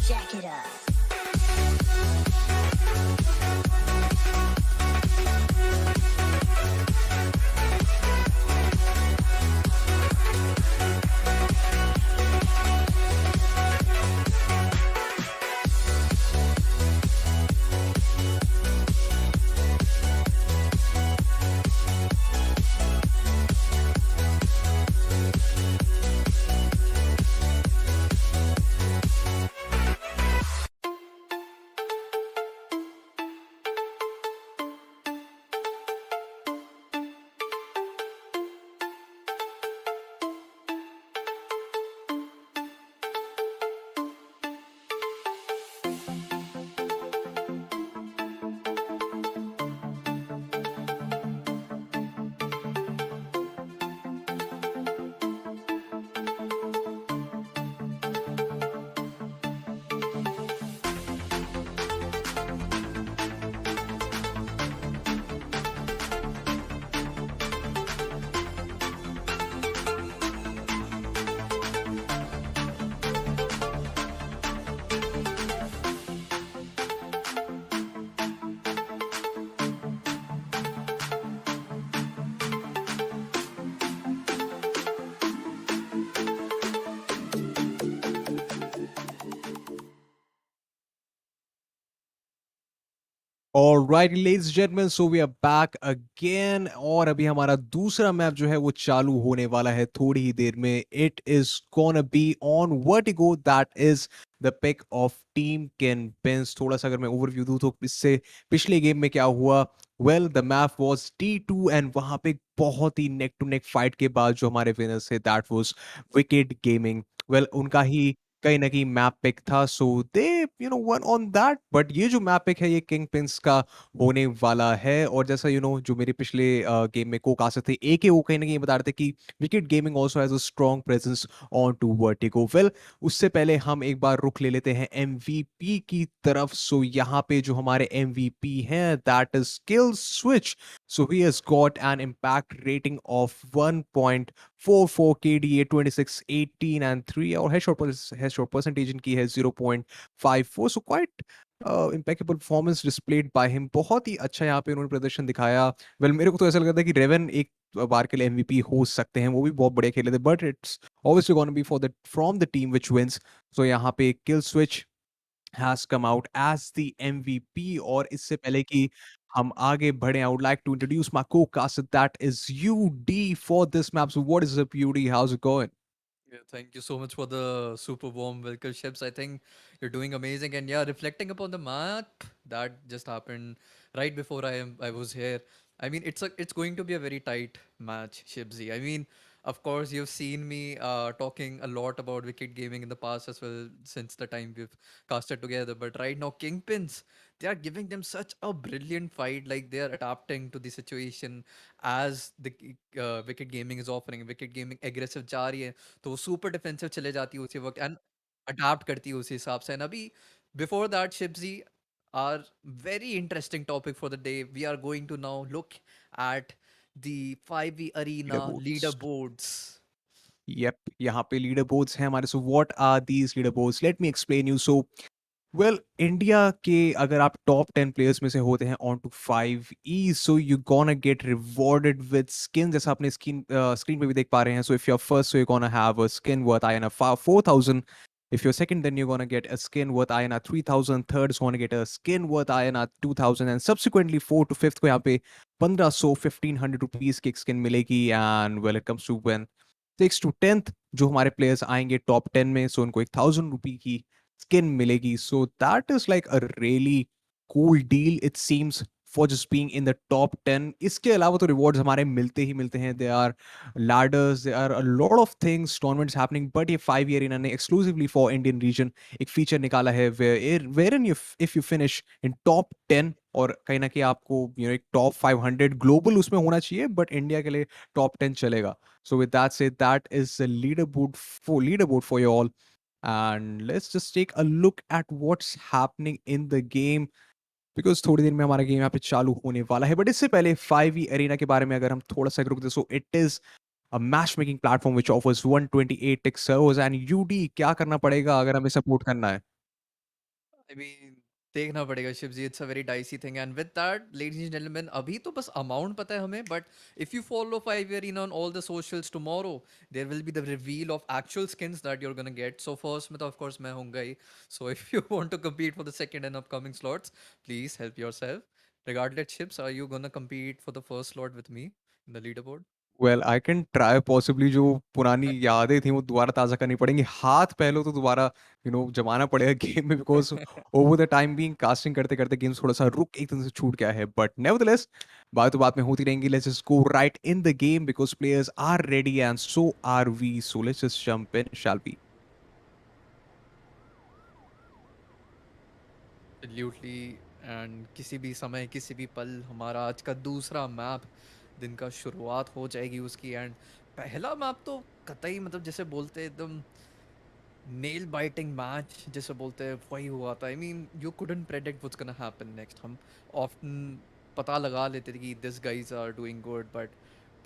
Jack it up. Alright, ladies and gentlemen, so we are back again और अभी हमारा दूसरा map जो है वो चालू होने वाला है थोड़ी ही देर में. It is gonna be on Vertigo. That is the pick of Team KingPins. थोड़ा सा अगर मैं ओवरव्यू दूं तो इससे पिछले गेम में क्या हुआ. Well, the map was T2 and वहां पे बहुत ही नेक टू नेक फाइट के बाद जो हमारे विनर्स थे that was Wicked Gaming. Well, उनका ही कहीं ना कहीं मैप पिक था, सो दे वन ऑन दैट. बट ये जो मैप पिक है ये किंग पिंस का होने वाला है. और जैसा जो मेरे पिछले गेम में कोक आ सकते ए के वो कहीं ना कहीं बता रहे थे कि wicket Gaming also has a strong presence on to Vertigo. Well, उससे पहले हम एक बार रुख ले लेते हैं एमवीपी की तरफ. सो यहाँ पे जो हमारे एमवीपी हैं that is skill switch. So he has got an impact rating of 1.44 KDA, 26, 18 and 3. और headshot percentage इनकी है 0.54. So quite impeccable performance displayed by him. बहुत ही अच्छा यहाँ पे उन्होंने प्रदर्शन दिखाया. वेल, मेरे को तो ऐसा लगता है कि रेवन एक बार के लिए एमवीपी हो सकते हैं, वो भी बहुत बढ़िया खेले थे. But it's obviously going to be for the from the team which wins. So यहाँ पे kill switch has come out as the MVP. और इससे पहले कि हम आगे बढ़े, I would like to introduce my co-caster, that is UD for this map. So what is up, UD? How's it going? Yeah, thank you so much for the super warm welcome, Ships. I think you're doing amazing, and yeah, reflecting upon the map that just happened right before I was here. I mean, it's going to be a very tight match, Shipsy. I mean, Of course, you've seen me talking a lot about Wicked Gaming in the past as well, since the time we've casted together. But right now, Kingpins, they are giving them such a brilliant fight. Like, they are adapting to the situation as the Wicked Gaming is offering. Wicked Gaming aggressive जा रही है, तो वो super defensive चले जाती है उसी वक्त, and adapt करती है उसी हिसाब से. And अभी before that, Shipsy, our very interesting topic for the day, we are going to now look at the 5e arena Leaderboards. leaderboards. Yep, यहाँ पे leaderboards हैं हमारे. So what are these leaderboards? Let me explain you. So well, India के अगर आप top 10 players में से होते हैं on to 5E, so you gonna get rewarded with skin, जैसा आपने स्क्रीन पे भी देख पा रहे हैं. So if you are first, so you gonna have a skin worth INR 4000. If you're second, then you're gonna get a skin worth INR 3000. Third is gonna get a skin worth INR 2000, and subsequently fourth to fifth को यहाँ पे 1500 1500 rupees की एक skin मिलेगी. And well it comes to when 6 to 10th जो हमारे players आएंगे top 10 में, सो उनको 1000 रुपी की स्किन मिलेगी. So that is like a really cool deal it seems for just being in the top 10. इसके अलावा तो रिवॉर्ड्स हमारे मिलते ही मिलते हैं. They are ladders, there are a lot of things, tournaments happening, but ये 5 year इन्होंने exclusively for Indian region एक feature निकाला है wherein you if you finish in top 10, और कहीं ना कहीं आपको एक top 500 global उसमें होना चाहिए, but इंडिया के लिए top 10 चलेगा. So with that said, that is the leaderboard for you all. And let's just take a look at what's happening in the game, because थोड़ी देर में हमारा गेम यहाँ पे चालू होने वाला है. बट इससे पहले 5e अरीना के बारे में अगर हम थोड़ा सा रुक दे, so it is a match making platform which offers 128 tick servers. And UD क्या करना पड़ेगा अगर हमें सपोर्ट करना है? I mean, देखना पड़ेगा Shiv ji. It's a very dicey thing, and with that ladies and gentleman, अभी तो बस अमाउंट पता है हमें, but if you follow 5 arena on all the socials, tomorrow there will be the reveal of actual skins that you are gonna get. So first में तो of course मैं होऊंगा ही. So if you want to compete for the second and upcoming slots, please help yourself. Regardless, ships, are you gonna compete for the first slot with me in the leaderboard? Well I can try possibly. जो पुरानी यादें थी वो दोबारा ताज़ा करनी पड़ेंगी. हाथ पहले तो दोबारा जमाना पड़ेगा गेम में, because over the time being casting करते करते गेम थोड़ा सा रुक एकदम से छूट गया है. बट नेवरदलेस बात तो बात में होती रहेंगी. Let's just go right in the game because players are ready and so are we. So let's just jump in, shall we. Absolutely. And किसी भी समय, किसी भी पल, हमारा आज का दूसरा मैप दिन का शुरुआत हो जाएगी उसकी. एंड पहला मैप तो कतई, मतलब जैसे बोलते हैं एकदम नेल बाइटिंग मैच जैसे बोलते हैं, वही हुआ था. I mean, you couldn't predict what's gonna happen next. हम ऑफ्टन पता लगा लेते थे कि this guys are doing good, but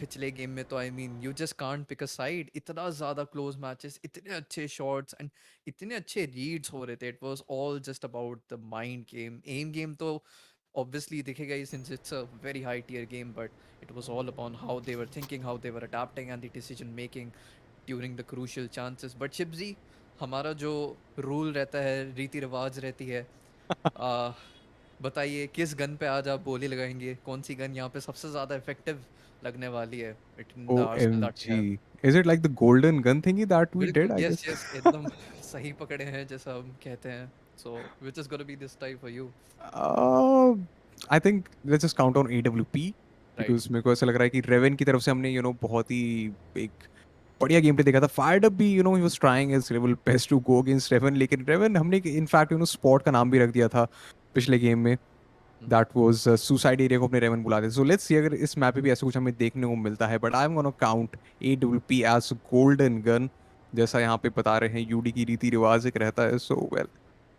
पिछले गेम में तो I mean you just can't pick a side. इतना ज़्यादा क्लोज मैचेस, इतने अच्छे शॉट्स एंड इतने अच्छे रीड्स हो रहे थे. It was all just about the mind game. Aim game तो obviously दिखेगा ही, since it's a very high tier game, but it was all upon how they were thinking, how they were adapting, and the decision making during the crucial chances. But शिब्जी, हमारा जो rule रहता है, रीति रिवाज रहती है, आ, बताइए किस गन पे आज आप गोली लगाएंगे? कौन सी गन यहाँ पे सबसे ज़्यादा इफेक्टिव लगने वाली है in the arsenal that we have? OMG. Is it like the golden gun thingy that we did, बिल्कुल, I यस guess? यस, एकदम सही पकड़े हैं जैसा हम कहते हैं. So which is gonna be this type for you? Uh, I think let's just count on AWP Right. because मेरे को ऐसा लग रहा है कि रेवन की तरफ से हमने बहुत ही एक बढ़िया गेम प्ले देखा था. फायर्ड अप भी he was trying his level best to go against Raven, लेकिन रेवन हमने इनफैक्ट स्पॉट का नाम भी रख दिया था पिछले गेम में. दैट वाज सुसाइड एरिया को अपने रेवन बुलाते. सो लेट्स सी अगर इस मैप पे भी ऐसा कुछ हमें देखने को मिलता है. But I am gonna count AWP as golden gun, जैसा यहाँ पे बता रहे हैं यूडी की रीति रिवाज एक रहता है. सो वेल,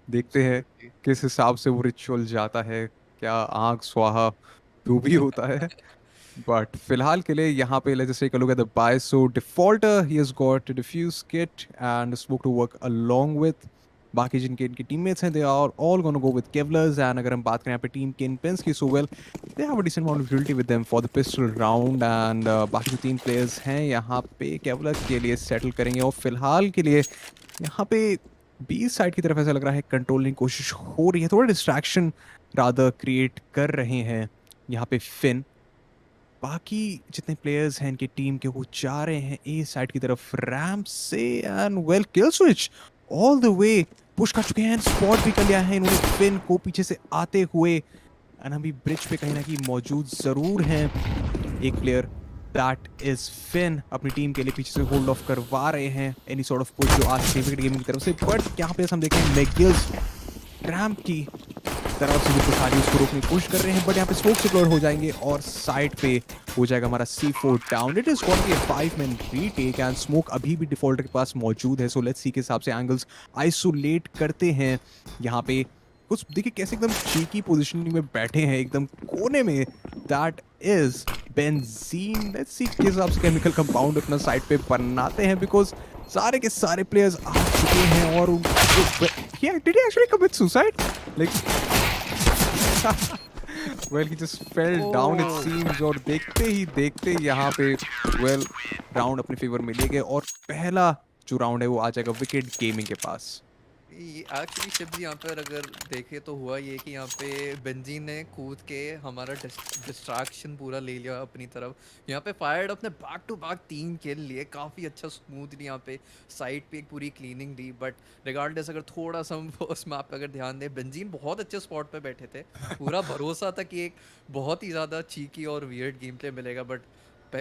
देखते हैं Absolutely. किस हिसाब से वो रिचुअल जाता है. क्या आग स्वाहा जो भी होता है. बट फिलहाल के लिए यहाँ पे let's take a look at the buy. So Defaulter he has got defuse kit and smoke to work along with. बाकी जिनके इनके टीममेट्स हैं they are all gonna go with kevlars. And अगर हम बात करें यहाँ पे टीम किंगपिन्स की, so well they have a decent amount of utility with them for the pistol round. And बाकी जो 3 प्लेयर्स हैं यहाँ पे केवलर के लिए सेटल करेंगे. और फिलहाल के लिए यहाँ पे बी साइड की तरफ ऐसा लग रहा है कंट्रोलिंग कोशिश हो रही है. थोड़ा डिस्ट्रैक्शन रादर क्रिएट कर रहे हैं यहाँ पे फिन. बाकी जितने प्लेयर्स हैं इनकी टीम के वो जा रहे हैं ए साइड की तरफ रैम्प से. And well kill switch all the way push कर चुके हैं. स्पॉट भी कर लिया है इन्होंने फिन को पीछे से आते हुए. एंड अभी ब्रिज पे कहीं ना कहीं मौजूद जरूर हैं एक प्लेयर. दैट इज फिन अपनी टीम के लिए पीछे से होल्ड ऑफ करवा रहे हैं एनी सॉर्ट ऑफ पुश जो आज विकेट गेमिंग की तरफ से, बट यहाँ पे हम देखें मैगिल्स रैम्प की तरफ से जो सारी उसको रोकने की कोशिश कर रहे हैं, बट यहाँ पे स्मोक सिक्योर हो जाएंगे और साइड पे हो जाएगा हमारा C4 down. It is going to be a 5-man retake and smoke अभी भी डिफॉल्टर के पास मौजूद है, सो लेट्स सी के हिसाब से एंगल्स आइसोलेट करते हैं। यहाँ पे कुछ देखिए कैसे एकदम चीकी पोजीशनिंग में बैठे हैं एकदम कोने में, दैट इज बेंजीन। लेट्स सी किस हिसाब से केमिकल कंपाउंड अपना साइड पे बनाते हैं, बिकॉज सारे के सारे प्लेयर्स आ चुके हैं और did he actually commit suicide? Like well, he just fell down it seems, और देखते ही यहाँ पे राउंड अपने फेवर में ले गए और पहला जो राउंड है वो आ जाएगा विकेट गेमिंग के पास। एक्चुअली शिब्स यहाँ पर अगर देखे तो हुआ ये कि यहाँ पे बेंजीन ने कूद के हमारा डिस्ट्रैक्शन पूरा ले लिया अपनी तरफ। यहाँ पे फायर्ड अपने बैक टू बैक 3 किल लिए, काफ़ी अच्छा स्मूथली यहाँ पे साइड पे एक पूरी क्लीनिंग दी। बट रिगार्डलेस अगर थोड़ा सा हम उस मैप पे अगर ध्यान दें, बेंजीन बहुत अच्छे स्पॉट पे बैठे थे, पूरा भरोसा था कि एक बहुत ही ज़्यादा चीकी और वियर्ड गेम प्ले मिलेगा। बट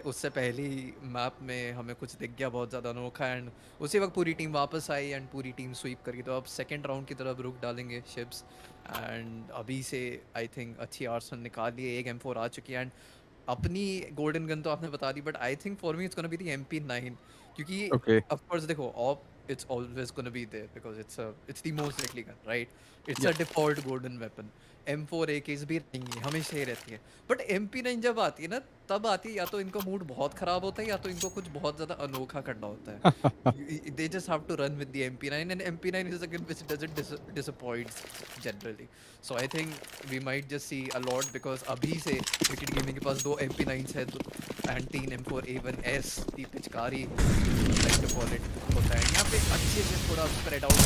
उससे पहली मैप में हमें कुछ दिख गया बहुत ज़्यादा अनोखा, एंड उसी वक्त पूरी टीम वापस आई एंड पूरी टीम स्वीप करी। तो अब सेकंड राउंड की तरफ रुख डालेंगे शिप्स, एंड अभी से आई थिंक अच्छी आर्सन निकाल लिए, एक M4 आ चुकी है एंड अपनी गोल्डन गन तो आपने बता दी, but I think for me it's gonna be the MP9, क्योंकि ओके ऑफ कोर्स देखो OP it's always gonna be there because it's the most likely gun, right? It's a default golden weapon. M4 AKs भी रहेंगी, हमेशा ही रहती है, but MP9 जब आती है ना तब आती है या तो इनका मूड बहुत खराब होता है या तो इनको कुछ बहुत ज़्यादा अनोखा करना होता है। They just have to run with the MP9 and MP9 is a gun which doesn't disappoint generally. So I think we might just see a lot because अभी से विकेट गेमिंग के पास 2 MP9s है and 3 M4A1S की पिचकारी like to call it होता है। यहाँ पे अच्छे से थोड़ा स्प्रेड आउट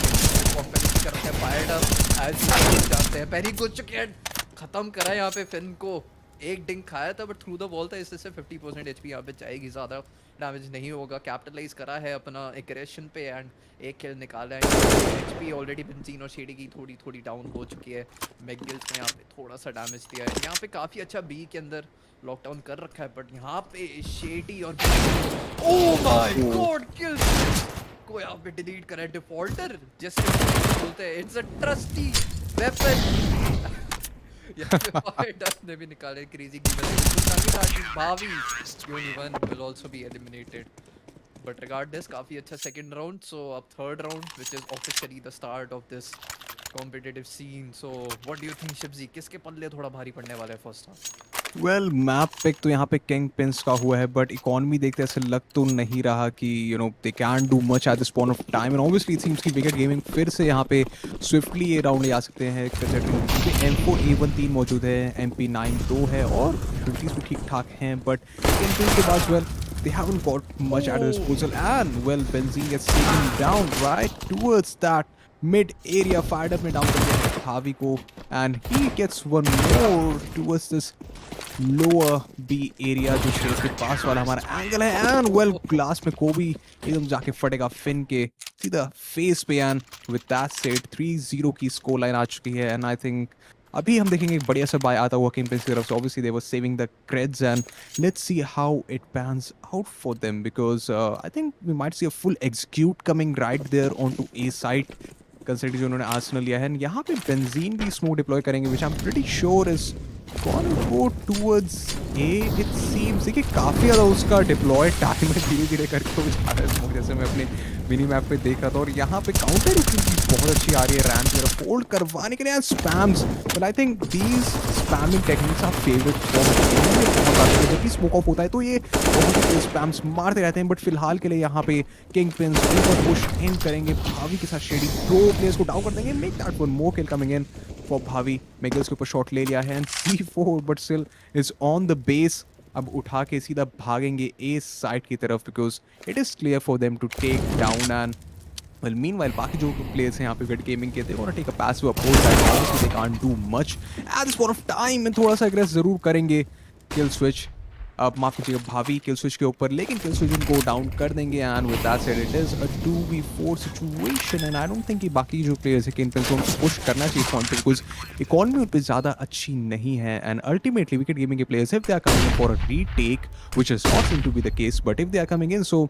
करते हैं, फायर्ड अप एज जाते हैं, पैनिक हो चुके हैं, खत्म करा यहाँ पे फिन को, एक डिंग खाया था बट थ्रू द बॉल था, इससे 50% HP यहाँ पे जाएगी, ज़्यादा डैमेज नहीं होगा। कैपिटलाइज करा है अपना एग्रेशन पे एंड एक किल निकाला है। HP ऑलरेडी बेंजीन और शेडी की थोड़ी थोड़ी डाउन हो चुकी है। मैकगिल्स ने यहाँ पे थोड़ा सा डैमेज दिया है, यहाँ पे काफ़ी अच्छा बी के अंदर लॉकडाउन कर रखा है, बट यहाँ पे शेडी और ओह माय गॉड किल को यहाँ पे डिलीट करा है डिफॉल्टर, जैसे बोलते हैं इट्स अ ट्रस्टी वेपन। यहाँ पे फाइटर्स ने भी निकाले क्रेजी गेमर, भावी only one will also be eliminated, but regardless काफी अच्छा सेकंड राउंड। सो अब third round which is officially the start of this competitive scene. So what do you think शिब्जी, किसके पल्ले थोड़ा भारी पड़ने वाला है फर्स्ट हाफ? मैप पिक तो यहाँ पे किंगपिंस का हुआ है, बट इकोनॉमी देखते ऐसे लग तो नहीं रहा कि they can do much at this point of time, and obviously it seems कि विकेट गेमिंग फिर से यहाँ पे स्विफ्टली ये राउंड ले आ सकते हैं। M4A1 3 मौजूद है, MP9 2 है और फिफ्टीज तो ठीक ठाक हैं, बट किंगपिंस के पास they haven't got much at their disposal, and Benzine gets taken down right towards that mid area, fired up में down कर दिया भावी को, and he gets one more towards this lower B area जो stage के पास वाला हमारा angle है, and ग्लास में कोबी एकदम जाके फटेगा फिन के सीधा फेस पे, एंड with that said 3-0 की स्कोर लाइन आ चुकी है, and I think अभी हम देखेंगे एक बढ़िया सा बाय आता हुआ किंगपिंस की तरफ से। Obviously they were saving the creds and let's see how it pans out for them, because I think we might see a full execute coming right there on to A side, consider जो उन्होंने Arsenal लिया है। यहाँ पे benzene भी smoke deploy करेंगे which I am pretty sure is gonna go towards A it seems। देखिए काफ़ी ज़्यादा उसका डिप्लॉय टाइम है, धीरे धीरे करके वो जा रहा है स्मोक, जैसे मैं अपने मिनी मैप पे देख रहा था, और यहाँ पे काउंटर की बहुत अच्छी आ रही है रैम की तरफ होल्ड करवाने के लिए spams, but I think these spamming techniques are favourite for जब भी स्मोक ऑफ होता है तो ये बहुत स्पैम्स मारते रहते हैं, बट फिलहाल के लिए यहाँ पे किंगपिंस ऊपर पुश इन करेंगे भावी के साथ, शेडी 2 प्लेयर्स को डाउन कर देंगे, make that one more kill coming in for Bhavi. मैगल्स के ऊपर शॉट ले लिया है and C4 but still is on the base, अब उठा के सीधा भागेंगे ए साइड की तरफ because it is clear for them to take down, and well meanwhile बाकी जो प्लेयर्स हैं यहाँ पे विकेट गेमिंग के, they want to take a passive approach, obviously they can't do much at this point of time, and थोड़ा सा एग्रेस जरूर करेंगे किल स्विच माफ कीजिएगा भावी किल स्विच के ऊपर, लेकिन किल स्विच उनको डाउन कर देंगे and with that said it is a 2v4 situation and I don't think कि बाकी जो प्लेयर्स है किंगपिन्स को उनको पुश करना चाहिए इस पॉइंट पे बिकॉज इकोनॉमी उन पे ज़्यादा अच्छी नहीं है एंड अल्टीमेटली विकेट गेमिंग के players if they are coming in for a retake which is not seem to be the case, but if they are coming in so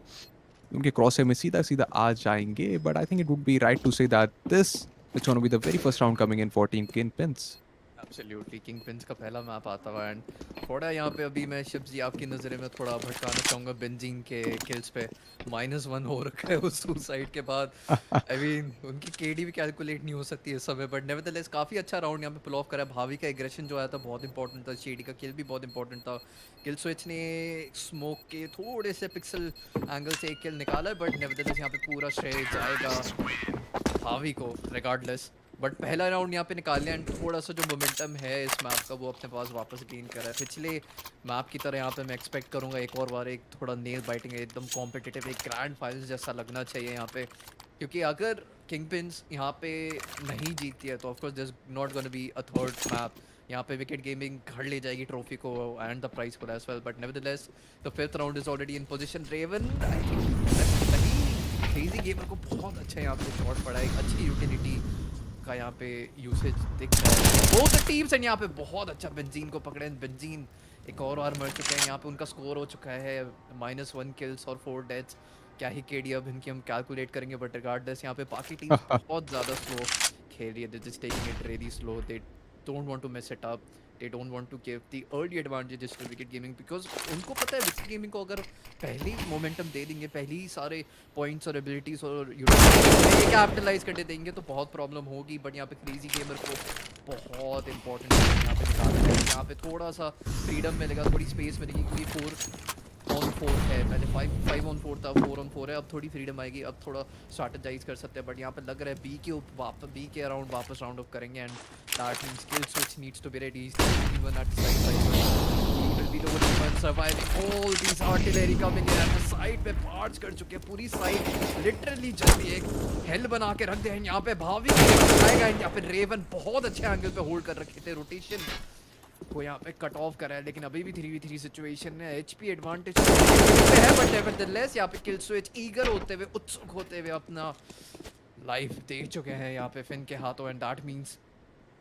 उनके cross में सीधा सीधा आ जाएंगे, but I think it would be right to say that this it's gonna be the very first round coming in for team Kingpins. Absolutely Kingpins का पहला map आता हुआ एंड थोड़ा यहाँ पे अभी मैं शिप्स जी आपकी नज़रें में थोड़ा भटकाना चाहूँगा बेंजीन के किल्स पे। -1 हो रखा है उस सुसाइड के बाद। आई मीन उनकी केडी भी कैलकुलेट नहीं हो सकती इस समय, बट नेवरदलेस काफ़ी अच्छा राउंड यहाँ पे पुल ऑफ करा। भावी का एग्रेशन जो आया था बहुत इंपॉर्टेंट था, शेडी का किल भी बहुत इंपॉर्टेंट था। किल स्विच ने स्मोक के थोड़े से पिक्सल एंगल से एक किल निकाला, बट नेवरदलेस यहाँ पे पूरा श्रेय जाएगा भावी को रिगार्डलेस। बट पहला राउंड यहाँ पे निकाल लिया एंड थोड़ा सा जो मोमेंटम है इस मैप का वो अपने पास वापस गेन कर रहा है। पिछले मैप की तरह यहाँ पे मैं एक्सपेक्ट करूँगा एक और बार एक थोड़ा नेल बाइटिंग एकदम कॉम्पिटिटिव एक ग्रैंड फाइनल्स जैसा लगना चाहिए यहाँ पे, क्योंकि अगर किंगपिन्स यहाँ पे नहीं जीतती है तो of course this not gonna be a third map. यहाँ पे विकेट गेमिंग घर ले जाएगी ट्रॉफी को and the prize for as well, but nevertheless the fifth round is already in position. Raven I think crazy gamer को बहुत अच्छा यहाँ पे शॉट पड़ा है, एक अच्छी यूटिलिटी का यहाँ पे यूसेज दिख रहा है बोथ टीम्स एंड यहाँ पे बहुत अच्छा बेंजीन को पकड़े। बेंजीन एक और बार मर चुके हैं, यहाँ पे उनका स्कोर हो चुका है -1 किल्स और 4 डेथ्स। क्या ही केडी अब इनकी हम कैलकुलेट करेंगे, बट रिगार्डलेस यहाँ पे बाकी टीम बहुत ज़्यादा स्लो खेल रही है। This is taking it really slow, they don't want to mess it up, they don't want to give the early advantages to Wicket gaming, because उनको पता है विकेट गेमिंग को अगर पहले ही मोमेंटम दे देंगे, पहले ही सारे पॉइंट्स और एबिलिटीज और कैपिटलाइज कर देंगे तो बहुत प्रॉब्लम होगी। बट यहाँ पे क्रेजी गेमर को बहुत इंपॉर्टेंट यहाँ पे निकालना है, यहाँ पे थोड़ा सा फ्रीडम मिलेगा, थोड़ी स्पेस मिलेगी, क्योंकि 4-on-4 है, पहले 5-on-4 था, 4-on-4 है, अब थोड़ी फ्रीडम आएगी, अब थोड़ा स्ट्रैटेजाइज कर सकते हैं। बट यहाँ पे लग रहा है बी के अराउंड वापस राउंड ऑफ करेंगे and that means kill switch needs to be ready even at side will be the only one surviving all these artillery coming in and the side पे parts कर चुके हैं, पूरी side literally जल्दी एक hello बना के रख दे हैं। यहाँ पे भावी आएगा एंड यहाँ पे रेवन बहुत अच्छे एंगल पे होल्ड कर रखे थे, रोटेशन को यहाँ पे कट ऑफ करा है, लेकिन अभी भी 3v3 सिचुएशन है, एचपी एडवांटेज है, बट नेवरदलेस यहाँ पे किल स्विच ईगर होते हुए उत्सुक होते हुए अपना लाइफ दे चुके हैं यहाँ पे फिन के हाथों and that means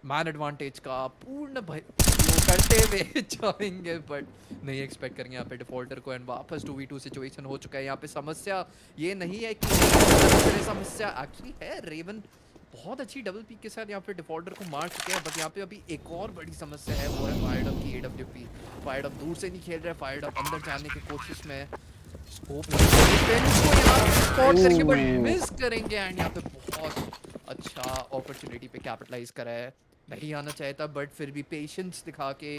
man advantage का पूर्ण करते हुए जाएंगे, बट नहीं एक्सपेक्ट करेंगे यहाँ पे डिफॉल्टर को एंड वापस 2v2 सिचुएशन हो चुका है। यहाँ पे समस्या ये नहीं है कि समस्या एक्चुअली है, रेवन बहुत अच्छी डबल पीक के साथ यहाँ पे डिफॉल्टर को मार चुके हैं, बट यहाँ पे अभी एक और बड़ी समस्या है, वो है फायर्ड अप की AWP। फायर्ड अप दूर से नहीं खेल रहे, फायर्ड अप अंदर जाने की कोशिश में स्कोप स्पॉट करेंगे बट मिस करेंगे एंड यहाँ पे बहुत अच्छा अपॉर्चुनिटी पे कैपिटलाइज करा है। नहीं आना चाहता बट फिर भी पेशेंस दिखा के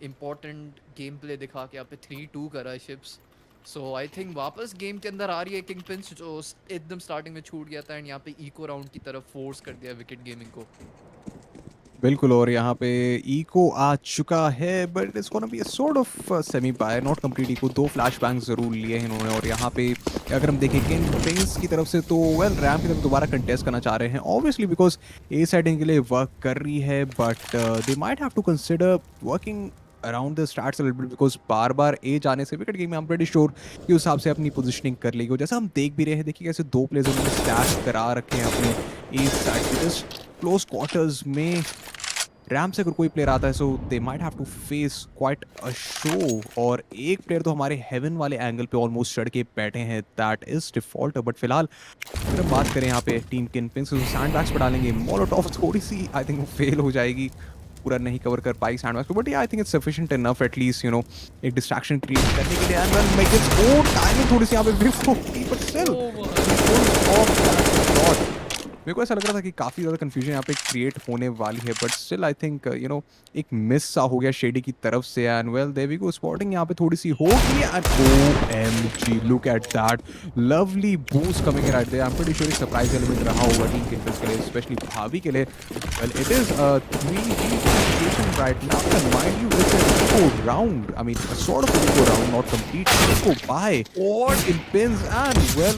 इम्पोर्टेंट गेम प्ले दिखा के यहाँ पे 3-2 करा है शिप्स। सो आई थिंक वापस गेम के अंदर आ रही है किंगपिन्स जो एकदम स्टार्टिंग में छूट गया था एंड यहाँ पे इको राउंड की तरफ फोर्स कर दिया विकेट गेमिंग को। बिल्कुल, और यहाँ पे इको आ चुका है but it's gonna be a sort of semi buy, not complete eco. 2 flash bang जरूर लिए हैं इन्होंने, और यहाँ पे अगर हम देखें किंगपिन्स की तरफ से तो वेल रैम की तरफ दोबारा कंटेस्ट करना चाह रहे हैं ऑब्वियसली बिकॉज ए साइड इनके लिए वर्क कर रही है, but they might have to consider working around the starts a little bit because बार बार ए जाने से विकेट गेम में आई एम प्रीटी श्योर कि उस हिसाब से अपनी पोजीशनिंग कर लेगी। जैसा हम देख भी रहे हैं, देखिए कैसे 2 प्लेयर्स उन्होंने स्टैश करा रखे हैं अपने ए साइड पे जस्ट क्लोज क्वार्टर्स में। रैम से अगर कोई प्लेयर आता है so they might have to face quite a show, और एक प्लेयर तो हमारे हेवन वाले एंगल पे ऑलमोस्ट चढ़ के बैठे हैं, दैट इज डिफॉल्ट। बट फिलहाल अगर हम बात करें यहाँ पे टीम किंगपिन्स तो सैंड बैग्स पर डालेंगे, मोलोटॉव थोड़ी सी आई थिंक फेल हो जाएगी, पूरा नहीं कवर कर पाई सैंड बैग्स को, but I think it's sufficient enough at least you know एक डिस्ट्रैक्शन क्रिएट करने के लिए। And well make its own timing थोड़ी सी यहाँ पे बट स्टिल मेरे को ऐसा लग रहा था कि काफ़ी ज़्यादा कंफ्यूजन यहाँ पे क्रिएट होने वाली है, but still I think you know एक मिस सा हो गया शेडी की तरफ से। And well there we go, spotting यहाँ पे थोड़ी सी होगी and OMG look at that lovely boost coming in right there. I am pretty sure एक सरप्राइज एलिमेंट रहा होगा टीम किंगपिन्स के लिए, स्पेशली भावी के लिए। Well it is a 3v situation right now and mind you it's an eco round, I mean a sort of an eco round, not complete eco by KingPins and well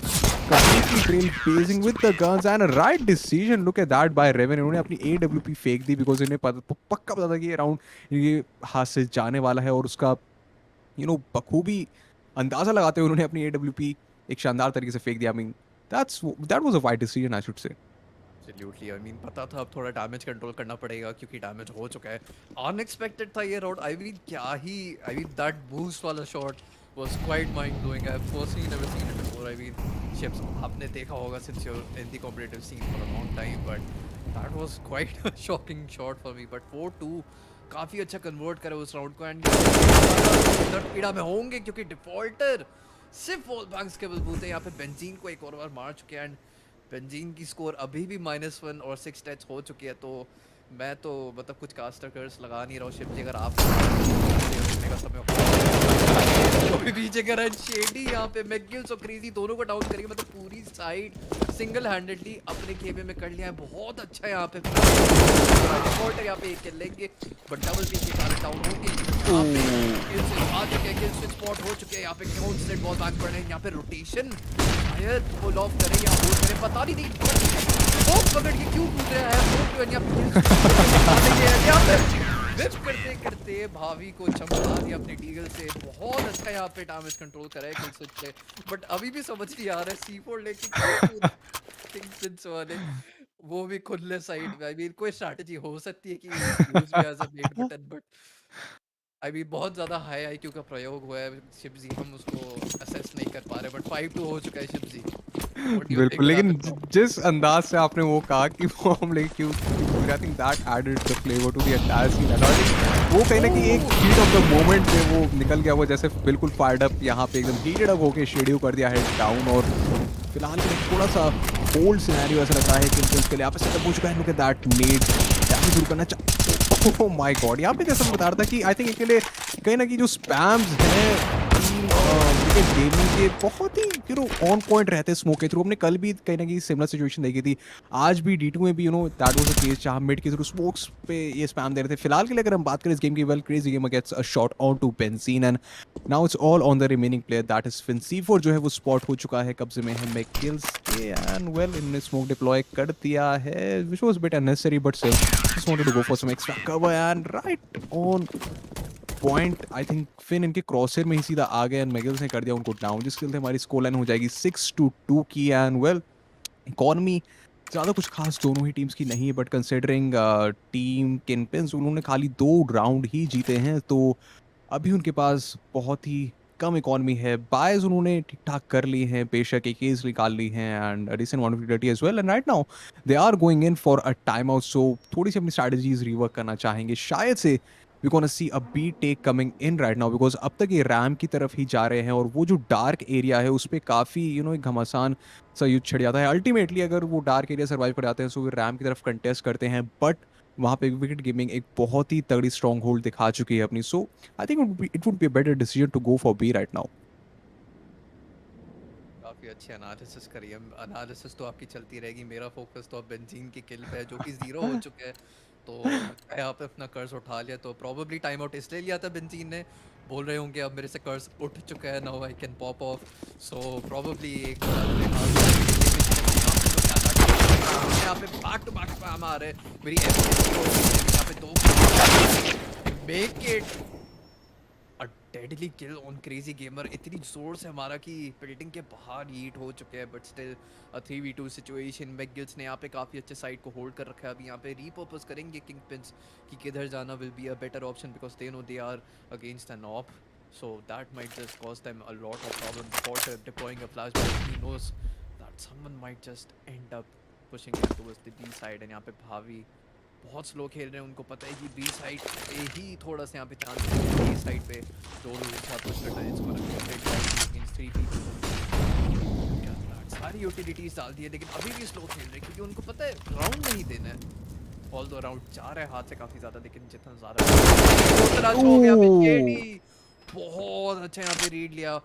completely trailblazing with the guns and a right decision, look at that by Raven। इन्होंने अपनी AWP फेंक दी because इन्हें पक्का पता था कि ये round ये हाथ से जाने वाला है और उसका बखूबी अंदाजा लगाते हुए उन्होंने अपनी AWP एक शानदार तरीके से फेंक दिया। आई mean that was a wide decision I should से। एब्सोल्युटली, आई मीन पता था अब थोड़ा डैमेज कंट्रोल करना पड़ेगा क्योंकि डैमेज हो चुका है। अनएक्सपेक्टेड था ये राउंड, आई मीन क्या ही, आई मीन दैट बूस्ट वाला shot was quite mind blowing. I have personally never seen it before. I mean ships आपने देखा होगा since you are in the competitive scene for a long time, but that was quite a shocking shot for me. But 4-2 काफी अच्छा convert करे उस round को, and पीड़ा में होंगे क्योंकि डिफॉल्टर सिर्फ वॉल बैंक्स के बलबूते यहाँ पे बेंजीन को एक और बार मार चुके हैं। एंड बेंजीन की स्कोर अभी भी -1 और 6 टच हो चुकी है। तो मैं तो मतलब कुछ कास्टर कर्स लगा नहीं रहा हूँ। शिव जी अगर आप रुकने का समय हो कोई भी जगह शेडी यहाँ पे मैकगिल्स और क्रेजी दोनों को डाउन करेंगे, मतलब पूरी साइड सिंगल हैंडेडली अपने खेमे में कर लिया है। बहुत अच्छा यहाँ पे डिफॉल्टर यहाँ पे एक किल लेंगे, बट डबल पी के कारण डाउन होंगे। यहाँ पे किल से आ चुके हैं, किल स्विच स्पॉट हो चुके हैं। यहाँ पे क्राउन सेट बॉल बैक पड़ रहे हैं। यहाँ पे रोटेशन शायद पुल ऑफ करे या होल्ड करे, पता नहीं वो पकड़ के क्यों कूद रहा है वो क्यों यहाँ पे यहाँ पे विप करते करते भावी को चमका दिया अपने डीगल से। बहुत अच्छा यहाँ पे डैमेज कंट्रोल करा है किल स्विच से, बट अभी भी समझ नहीं आ रहा है C4 लेके किंगपिंस वाले वो भी खुले साइड में। आई मीन कोई स्ट्रैटेजी हो सकती है कि यूज भी as a made button, but I mean बहुत ज़्यादा हाई आईक्यू का प्रयोग हुआ है शिवजी, हम उसको असेस नहीं कर पा रहे, बट 5-2 हो चुका है Shivji. What do you think बिल्कुल, विल लेकिन हैपन नाउ? जिस अंदाज से आपने वो कहा कि वो हम लेके क्यों, I think that added the flavour to the entire scene. I think वो कहीं ना कहीं एक हीट ऑफ द मोमेंट में वो निकल गया, वो जैसे बिल्कुल फायर्ड अप यहाँ पे एकदम हीटेड अप होके शेड्यू कर दिया हेड डाउन। और फिलहाल के लिए थोड़ा सा बोल्ड सिनेरियो ऐसा लग रहा है कि उसके लिए आपस सेटअप हो चुका है। Look at that nade damage शुरू करना ओह माय गॉड, यहाँ पे जैसा मैं बता रहा था कि आई थिंक इसके लिए कहीं ना कहीं जो स्पैम्स हैं विकेट गेमिंग के बहुत ही ऑन पॉइंट रहते हैं स्मोक के थ्रू। हमने कल भी कहीं ना कहीं सिमिलर सिचुएशन देखी थी, आज भी D2 में भी दैट वाज द केस जहां मिड के थ्रू स्मोक्स पे ये स्पैम दे रहे थे। फिलहाल के लिए अगर हम बात करें इस गेम की, well crazy Gamer gets a shot on to Benzene and now it's all on the remaining player that is Fin. C4 जो है वो स्पॉट हो चुका है, कब्जे में है मैकगिल्स के एंड वेल इन्होंने स्मोक डिप्लॉय कर दिया है which was bit unnecessary, but still just wanted to go for some extra cover and right on point. I think Fin इनके क्रॉसर में ही सीधा आ गए एंड मैगल्स ने कर दिया उनको डाउन, जिसके लिए हमारी स्कोर लाइन हो जाएगी 6-2 की। एंड वेल इकॉनमी ज़्यादा कुछ खास दोनों ही टीम्स की नहीं है, बट कंसिडरिंग टीम किंगपिन्स उन्होंने खाली 2 राउंड ही जीते हैं, तो अभी उनके पास बहुत ही कम इकॉनमी है। बायज उन्होंने ठीक ठाक कर ली हैं, बेशक एक केस निकाल ली हैं and decent 150 as well, and right now they are going in for a time out. So थोड़ी सी अपनी स्ट्रैटेजीज रिवर्क करना चाहेंगे, शायद से we gonna see a B take coming in right now, because अब तक ये रैम की तरफ ही जा रहे हैं और वो जो डार्क एरिया है उस पर काफ़ी एक घमासान सा युद्ध छिड़ जाता है। अल्टीमेटली अगर वो डार्क एरिया सर्वाइव कर जाते हैं तो वो रैम की तरफ कंटेस्ट करते हैं, बट वहाँ पे विकेट गेमिंग एक बहुत ही तगड़ी स्ट्रॉन्ग होल्ड दिखा चुकी है अपनी। So I think it would be a better decision to go for B right now. काफ़ी अच्छी एनालिसिस करी है। एनालिसिस तो आपकी चलती रहेगी, मेरा फोकस तो अब बेंजीन की किल पे है जो कि 0 हो चुके हैं। तो लगता है यहाँ पे अपना कर्ज उठा लिया, तो प्रॉब्ली टाइम आउट इसलिए लिया था बेंजीन ने, बोल रहे होंगे अब मेरे से कर्ज उठ चुका है, now I can pop of. So probably एक यहाँ पे बैक टू बैक स्पैम आ रहे हैं। मेरी यहाँ पे 2 make it a deadly kill on crazy gamer. इतनी जोर से हमारा कि बिल्डिंग के बाहर हीट हो चुके हैं, but still a 3v2 situation. McGills ने यहाँ पे काफ़ी अच्छे साइड को होल्ड कर रखा है। अभी यहाँ पे रीपर्पस करेंगे किंगपिन्स कि किधर जाना will be a better option, because they know they are against an op, so that might just cause them a lot of problem for deploying a flashback. He knows that someone might just end up pushing him towards the B side, and यहाँ पे भावी बहुत slow खेल रहे हैं। उनको पता है कि बी साइड पे ही थोड़ा सा यहाँ पे चांस है, बी साइड पे 2 लोगों के साथ पुश करना है। इसको अगेंस्ट 3 पीपल सारी यूटिलिटीज डाल दी है, लेकिन अभी भी स्लो खेल रहे हैं क्योंकि उनको पता है राउंड नहीं देना है। ऑल दो राउंड जा रहा है हाथ से काफ़ी ज़्यादा, लेकिन जितना ज़्यादा हो गया पे बहुत अच्छा यहाँ पे रीड लिया।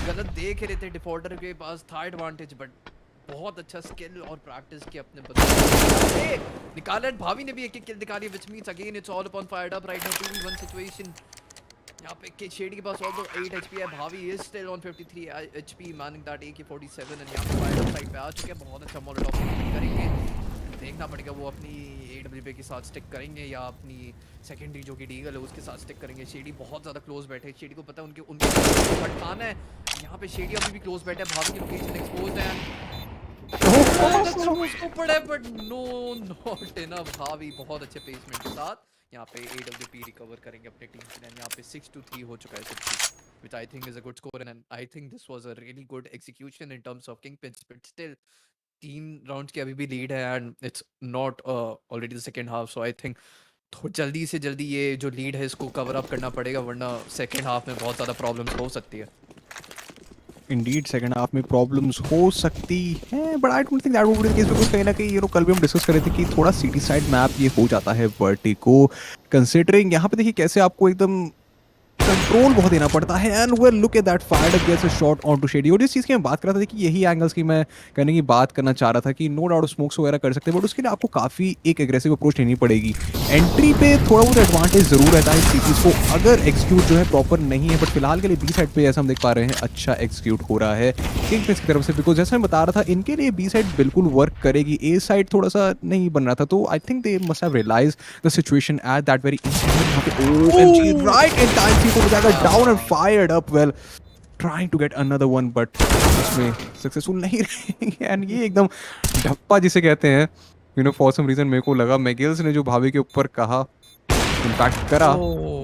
गलत देख रहे थे, डिफॉल्टर के पास था एडवांटेज, बट बहुत अच्छा स्किल और प्रैक्टिस की अपने बदले निकाला। भावी ने भी एक किल निकाली, which means again it's all upon fired up right now 2v1 situation. यहाँ पे शेडी के पास ऑल्सो 8 HP है, भावी is still on 53 HP Manning that AK-47, and यहाँ पे फायर्ड अप साइड पे आ चुके हैं। बहुत अच्छा मोलेटॉफ करेंगे देखना पड़ेगा वो अपनी AWP के साथ स्टिक करेंगे या अपनी सेकेंडरी जो कि डीगल है उसके साथ स्टिक करेंगे। शेडी बहुत ज़्यादा क्लोज बैठे, शेडी को पता है उनके उनके भटकाना है। यहाँ पे शेडी अभी भी क्लोज बैठा है, भाभी की लोकेशन एक्सपोज है। उसको पड़ा है बट नो नॉट इनफ। भाभी बहुत अच्छे प्लेसमेंट के साथ यहाँ पे AWP रिकवर करेंगे अपने टीम के लिए। यहाँ पे 6-3 हो चुका है सबकी, which I think is a good score and I think this was a really good execution in terms of KingPins, but still 3 rounds की अभी भी लीड है and it's not already the second half. So I think जल्दी से जल्दी ये जो lead है इसको कवर अप करना पड़ेगा, वरना सेकेंड हाफ में बहुत ज़्यादा प्रॉब्लम्स हो सकती है। इंडीड सेकंड हाफ में प्रॉब्लम्स हो सकती हैं, but I don't think that would be the case, because कहीं ना कहीं कल भी हम डिस्कस कर रहे थे कि थोड़ा सिटी साइड मैप ये हो जाता है वर्टिको, कंसिडरिंग यहाँ पे देखिए कैसे आपको एकदम कंट्रोल बहुत देना पड़ता है। And well look at that Fired Up gets a shot on to Shady. और जिस चीज़ की मैं बात कर रहा था कि यही एंगल्स की मैं करने की बात करना चाह रहा था कि नो डाउट स्मोक्स वगैरह कर सकते हैं, बट उसके लिए आपको काफ़ी एक एग्रेसिव अप्रोच लेनी पड़ेगी। एंट्री पे थोड़ा बहुत एडवांटेज ज़रूर रहता है सीरीज को अगर एक्सिक्यूट जो है प्रॉपर नहीं है, बट फिलहाल के लिए बी साइड पे जैसा हम देख पा रहे हैं अच्छा एक्सिक्यूट हो रहा है किंगपिन्स की तरफ से, बिकॉज जैसा मैं बता रहा था इनके लिए बी साइड बिल्कुल वर्क करेगी, ए साइड थोड़ा सा नहीं बन रहा था। तो I think they must have realize the situation at that very right in time थी, तो हो जाएगा down and fired up well trying to get another one but उसमें सक्सेसफुल नहीं रहेंगे। एंड ये एकदम ढप्पा जिसे कहते हैं फॉर सम रीजन मेरे को लगा मैगिल्स ने जो भाभी के ऊपर कहा इम्पैक्ट करा,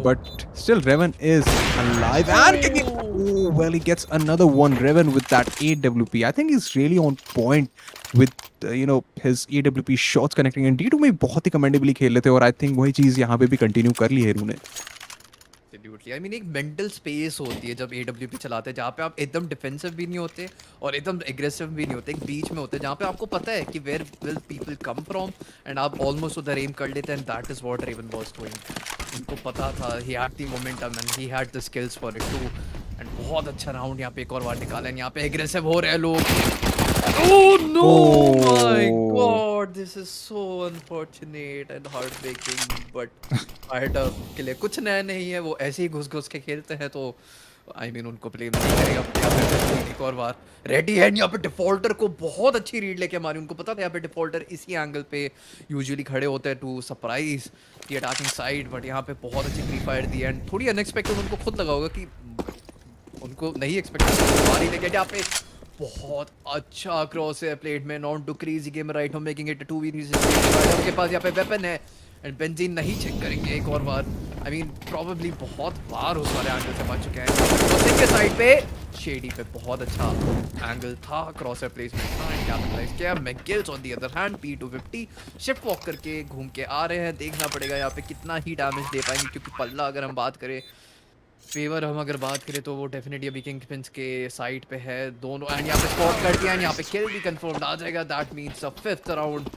but still Revan is alive and oh well he gets another one। Revan with that AWP I think he's really on point with his AWP shots connecting and D2 में बहुत ही कमेंडेबली खेल लेते और आई थिंक वही चीज़ यहाँ पे भी continue कर ली है इन्होंने। आई मीन एक मेंटल स्पेस होती है जब AWP चलाते हैं, जहाँ पे आप एकदम डिफेंसिव भी नहीं होते और एकदम एग्रेसिव भी नहीं होते, एक बीच में होते हैं जहाँ पे आपको पता है कि where will people come from and आप ऑलमोस्ट उधर एम कर लेते हैं। And that is what Raven was doing. उनको पता था, he had the momentum and he had the skills for it too. And बहुत अच्छा राउंड यहाँ पे एक और बार निकाला है। यहाँ पे एग्रेसिव हो रहे हैं लोग। Oh no! Oh. My God, this is so unfortunate and heartbreaking. But fighter के लिए कुछ नया नहीं है, वो ऐसे ही घुस-घुस के खेलते हैं, तो आई मीन उनको ब्लेम नहीं करेगा। यहाँ पे एक और बार रेडी है, यहाँ पे डिफॉल्टर को बहुत अच्छी रीड लेके मारी। उनको पता था यहाँ पे डिफॉल्टर इसी एंगल पे यूजुअली खड़े होते हैं to surprise the attacking side, but यहाँ पे बहुत अच्छी प्री फायर दी एंड थोड़ी अनएक्सपेक्टेड उनको खुद लगा होगा कि उनको नहीं एक्सपेक्ट मारी, लेकिन यहाँ पे बहुत अच्छा क्रॉस है प्लेट में, not too crazy game right now making it 2v3। उनके पास यहाँ पे वेपन है एंड बेंजीन नहीं चेक करेंगे एक और बार। आई मीन प्रोबेबली बहुत बार उस वाले एंगल से बच चुके हैं। क्रॉसिंग के साइड पे शेडी पे बहुत अच्छा एंगल था, क्रॉसर प्लेसमेंट था एंड कैपिटलाइज किया। Magills on the other hand P250 shift walk करके घूम के आ रहे हैं। देखना पड़ेगा यहाँ पे कितना ही डैमेज दे पाएंगे, क्योंकि पल्ला अगर हम बात करें, फेवर हम अगर बात करें तो वो डेफिनेटली अभी किंगपिन्स के साइड पे है दोनों। एंड यहाँ पे स्पॉट कर दिया एंड यहाँ पे किल भी कंफर्म्ड आ जाएगा। That means the fifth round,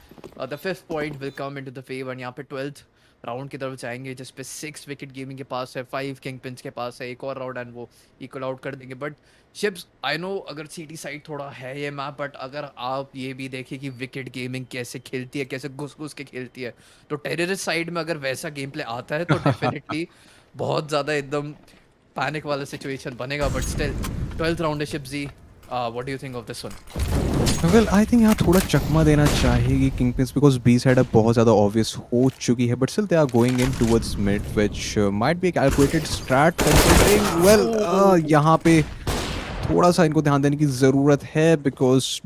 the fifth point will come into the favour. यहाँ पे 12th राउंड की तरफ जाएंगे जिस पे 6 विकेट गेमिंग के पास है, 5 किंगपिन्स के पास है। एक और राउंड एंड वो इक्वल आउट कर देंगे। बट शिप्स आई नो अगर सिटी साइड थोड़ा है ये मैप, बट अगर आप ये भी देखिए कि विकेट गेमिंग कैसे खेलती है, कैसे घुस घुस के खेलती है, तो टेररिस्ट साइड में अगर वैसा गेम प्ले आता है तो डेफिनेटली बहुत ज़्यादा एकदम पैनिक वाला सिचुएशन बनेगा। बट स्टिल 12th राउंड है ships. What do you think of this one? Well I think यहाँ थोड़ा चकमा देना चाहिए किंगपिन्स, बिकॉज बी साइड अब बहुत ज़्यादा ऑब्वियस हो चुकी है, but still they are going in towards mid which might be calculated strat considering. Well यहाँ पे थोड़ा सा इनको ध्यान देने की ज़रूरत है, because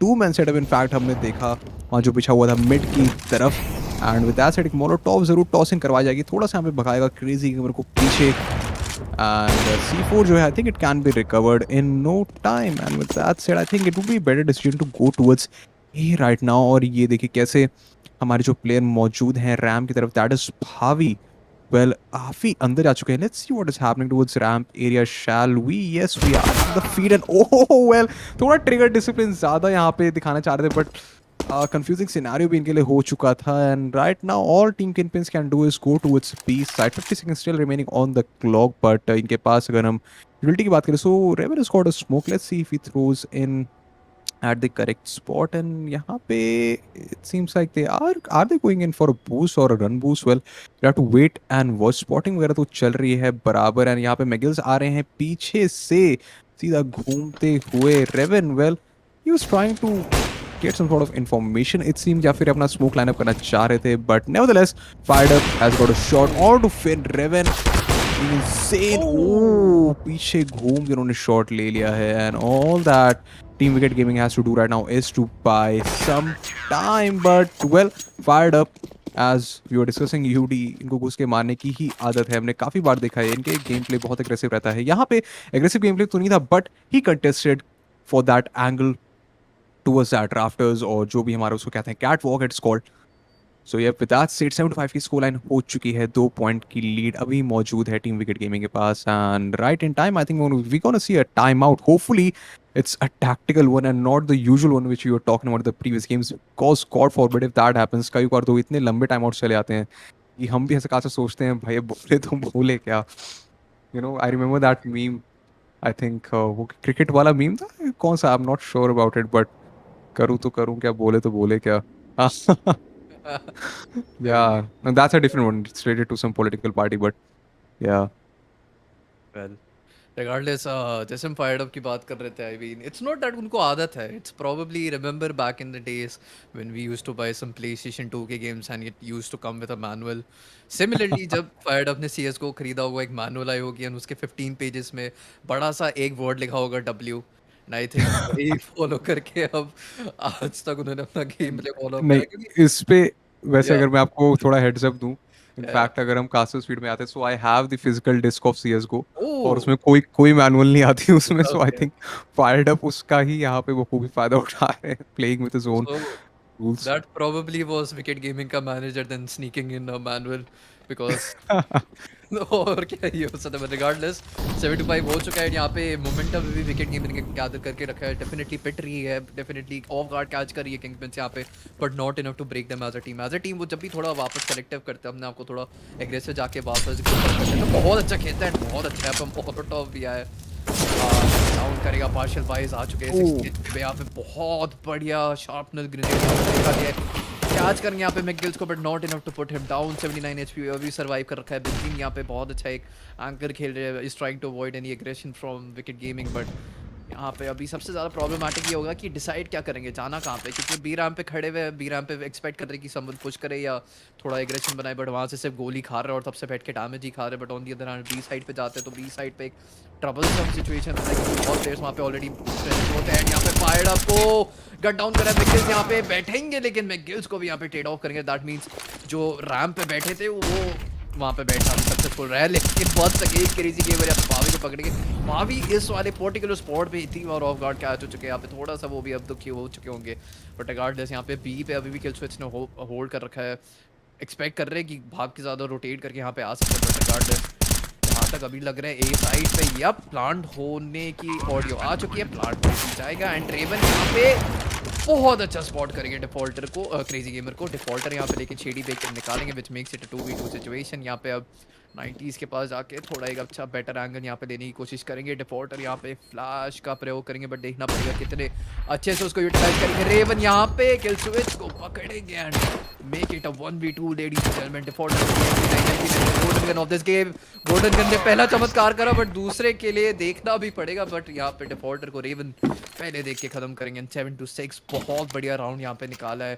two man setup in fact हमने देखा वहाँ जो पिछा हुआ था मिड की तरफ। एंड विद दैट साइड एक मोलोटॉव ज़रूर टॉस इन करवाई जाएगी, थोड़ा सा यहाँ पे भगाएगा क्रेजी मेरे को पीछे। And C4 जो है I think it can be recovered in no time, and with that said I think it would be a better decision to go towards A right now। और ये देखिए कैसे हमारे जो प्लेयर मौजूद हैं रैम की तरफ, that is भावी, well काफ़ी अंदर जा चुके हैं। Let's see what is happening towards ramp area, shall we? Yes we are in the feed and oh well थोड़ा ट्रिगर डिसिप्लिन ज़्यादा यहाँ पे दिखाना चाह रहे थे, बट कंफ्यूजिंग सिनेरियो भी इनके लिए हो चुका था। And right now all team Kingpins can do is go towards B side. 50 second still remaining on the clock, but इनके पास अगर हम यूटिलिटी की बात करें, so Raven has got a smoke, let's see if he throws in at the correct spot. And यहाँ पे it seems like they are they going in for a boost or a run boost. Well you have to wait and watch, spotting वगैरह तो चल रही है बराबर। And यहाँ पे मैगिल्स आ रहे हैं पीछे से सीधा घूमते हुए। Raven well he was trying to get some sort of information it seems, या फिर अपना smoke lineup करना चाह रहे थे, but nevertheless fired up has got a shot on to Finn Reven. Insane. Oh, पीछे घूम के उन्होंने शॉट ले लिया है, and all that Team Wicket Gaming has to do right now is to buy some time, but well, fired up as we were discussing, UD इनको घुस के मारने की ही आदत है, हमने काफी बार देखा है, इनके गेम प्ले बहुत एग्रेसिव रहता है। यहाँ पे एग्रेसिव गेम प्ले तो नहीं था, but he contested for that angle towards that rafters, और जो भी हमारा उसको कहते हैं कैट वॉक इट्स कॉल्ड। सो ये विद दैट सेड 7-5 की स्कोर लाइन हो चुकी है, 2 पॉइंट की लीड अभी मौजूद है टीम विकेट गेमिंग के पास, and right in time I think we gonna see a time out, hopefully it's a tactical one and not the usual one which you were talking about the previous games, because God forbid if that happens, कई बार तो इतने लंबे time out चले आते हैं कि हम भी ऐसे कासा सोचते हैं भाई बोले तो बोले क्या, you know I remember that meme, I think वो क्रिकेट वाला मीम था कौन सा, I'm not sure about it, but करूँ तो करूँ क्या, बोले तो बोले क्या yeah, and that's a different one, it's related to some political party, but yeah. Well, regardless, जैसे हम फायर्ड अप की बात कर रहे थे, I mean it's not that उनको आदत है, it's probably remember back in the days when we used to buy some PlayStation 2 के games and it used to come with a manual. Similarly जब फायर्ड अप ने CSGO खरीदा होगा, एक manual आई होगी एंड उसके 15 पेजेस में बड़ा सा एक वर्ड लिखा होगा डब्ल्यू, एंड आई थिंक वही फॉलो करके अब आज तक उन्होंने अपना गेम प्ले फॉलो अप करा, क्योंकि नहीं इस पे वैसे या अगर मैं आपको थोड़ा हेड्स अप दूं, या इनफैक्ट अगर हम कास्टर स्पीड में आते हैं, so I have the physical disc of CSGO, और ओह उसमें कोई कोई मैनुअल नहीं आती उसमें, so I okay, think fired up उसका ही यहाँ पे बखूबी फायदा उठा रहे हैं, playing with his own so rules. that probably was Wicket Gaming का manager then sneaking in a manual because और क्या ही हो सकता है, regardless 75 हो चुका है, यहाँ पे मोमेंटम भी विकेट गेमिंग ने गैदर करके रखा है, डेफिनेटली पिट रही है, डेफिनेटली ऑफ गार्ड कैच कर रही है किंगपिन्स यहाँ पे, but not enough to break them as a team. वो जब भी थोड़ा वापस कलेक्टिव करते हैं, अपने आपको थोड़ा एग्रेसिव जाके वापस करते हैं, तो बहुत अच्छा खेलता है, बहुत अच्छा है, अपन बहुत टॉप भी आया है, डाउन करेगा, पार्शियल बाइज आ चुके हैं 60 पे, यहाँ पे बहुत बढ़िया शार्पनेस ग्रेनेड कैच करेंगे यहाँ पे मैकगिल्स को, but not enough to put him down. 79 HP अभी सर्वाइव कर रखा है, बिल्कुल यहाँ पे बहुत अच्छा एक एंकर खेल रहे हैं, is trying to avoid any aggression from wicket Gaming, but यहाँ पे अभी सबसे ज़्यादा प्रॉब्लमेटिक ये होगा कि डिसाइड क्या करेंगे, जाना कहाँ पे, क्योंकि बी रैम पे खड़े हुए, बी रैम पे एक्सपेक्ट कर रहे हैं कि समवन पुश करे या थोड़ा एग्रेशन बनाए, बट वहाँ से सिर्फ गोली खा रहे हैं और तब से बैठ के डैमेज ही खा रहे हैं, but on the other hand B side पे जाते हैं तो बी साइड पे एक ट्रबलसम सिचुएशन होता है, क्योंकि बहुत प्लेयर्स वहाँ पे ऑलरेडी होते हैं, यहाँ पे फायर्ड अप को गट डाउन करा, मैकगिल्स यहाँ पे बैठेंगे, लेकिन मैकगिल्स को भी यहाँ पे टेड ऑफ करेंगे, दैट मीन्स जो रैम पे बैठे थे वो वहाँ पे बैठना भी सक्सेसफुल रहा है, लेकिन बहुत सकेज क्रेजी गेमर यहाँ पे मावी को पकड़ेंगे, मावी इस वाले पर्टिकुलर स्पॉट पे इतनी बार ऑफ गार्ड कैच हो चुके हैं, यहाँ पे थोड़ा सा वो भी अब दुखी हो चुके होंगे, बट रिगार्डलेस यहाँ पे बी पे अभी भी किल स्विच ने होल्ड कर रखा है, एक्सपेक्ट कर रहे हैं कि भाग के ज़्यादा रोटेट करके यहाँ पे आ सकते हैं, बट रिगार्डलेस जहाँ तक अभी लग रहा है ए साइड पे यप प्लांट होने की ऑडियो आ चुकी है, प्लांट हो जाएगा, एंड रेवन यहाँ पे बहुत अच्छा स्पॉट करेंगे डिफॉल्टर को, क्रेजी गेमर को, डिफॉल्टर यहाँ पे लेके छेड़ी बेच कर निकालेंगे, which makes it 2v2 situation. यहाँ पे अब 90s के पास जाके थोड़ा एक अच्छा बेटर एंगल यहाँ पे लेने की कोशिश करेंगे, डिफॉल्टर यहाँ पे फ्लैश का प्रयोग करेंगे, बट देखना पड़ेगा कितने अच्छे से उसको यूटिलाइज करेंगे। रेवन यहाँ पे किल स्विच को पकड़ेंगे and make it a 1v2 ladies and gentleman. Defaulter golden gun of this game, golden gun ने पहला चमत्कार करा, बट दूसरे के लिए देखना भी पड़ेगा, बट यहाँ पे डिफॉल्टर को रेवन पहले देख के खत्म करेंगे। 7-6 बहुत बढ़िया राउंड यहाँ पे निकाला है,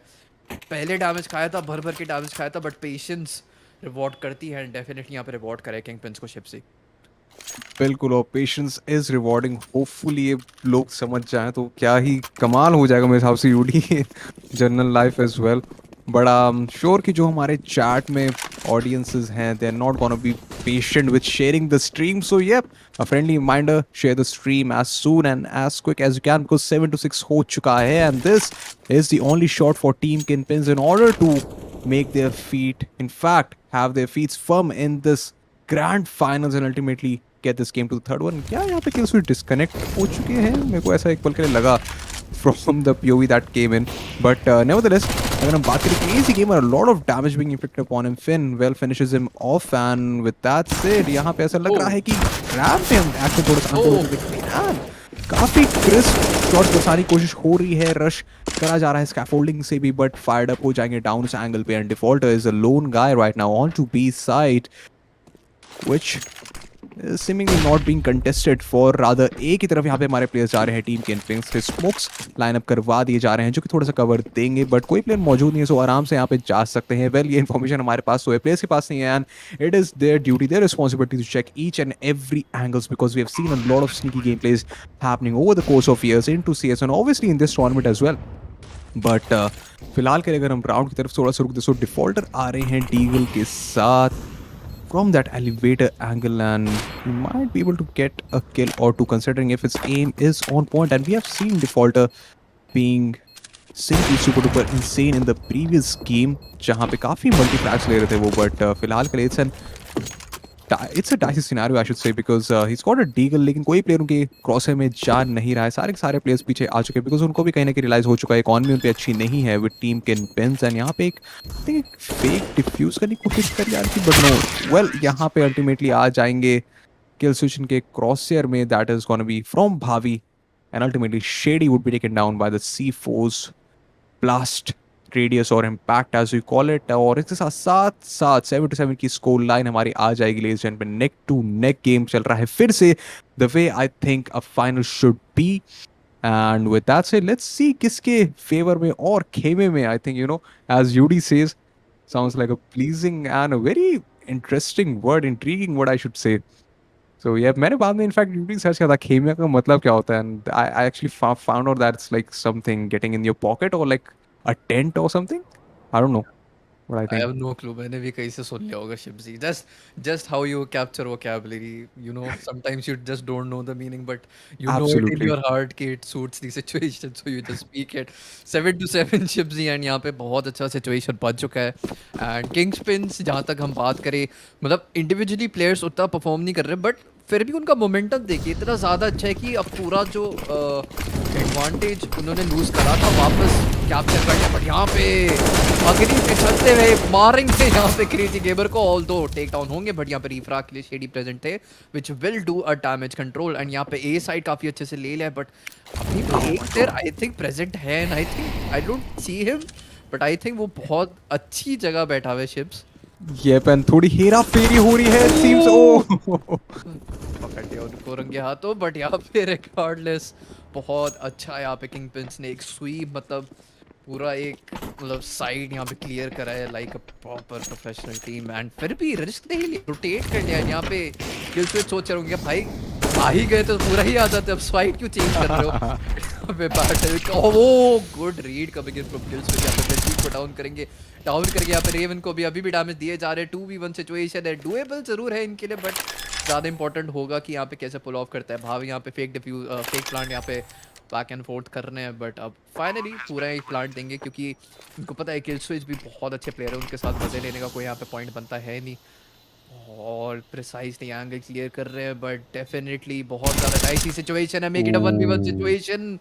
पहले डैमेज खाया था, भर भर के डैमेज खाया था, बट पेशेंस रिवॉर्ड करती है, एंड डेफिनेटली यहाँ पे रिवॉर्ड करे किंगपिन्स को शिप से। बिल्कुल, और पेशेंस इज रिवॉर्डिंग, होपफुली ये लोग समझ जाएं तो क्या ही कमाल हो जाएगा मेरे हिसाब से UD general life as well, but I am sure कि जो हमारे चैट में ऑडियंसेस हैं they are not gonna be patient with sharing the stream, so yep a friendly reminder, share the stream as soon and as quick as you can, because 7-6 हो चुका है, and this is the only shot for team Kingpins in order to make their feet, in fact, have their feet firm in this grand finals and ultimately get this game to the third one. क्या यहाँ पे kills disconnect हो चुके हैं? मेरे को ऐसा एक पल के लिए लगा from the POV that came in, but nevertheless, अगर हम बात करें crazy gamer, a lot of damage being inflicted upon him. Finn well finishes him off, and with that said, यहाँ पे ऐसा लग रहा है कि रैम पे हम एक्शन थोड़ा सा अंदर दिखते हैं, काफी क्रिस्प शॉट बसाने की कोशिश हो रही है, रश करा जा रहा है स्कैफोल्डिंग से भी, बट फायर्ड अप हो जाएंगे डाउन उस एंगल पे, and Defaulter is a lone guy right now on to B side, which seemingly not being contested for, rather A की तरफ यहाँ पे हमारे प्लेयर्स जा रहे हैं टीम KingPins के, स्मोक्स लाइनअप करवा दिए जा रहे हैं जो कि थोड़ा सा कवर देंगे, बट कोई प्लेयर मौजूद नहीं है, सो आराम से यहाँ पे जा सकते हैं। वेल, ये इन्फॉर्मेशन हमारे पास तो है, प्लेयर्स के पास नहीं है, and it is their duty, their responsibility to check each and every angles, because we have seen a lot of sneaky game plays happening over the course of years into CS and obviously in this tournament as well. But फिलहाल के लिए अगर हम round की तरफ थोड़ा सा रुक दे, सो डिफॉल्टर आ रहे हैं डीगल के साथ from that elevator angle, and he might be able to get a kill or two considering if his aim is on point, and we have seen defaulter being simply super duper insane in the previous game जहाँ पे काफ़ी multi frags ले रहे थे वो, but फिलहाल के लिए it's a dicey scenario I should say, because he's got a deagle, लेकिन कोई प्लेयर उनके क्रॉसर में जा नहीं रहा है, सारे के सारे प्लेयर्स पीछे आ चुके हैं, बिकॉज उनको भी कहीं ना कहीं रियलाइज हो चुका है इकॉनमी उन पे अच्छी नहीं है विद टीम KingPins, एंड यहाँ पे एक फेक डिफ्यूज करने की कोशिश करी यार, बट नो, वेल यहाँ पे अल्टीमेटली आ जाएंगे किल स्विच के क्रॉसर में, that is gonna be from Bhavi, and ultimately Shady would be taken down by the C4's blast radius और impact as we call it, और इसके साथ साथ साथ 7-7 की स्कोर लाइन हमारी आ जाएगी ladies and neck to neck game चल रहा है फिर से, the way I think a final should be, and with that said let's see किसके फेवर में और खेमे में, I think as UD says, sounds like a pleasing and a very interesting word, intriguing word I should say. So yeah, मैंने बाद में in fact YouTube search किया था खेमिया का मतलब क्या होता है, and I actually found out that it's like something getting in your pocket और लाइक अ टेंट और something, I don't no what I I think. have no clue. मैंने भी कहीं से सुन लिया होगा शिप्सी. Just how you capture vocabulary. Sometimes you just don't know the meaning, but you know it in absolutely. your heart कि it suits the situation, so you just speak it. 7-7 शिप्सी, and यहाँ पे बहुत अच्छा सिचुएशन बन चुका है. And Kings जहाँ तक हम बात करें, मतलब इंडिविजुअली प्लेयर्स उतना परफॉर्म नहीं कर रहे, बट फिर भी उनका मोमेंटम देखिए इतना ज़्यादा अच्छा है कि अब पूरा जो एडवांटेज उन्होंने लूज करा था वापस कैप्चर कर लिया. बट यहाँ पे अग्नि पे चलते हुए मारेंगे यहाँ पे क्रेजी गेमर को, ऑल दो टेक डाउन होंगे, बट यहाँ पे रीफ्राग के लिए शेडी प्रेजेंट थे which will do a damage control, and यहाँ पे ए साइड काफी अच्छे से ले लिया है, बट अभी भी एक प्लेयर आई थिंक प्रेजेंट है, and I don't see him, but I think वो बहुत अच्छी जगह बैठा हुआ है शिप्स. ये पेन थोड़ी हेरा फेरी हो रही है सीम्स, ओ पकड़ लिया उनको रंगे हाथों, बट यहाँ पे रिगार्डलेस बहुत अच्छा यहाँ पे किंगपिंस ने एक स्वीप, मतलब पूरा एक मतलब साइड यहाँ पे क्लियर करा है like a proper professional team, and फिर भी रिस्क नहीं लिया, रोटेट कर लिया. यहाँ पे किल स्विच सोच रहे होंगे भाई आ ही गए तो पूरा ही आ जाते, अब स्वाइट क्यों चेंज कर रहे हो. यहाँ पे battle oh good read coming in from kill switch, यहाँ पे बेल्टी को डाउन करके यहाँ पे रेवन को भी अभी भी डैमेज दिए जा रहे हैं. 2v1 सिचुएशन है, डुएबल जरूर है इनके लिए, बट ज़्यादा इंपॉर्टेंट होगा कि यहाँ पे कैसे पुल ऑफ करता है भाव. यहाँ पे फेक प्लांट यहाँ पे बैक एंड फोर्थ करने हैं, बट अब फाइनली पूरा एक प्लांट देंगे क्योंकि उनको पता है किल स्विच भी बहुत अच्छे प्लेयर है, उनके साथ मजे लेने का कोई यहाँ पे पॉइंट बनता है नहीं, और प्रिसाइजली एंगल क्लियर कर रहे हैं, बट डेफिनेटली बहुत ज़्यादा डाइसी सिचुएशन है. Make it a 1v1 situation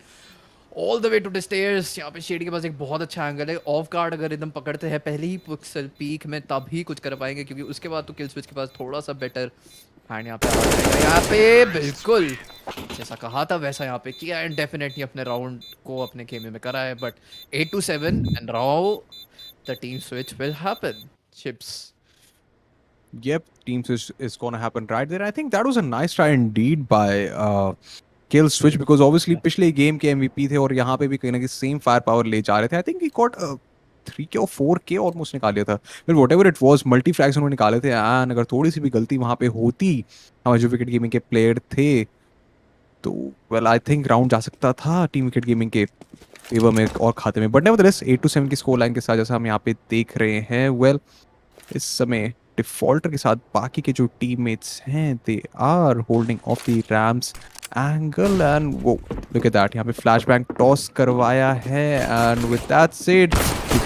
all the way to the stairs. यहाँ पे शेडी के पास एक बहुत अच्छा एंगल है, ऑफ गार्ड अगर एकदम पकड़ते हैं पहले ही पिक्सल पीक में तब ही कुछ कर पाएंगे, क्योंकि उसके बाद तो किल स्विच के पास थोड़ा सा बेटर हैंड यहाँ पे आ जाएगा. यहाँ पे बिल्कुल जैसा कहा था वैसा यहाँ पे किया, एंड डेफिनेटली अपने राउंड को अपने खेमे में करा है, but 8-7 and now the team switch will happen. Chips Yep, team switch is gonna happen right there. I think that was a nice try indeed by Kill Switch, because obviously पिछले game के MVP थे और यहाँ पे भी कहीं ना कहीं सेम फायर पावर ले जा रहे थे. I think he got 3K और 4K ऑलमोस्ट निकाल लिया था. Well, whatever it was, multi flags उन्होंने निकाले थे, एंड अगर थोड़ी सी भी गलती वहाँ पे होती हमारे जो विकेट गेमिंग के प्लेयर थे तो वेल आई थिंक राउंड जा सकता था टीम विकेट गेमिंग के फेवर में और खाते में. बट नेवरदलेस 8-7 की स्कोर लाइन के साथ जैसा हम यहाँ पे देख रहे हैं, वेल इस समय डिफॉल्टर के साथ बाकी के जो टीममेट्स हैं they are holding off the rams angle, and वो लुक एट दैट, यहाँ पे फ्लैश बैंग टॉस करवाया है, and with that said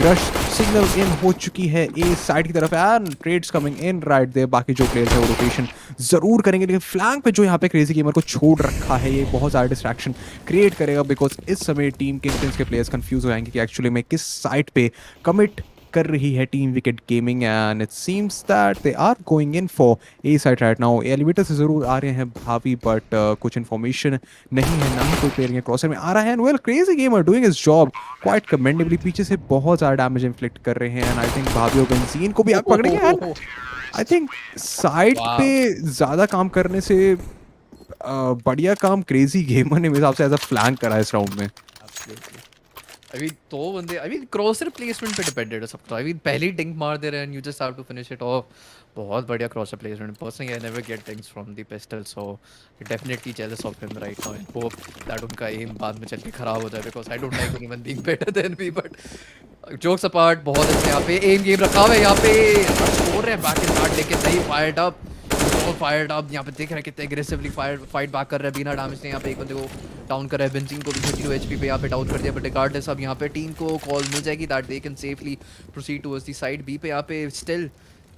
rush signal in हो चुकी है ए साइड की तरफ, and trades coming in right there. बाकी जो प्लेयर्स हैं वो रोटेशन जरूर करेंगे, लेकिन फ्लैंक पे जो यहाँ पे क्रेजी गेमर को छोड़ रखा है ये बहुत ज़्यादा डिस्ट्रैक्शन क्रिएट करेगा, बिकॉज इस समय टीम किंगपिंस के प्लेयर्स कंफ्यूज हो जाएंगे कि एक्चुअली में किस साइड पे कमिट कर रही है team Wicket Gaming and it seems that they are going in for A side right now. Elevator से जरूर आ रहे हैं भाभी बट कुछ इन्फॉर्मेशन नहीं है, ना ही कोई प्लेयर क्रॉसर में आ रहा है। And well crazy gamer doing his job quite commendably, पीछे से बहुत ज़्यादा डैमेज इन्फ्लिक्ट कर रहे हैं एंड आई थिंक भाभी और बेंजीन को भी आग पकड़ेंगे। एंड आई थिंक साइड पे ज़्यादा काम करने से बढ़िया काम क्रेजी गेमर ने मेरे हिसाब से एज अ फ्लैंक करा इस राउंड में। I mean, दो बंदे I mean क्रॉसर प्लेसमेंट पे डिपेंडेड है सब तो। I mean पहले ही डिंक मार दे रहे हैं and you just have to finish it off। बहुत बढ़िया क्रॉसर placement. Personally I never get dinks from the pistol, so definitely jealous of him right now and hope that उनका aim बाद में चल के खराब हो जाए because I don't like anyone being better than me, but jokes apart बहुत अच्छे यहाँ पे aim game रखा हुआ है। यहाँ पे छोड़ रहे हैं बैक एंड गार्ड लेके, सही fired up, फायर्ड अप। यहाँ पे देख रहे हैं कितने एग्रेसिवली फाइट बैक कर रहे हैं बिना डैमेज से। यहाँ पे एक बंदे को डाउन कर रहा है, बेंजीन को भी 32 एचपी पे यहाँ पे डाउन कर दिया, बट रिगार्डलेस अब यहाँ पे टीम को कॉल मिल जाएगी that they can safely proceed towards the side B पे। यहाँ पे स्टिल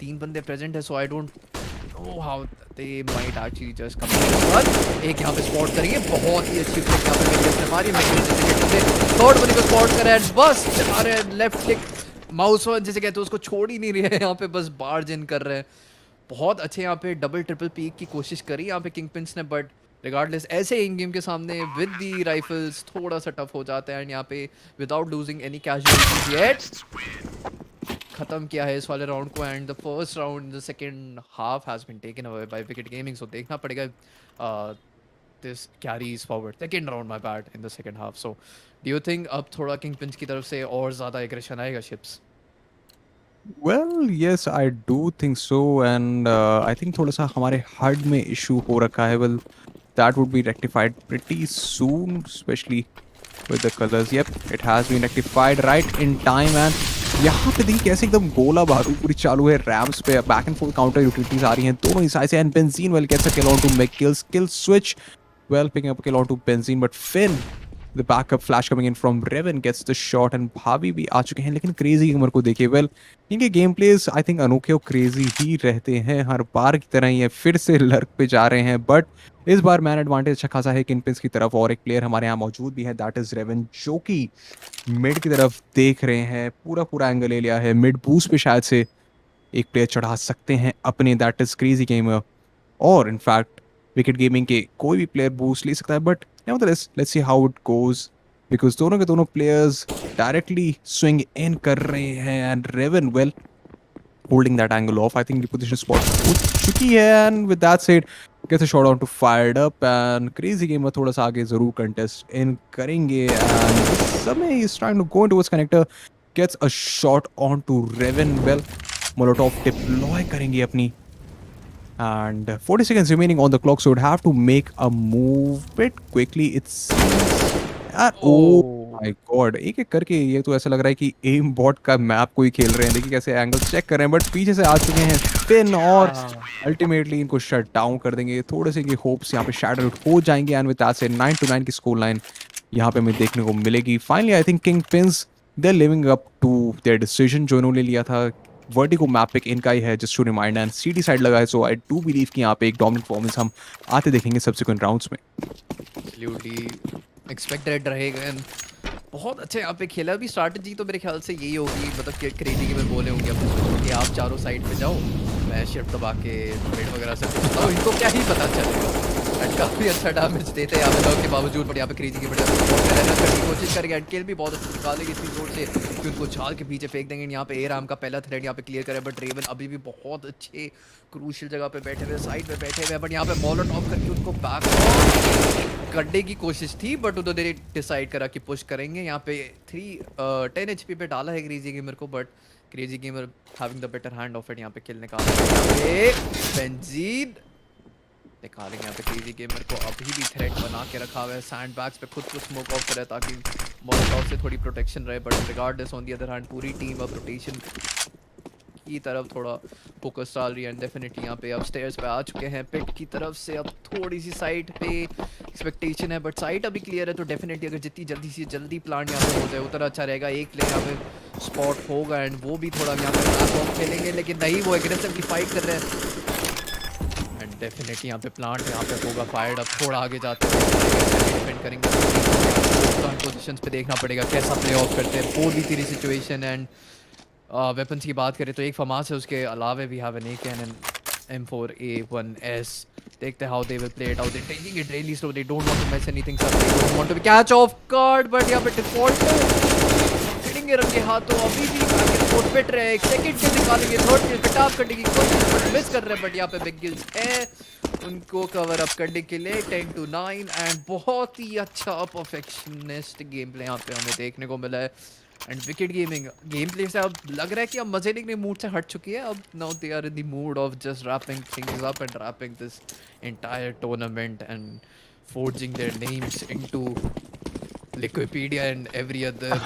3 बंदे प्रेजेंट है, so I don't know how they might actually just come. पर एक यहाँ पे स्पॉट करेंगे, बहुत ही अच्छी फ्लिक यहाँ पे मैगनेस ने मारी। मैगनेस जैसे थर्ड बंदे को स्पॉट करा है, बस चला रहे हैं लेफ्ट क्लिक माउस जैसे कहते हैं उसको छोड़ ही नहीं रहे हैं, यहाँ पे बस बार्ज इन कर रहे हैं। बहुत अच्छे यहाँ पे डबल ट्रिपल पीक की कोशिश करी यहाँ पे किंगपिंस ने, बट रिगार्डलेस ऐसे इन गेम के सामने विद दी राइफल्स थोड़ा सा टफ हो जाता है। एंड यहाँ पे without losing any casualties yet खत्म किया है इस वाले राउंड को। And the first round the second half has been taken away by Wicket Gaming, so देखना पड़ेगा this carries forward second round my bad in the second half. So do you think अब थोड़ा किंगपिंस की तरफ से और ज़्यादा एग्रेशन आएगा ships? Well, yes, I do think so, and I think थोड़ा सा हमारे HUD में इशू हो रखा है। Well, that would be rectified pretty soon, especially with the colors. Yep, it has been rectified right in time, and यहाँ पे देखिए कैसे एकदम गोला बारूद पूरी चालू है रैम्स पे। Back and forth counter utilities आ रही हैं दोनों ही साइड से, and Benzene well gets a kill on to make kills, kill switch well picking up a kill onto Benzene, but Finn, the backup flash coming in from Revan, gets the shot and भाभी भी आ चुके हैं। लेकिन crazy gamer को देखिए, well इनके game place I think अनोखे और क्रेजी ही रहते हैं, हर बार की तरह ही है। फिर से लर्क पे जा रहे हैं, बट इस बार मैन एडवांटेज अच्छा खासा है किंगपिंस की तरफ, और एक प्लेयर हमारे यहाँ मौजूद भी है दैट इज रेवन, जो कि मिड की तरफ देख रहे हैं। पूरा पूरा एंगल ले लिया है, मिड बूस्ट पे शायद से एक प्लेयर चढ़ा सकते हैं अपने, दैट इज क्रेजी गेमर। और इनफैक्ट विकेट गेमिंग के कोई भी प्लेयर बूस्ट ले सकता है, but nevertheless let's see how it goes, because दोनों के दोनों प्लेयर्स डायरेक्टली स्विंग इन कर रहे हैं, and Raven well holding that angle off. I think the position spot हो चुकी है, and with that said gets a shot on to fired up, and crazy gamer थोड़ा सा आगे जरूर contest इन करेंगे, and इस समय he is trying to go into his connector, gets a shot on to Revan, well Molotov deploy करेंगे अपनी, and 40 seconds remaining on the clock, so would have to make a move bit quickly it seems. Oh my god, एक एक करके ये तो ऐसा लग रहा है कि एम बॉट का मैप कोई खेल रहे हैं। देखिए कैसे एंगल चेक कर रहे हैं, बट पीछे से आ चुके हैं फिन, और अल्टीमेटली इनको शट डाउन कर देंगे। थोड़े से इनके होप्स यहाँ पे शैडो आउट हो जाएंगे, एंड विद दैट से 9-9 की स्कोर लाइन यहाँ पे हमें देखने को मिलेगी। Finally I think Kingpins they are living up to their decision जो इन्होंने लिया था। वर्टिगो मैप पिक इनका ही है, just to remind, and CT side लगा है, सो आई डू बिलीव कि यहाँ पे एक डोमिनेंट परफॉर्मेंस हम आते देखेंगे सब्सिक्वेंट राउंड्स में। एब्सोल्युटली एक्सपेक्टेड रहेगा, एंड बहुत अच्छा यहाँ पे खेला भी। स्ट्रैटेजी तो मेरे ख्याल से यही होगी, मतलब कि क्रेजी गेमर बोले होंगे अब कि आप चारों साइड पे जाओ, मैं शिफ्ट दबा के ट्रेड वगैरह से पूछता हूँ, इनको क्या ही पता चलेगा। एंड काफ़ी अच्छा डैमेज देते हैं यहाँ पे लोग के बावजूद, बट यहाँ पे क्रेजी गेमर करने की कोशिश करेंगे, एंड किल भी बहुत अच्छा निकालेंगे इतनी जोर से कि उनको छाल के पीछे फेंक देंगे। यहाँ पे ए राम का पहला थ्रेड यहाँ पे क्लियर करे, बट रेवन अभी भी बहुत अच्छे क्रूशियल जगह पे बैठे हुए, साइड पे बैठे हुए, बट यहाँ पे मॉलोटॉव करके उनको बैक करने की कोशिश थी, बट उन्होंने डिसाइड करा कि पुश करेंगे। यहाँ पे 10 HP पे डाला है क्रेजी गेमर को, but crazy gamer having the better hand of it. यहाँ पे किल निकाला है बेंजीन, निकालेंगे यहाँ पे क्रेजी गेमर को। अभी भी थ्रेट बना के रखा हुआ है, सैंड बैग्स पे खुद को स्मोक ऑफ करे ताकि मॉलोटॉव से थोड़ी प्रोटेक्शन रहे, but regardless on the other hand पूरी टीम अब रोटेशन की तरफ थोड़ा फोकस डाल रही है, एंड डेफिनेटली यहाँ पे अब स्टेयर्स पे आ चुके हैं पिट की तरफ से। अब थोड़ी सी साइड पे एक्सपेक्टेशन है, बट साइड अभी क्लियर है, तो डेफिनेटली अगर जितनी जल्दी से जल्दी प्लान यहाँ पे हो जाए उतना अच्छा रहेगा। एक प्लेयर यहाँ पे स्पॉट होगा, एंड वो भी थोड़ा यहाँ पे प्लेटफॉर्म खेलेंगे, लेकिन नहीं, वो एग्रेसिवली फाइट कर रहे हैं, एंड डेफिनेटली यहाँ पे प्लांट यहाँ पे होगा फायर्ड। अब थोड़ा आगे जाते हैं डिफेंड करेंगे, पोजिशन पे देखना पड़ेगा कैसा प्ले ऑफ करते हैं। 4v3 सिचुएशन, एंड वेपन्स की बात करें तो एक फमास है, उसके अलावा we have an AK and an M4A1S. देखते हैं how they will play it out. They're taking it really slow. They don't want to mess anything up. They don't want to be catch off guard, but यहाँ पे default खिड़ेंगे रंगे हाथों. अभी भी back and fourth पिट रहे हैं. एक second के निकालेंगे, थर्ड किल पिट अप करने की कोशिश बट मिस कर रहे हैं. बट यहाँ पे बिग किल्स है उनको कवर अप करने के लिए 10-9 एंड बहुत ही अच्छा परफेक्शनिस्ट गेम प्ले यहाँ पे हमें देखने को मिला है. एंड विकेट गेम प्ले से अब लग रहा है कि अब मजे लेने के मूड से हट चुकी है. अब now they are in the mood of just wrapping things up and wrapping this entire tournament and forging their names into Wikipedia and every other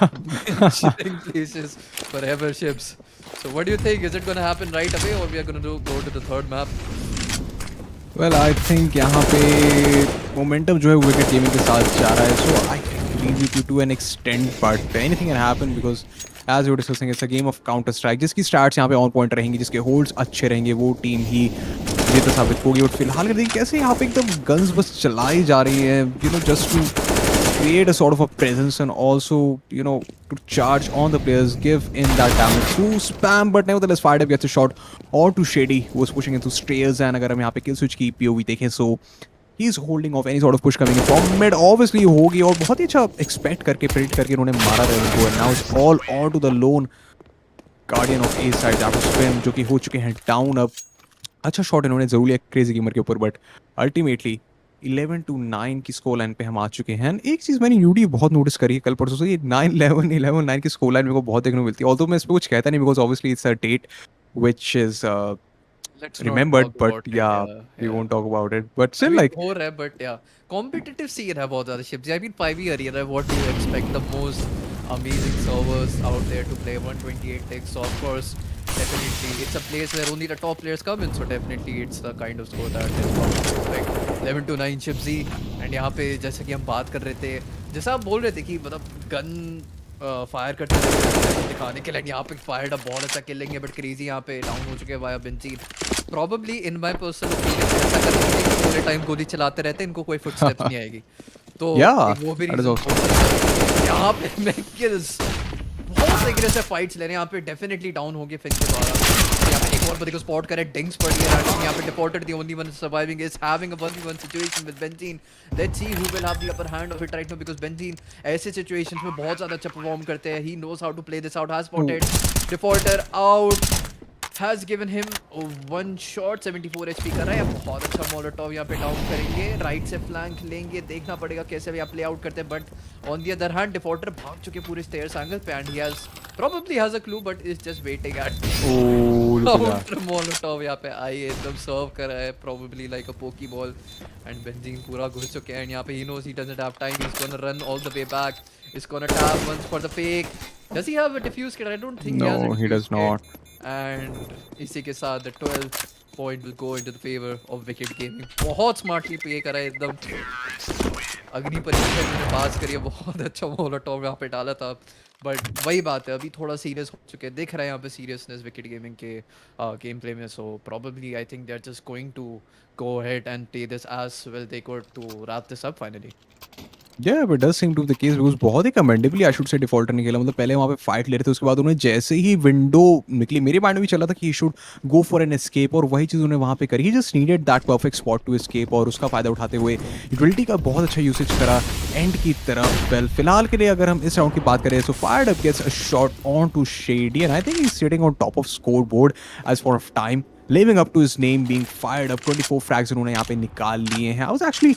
shipping places forever ships. So what do you think? Is it going to happen right away or we are going to go to the third map? Well I think यहाँ पे momentum जो है Wicket gaming के साथ जा रहा है. So I leave with you to an extend but anything can happen because as you discussing it's a game of Counter Strike. जिसकी स्टार्ट्स यहाँ पे ऑन पॉइंट रहेंगी, जिसके होल्ड्स अच्छे रहेंगे, वो टीम ही जीत साबित होगी. बट फिलहाल देखिए कैसे यहाँ पे एकदम गन्स बस चलाई जा रही है, you know, just to create a sort of a presence and also, you know, to charge on the players, give in that damage through spam, but nevertheless fired up gets a shot or to Shady who was pushing into stairs. And अगर हम यहाँ पे kill switch की POV देखें, so he's holding off any sort of push coming in from mid. Obviously होगी और बहुत ही अच्छा expect करके predict करके उन्होंने मारा Raven को. And now it's all on to the lone guardian of A side, that was Spin, जो कि हो चुके हैं down. अब अच्छा शॉट इन्होंने जरूर लिया क्रेजी गेमर के ऊपर, बट अल्टीमेटली 11-9 की स्कोर लाइन पे हम आ चुके हैं. एक चीज़ मैंने यूडी बहुत नोटिस करी है कल परसों से, ये 9-11 11-9 की स्कोर लाइन मेरे को बहुत देखने को मिलती है. ऑल्दो मैं इस पर कुछ कहता नहीं because obviously it's a date which is Let's not remembered, talk but about it. yeah, we won't talk about it. But still, like, हो रहा है but yeah, competitive scene है बहुत ज़्यादा ships. I mean 5 year है. What do you expect? The most amazing servers out there to play 128 ticks. So of course, definitely it's a place where only the top players come in. So definitely it's the kind of score that is what to expect. 11-9 Shipsy. And यहाँ पे जैसे कि हम बात कर रहे थे, जैसा आप बोल रहे थे कि मतलब गन फायर करते थे दिखाने के लिए, यहाँ पे फायर अ बहुत अच्छा किल लेंगे बट क्रेजी यहाँ पे डाउन हो चुके हैं via benzene. Probably in my personal opinion ऐसा करते हैं कि पूरे टाइम गोली चलाते रहते हैं, इनको कोई फुटस्टेप्स नहीं आएगी. तो Yeah, वो भी that is रीजन also- हो सकता है. यहाँ पे मैकिल्स बहुत एग्रेसिव फाइट्स ले रहे हैं. यहाँ पे डेफिनेटली डाउन हो गए फिन के द्वारा. यहाँ पे एक और बंदे को स्पॉट करे, डिंग्स पड़ गया रैंडम. यहाँ पे Deported, the only one surviving is having a 1v1 situation with Benzene. Let's see who will have the upper hand of it right now because Benzene ऐसे सिचुएशंस में बहुत ज्यादा अच्छा परफॉर्म करते हैं. He knows how to play this out. Has spotted Defaulter out, has given him one shot. 74 HP कर रहा है. बहुत अच्छा मोलोटोव यहाँ पे डाउन करेंगे, राइट से फ्लैंक लेंगे. देखना पड़ेगा कैसे भी आप प्ले आउट करते हैं. But on the other hand defaulter भाग चुके पूरे स्टेयर्स एंगल पे and he has probably has a clue but is just waiting at oh, look at that. counter molotov. यहाँ पे आई एकदम सर्व कर रहा है probably like a pokeball and benzene पूरा घुस चुके हैं. यहाँ पे he knows he doesn't have time. He's gonna run all the way back. He's gonna tap once for the fake. Does he have a defuse kit? I don't think he has a No, he defuse does kit. not. And इसी के साथ the 12th point will go into the favor of Wicked Gaming. बहुत smartly play करा है एकदम. अग्नि परीक्षा मैंने पास करी है, बहुत अच्छा मोलोटोव यहाँ पे डाला था. बट वही बात है, अभी थोड़ा सीरियस हो चुके हैं. दिख रहा है यहाँ पे सीरियसनेस विकेट गेमिंग के गेम प्ले में. So probably I think they are just going to go ahead and play this as well they could to wrap this up finally. Yeah, but it does seem to be the case because बहुत ही commendably I should say defaulter ने खेला. मतलब पहले वहाँ पे fight ले रहे थे, उसके बाद उन्होंने जैसे ही विंडो निकली, मेरे माइंड में भी चला था कि he should go for an escape और वही चीज़ उन्होंने वहाँ पे करी. He just needed that perfect spot to escape और उसका फायदा उठाते हुए यूटिलिटी का बहुत अच्छा यूसेज करा एंड की तरफ. वेल फिलहाल के लिए अगर हम इस राउंड की बात करें, so fired up gets a shot on to Shady and I think he's sitting on top of scoreboard as for of time. Living up to his name being fired up. 24 frags उन्होंने यहाँ पे निकाल लिए हैं. I was actually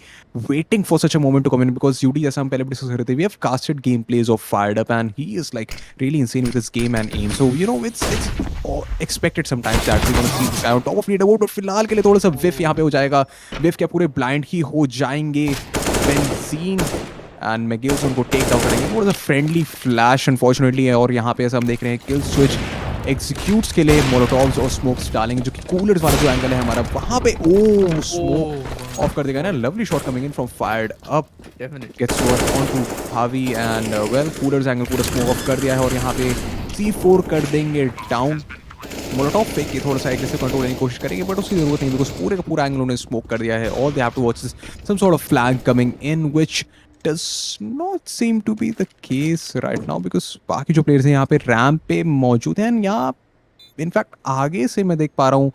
waiting for such a moment to come in because UD जैसा हम पहले भी डिस्कस कर रहे थे, we have casted gameplays of fired up and he is like really insane with his game and aim. So you know it's expected sometimes that we're gonna see this guy on top of leaderboard. but फिलहाल के लिए थोड़ा सा whiff यहाँ पे हो जाएगा. whiff क्या पूरे blind ही हो जाएंगे. बेंजीन एंड मैगिल्स उनको टेक डाउन करेंगे. थोड़ा सा फ्रेंडली फ्लैश अनफॉर्चुनेटली है और यहाँ पे ऐसा हम देख रहे हैं किल स्विच एग्जीक्यूट्स के लिए मोलोटॉव्स और स्मोक्स डालेंगे, जो कि कूलर्स वाला जो एंगल है हमारा वहाँ पे स्मोक ऑफ कर देगा ना. Lovely shot coming in from Fired Up, gets on to हावी एंड वेल कूलर्स एंगल पूरा स्मोक ऑफ कर दिया है और यहाँ पे C4 कर देंगे डाउन. मोलोटॉव फेंक के थोड़ा सा एग्रेसिव कंट्रोल लेने की कोशिश करेंगे बट उसकी जरूरत नहीं बिकॉज पूरे का पूरा एंगल उन्होंने स्मोक कर दिया है. All they have to watch some sort of flank coming in which does not seem to be the case right now because बाकी जो players हैं यहाँ पे रैम्प पे मौजूद हैं, यहाँ इनफैक्ट आगे से मैं देख पा रहा हूँ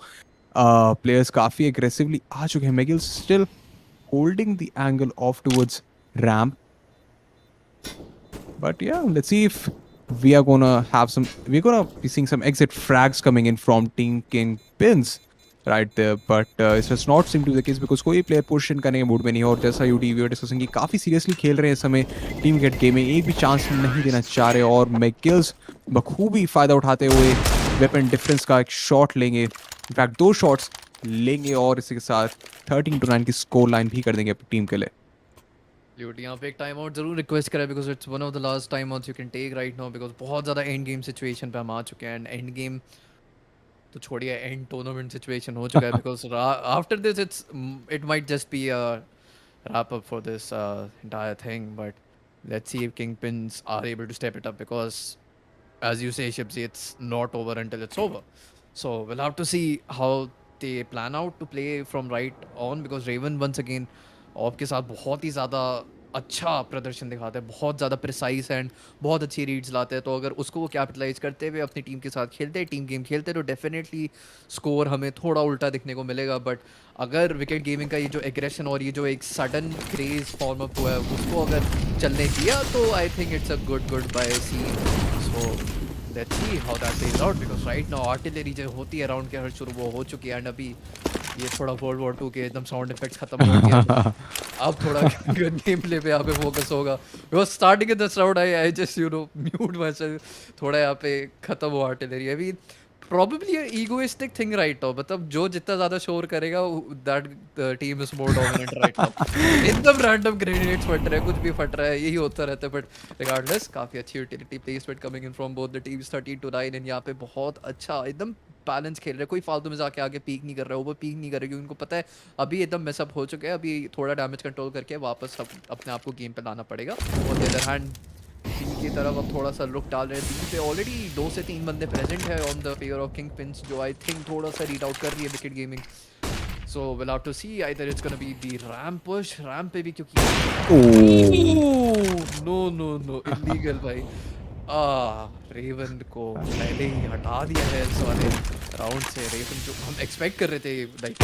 प्लेयर्स काफी एग्रेसिवली आ चुके हैं. McGill still holding the angle off towards ramp. But yeah, let's see if we are gonna have some. We're gonna be seeing some exit frags coming in from Team KingPins right there. But it does not seem to be the case because कोई player position करने के mood में नहीं है और जैसा UD we were discussing कि काफी seriously खेल रहे हैं इस समय टीम गेट गेमिंग, एक भी चांस नहीं देना चाह रहे और मैगिल्स बखूबी फायदा उठाते हुए वेपन डिफरेंस का एक शॉट लेंगे. इनफैक्ट 2 शॉट्स लेंगे और इसी के साथ 13-9 की स्कोर लाइन भी कर देंगे अपनी टीम के लिए. ल्यूट यहाँ पे एक टाइम आउट जरूर रिक्वेस्ट करें because it's one of the last time outs you can take right now because बहुत ज़्यादा एंड गेम सिचुएशन पे हम आ चुके हैं. एंड एंड गेम तो छोड़िए, एंड टूर्नामेंट सिचुएशन हो चुका है because after this it might just be a wrap up for this entire thing. But let's see if Kingpins are able to step it up because, as you say, Shipsy, it's not over until it's over. So we'll have to see how they plan out to play from right on because Raven once again of के साथ बहुत ही ज़्यादा अच्छा प्रदर्शन दिखाते हैं, बहुत ज़्यादा प्रिसाइज एंड बहुत अच्छी रीड्स लाते हैं. तो अगर उसको वो कैपिटलाइज करते हुए अपनी टीम के साथ खेलते हैं, टीम गेम खेलते हैं, तो डेफिनेटली स्कोर हमें थोड़ा उल्टा दिखने को मिलेगा. बट अगर विकेट गेमिंग का ये जो एग्रेशन और ये जो एक सडन क्रेज फॉर्म अप हुआ है उसको अगर चलने दिया तो I think it's a good buy scene. So let's see how that plays out because right now artillery जो होती है राउंड के हर शुरू वो हो चुकी है. एंड अभी ये थोड़ा वर्ल्ड वॉर 2 के एकदम साउंड इफेक्ट्स खत्म हो गया. अब थोड़ा गेम प्ले पे यहाँ पे फोकस होगा because starting in this round I just mute my self. थोड़ा यहाँ पे खत्म हुआ आर्टिलरी. अभी probably an egoistic thing right now. मतलब जो जितना ज़्यादा शोर करेगा that team is more dominant right now. एकदम random grenades फट रहे हैं, कुछ भी फट रहा है, यही होता रहता है. But regardless काफ़ी अच्छी utility placement coming in from both the teams 13-9 and यहाँ पे बहुत अच्छा एकदम बैलेंस खेल रहे हैं. कोई फालतू में जाके आगे पीक नहीं कर रहा है, ओवर पीक नहीं कर रहे क्योंकि उनको पता है अभी एकदम मिसअप हो चुके हैं. अभी थोड़ा डैमेज कंट्रोल करके वापस अपने आप को गेम पे लाना पड़ेगा. और द अदर हैंड बी की तरफ अब थोड़ा सा लुक डाल रहे हैं. बी पे ऑलरेडी 2 से 3 बंदे प्रेजेंट है ऑन द पेयर ऑफ किंगपिन्स जो आई थिंक थोड़ा सा रीड आउट कर रही है Wicket Gaming. So will have to see either it's gonna be the ramp push. Ramp पे भी क्योंकि नो इलीगल भाई. रेवन को पहले ही हटा दिया है इस वाले राउंड से. रेवन जो हम एक्सपेक्ट कर रहे थे like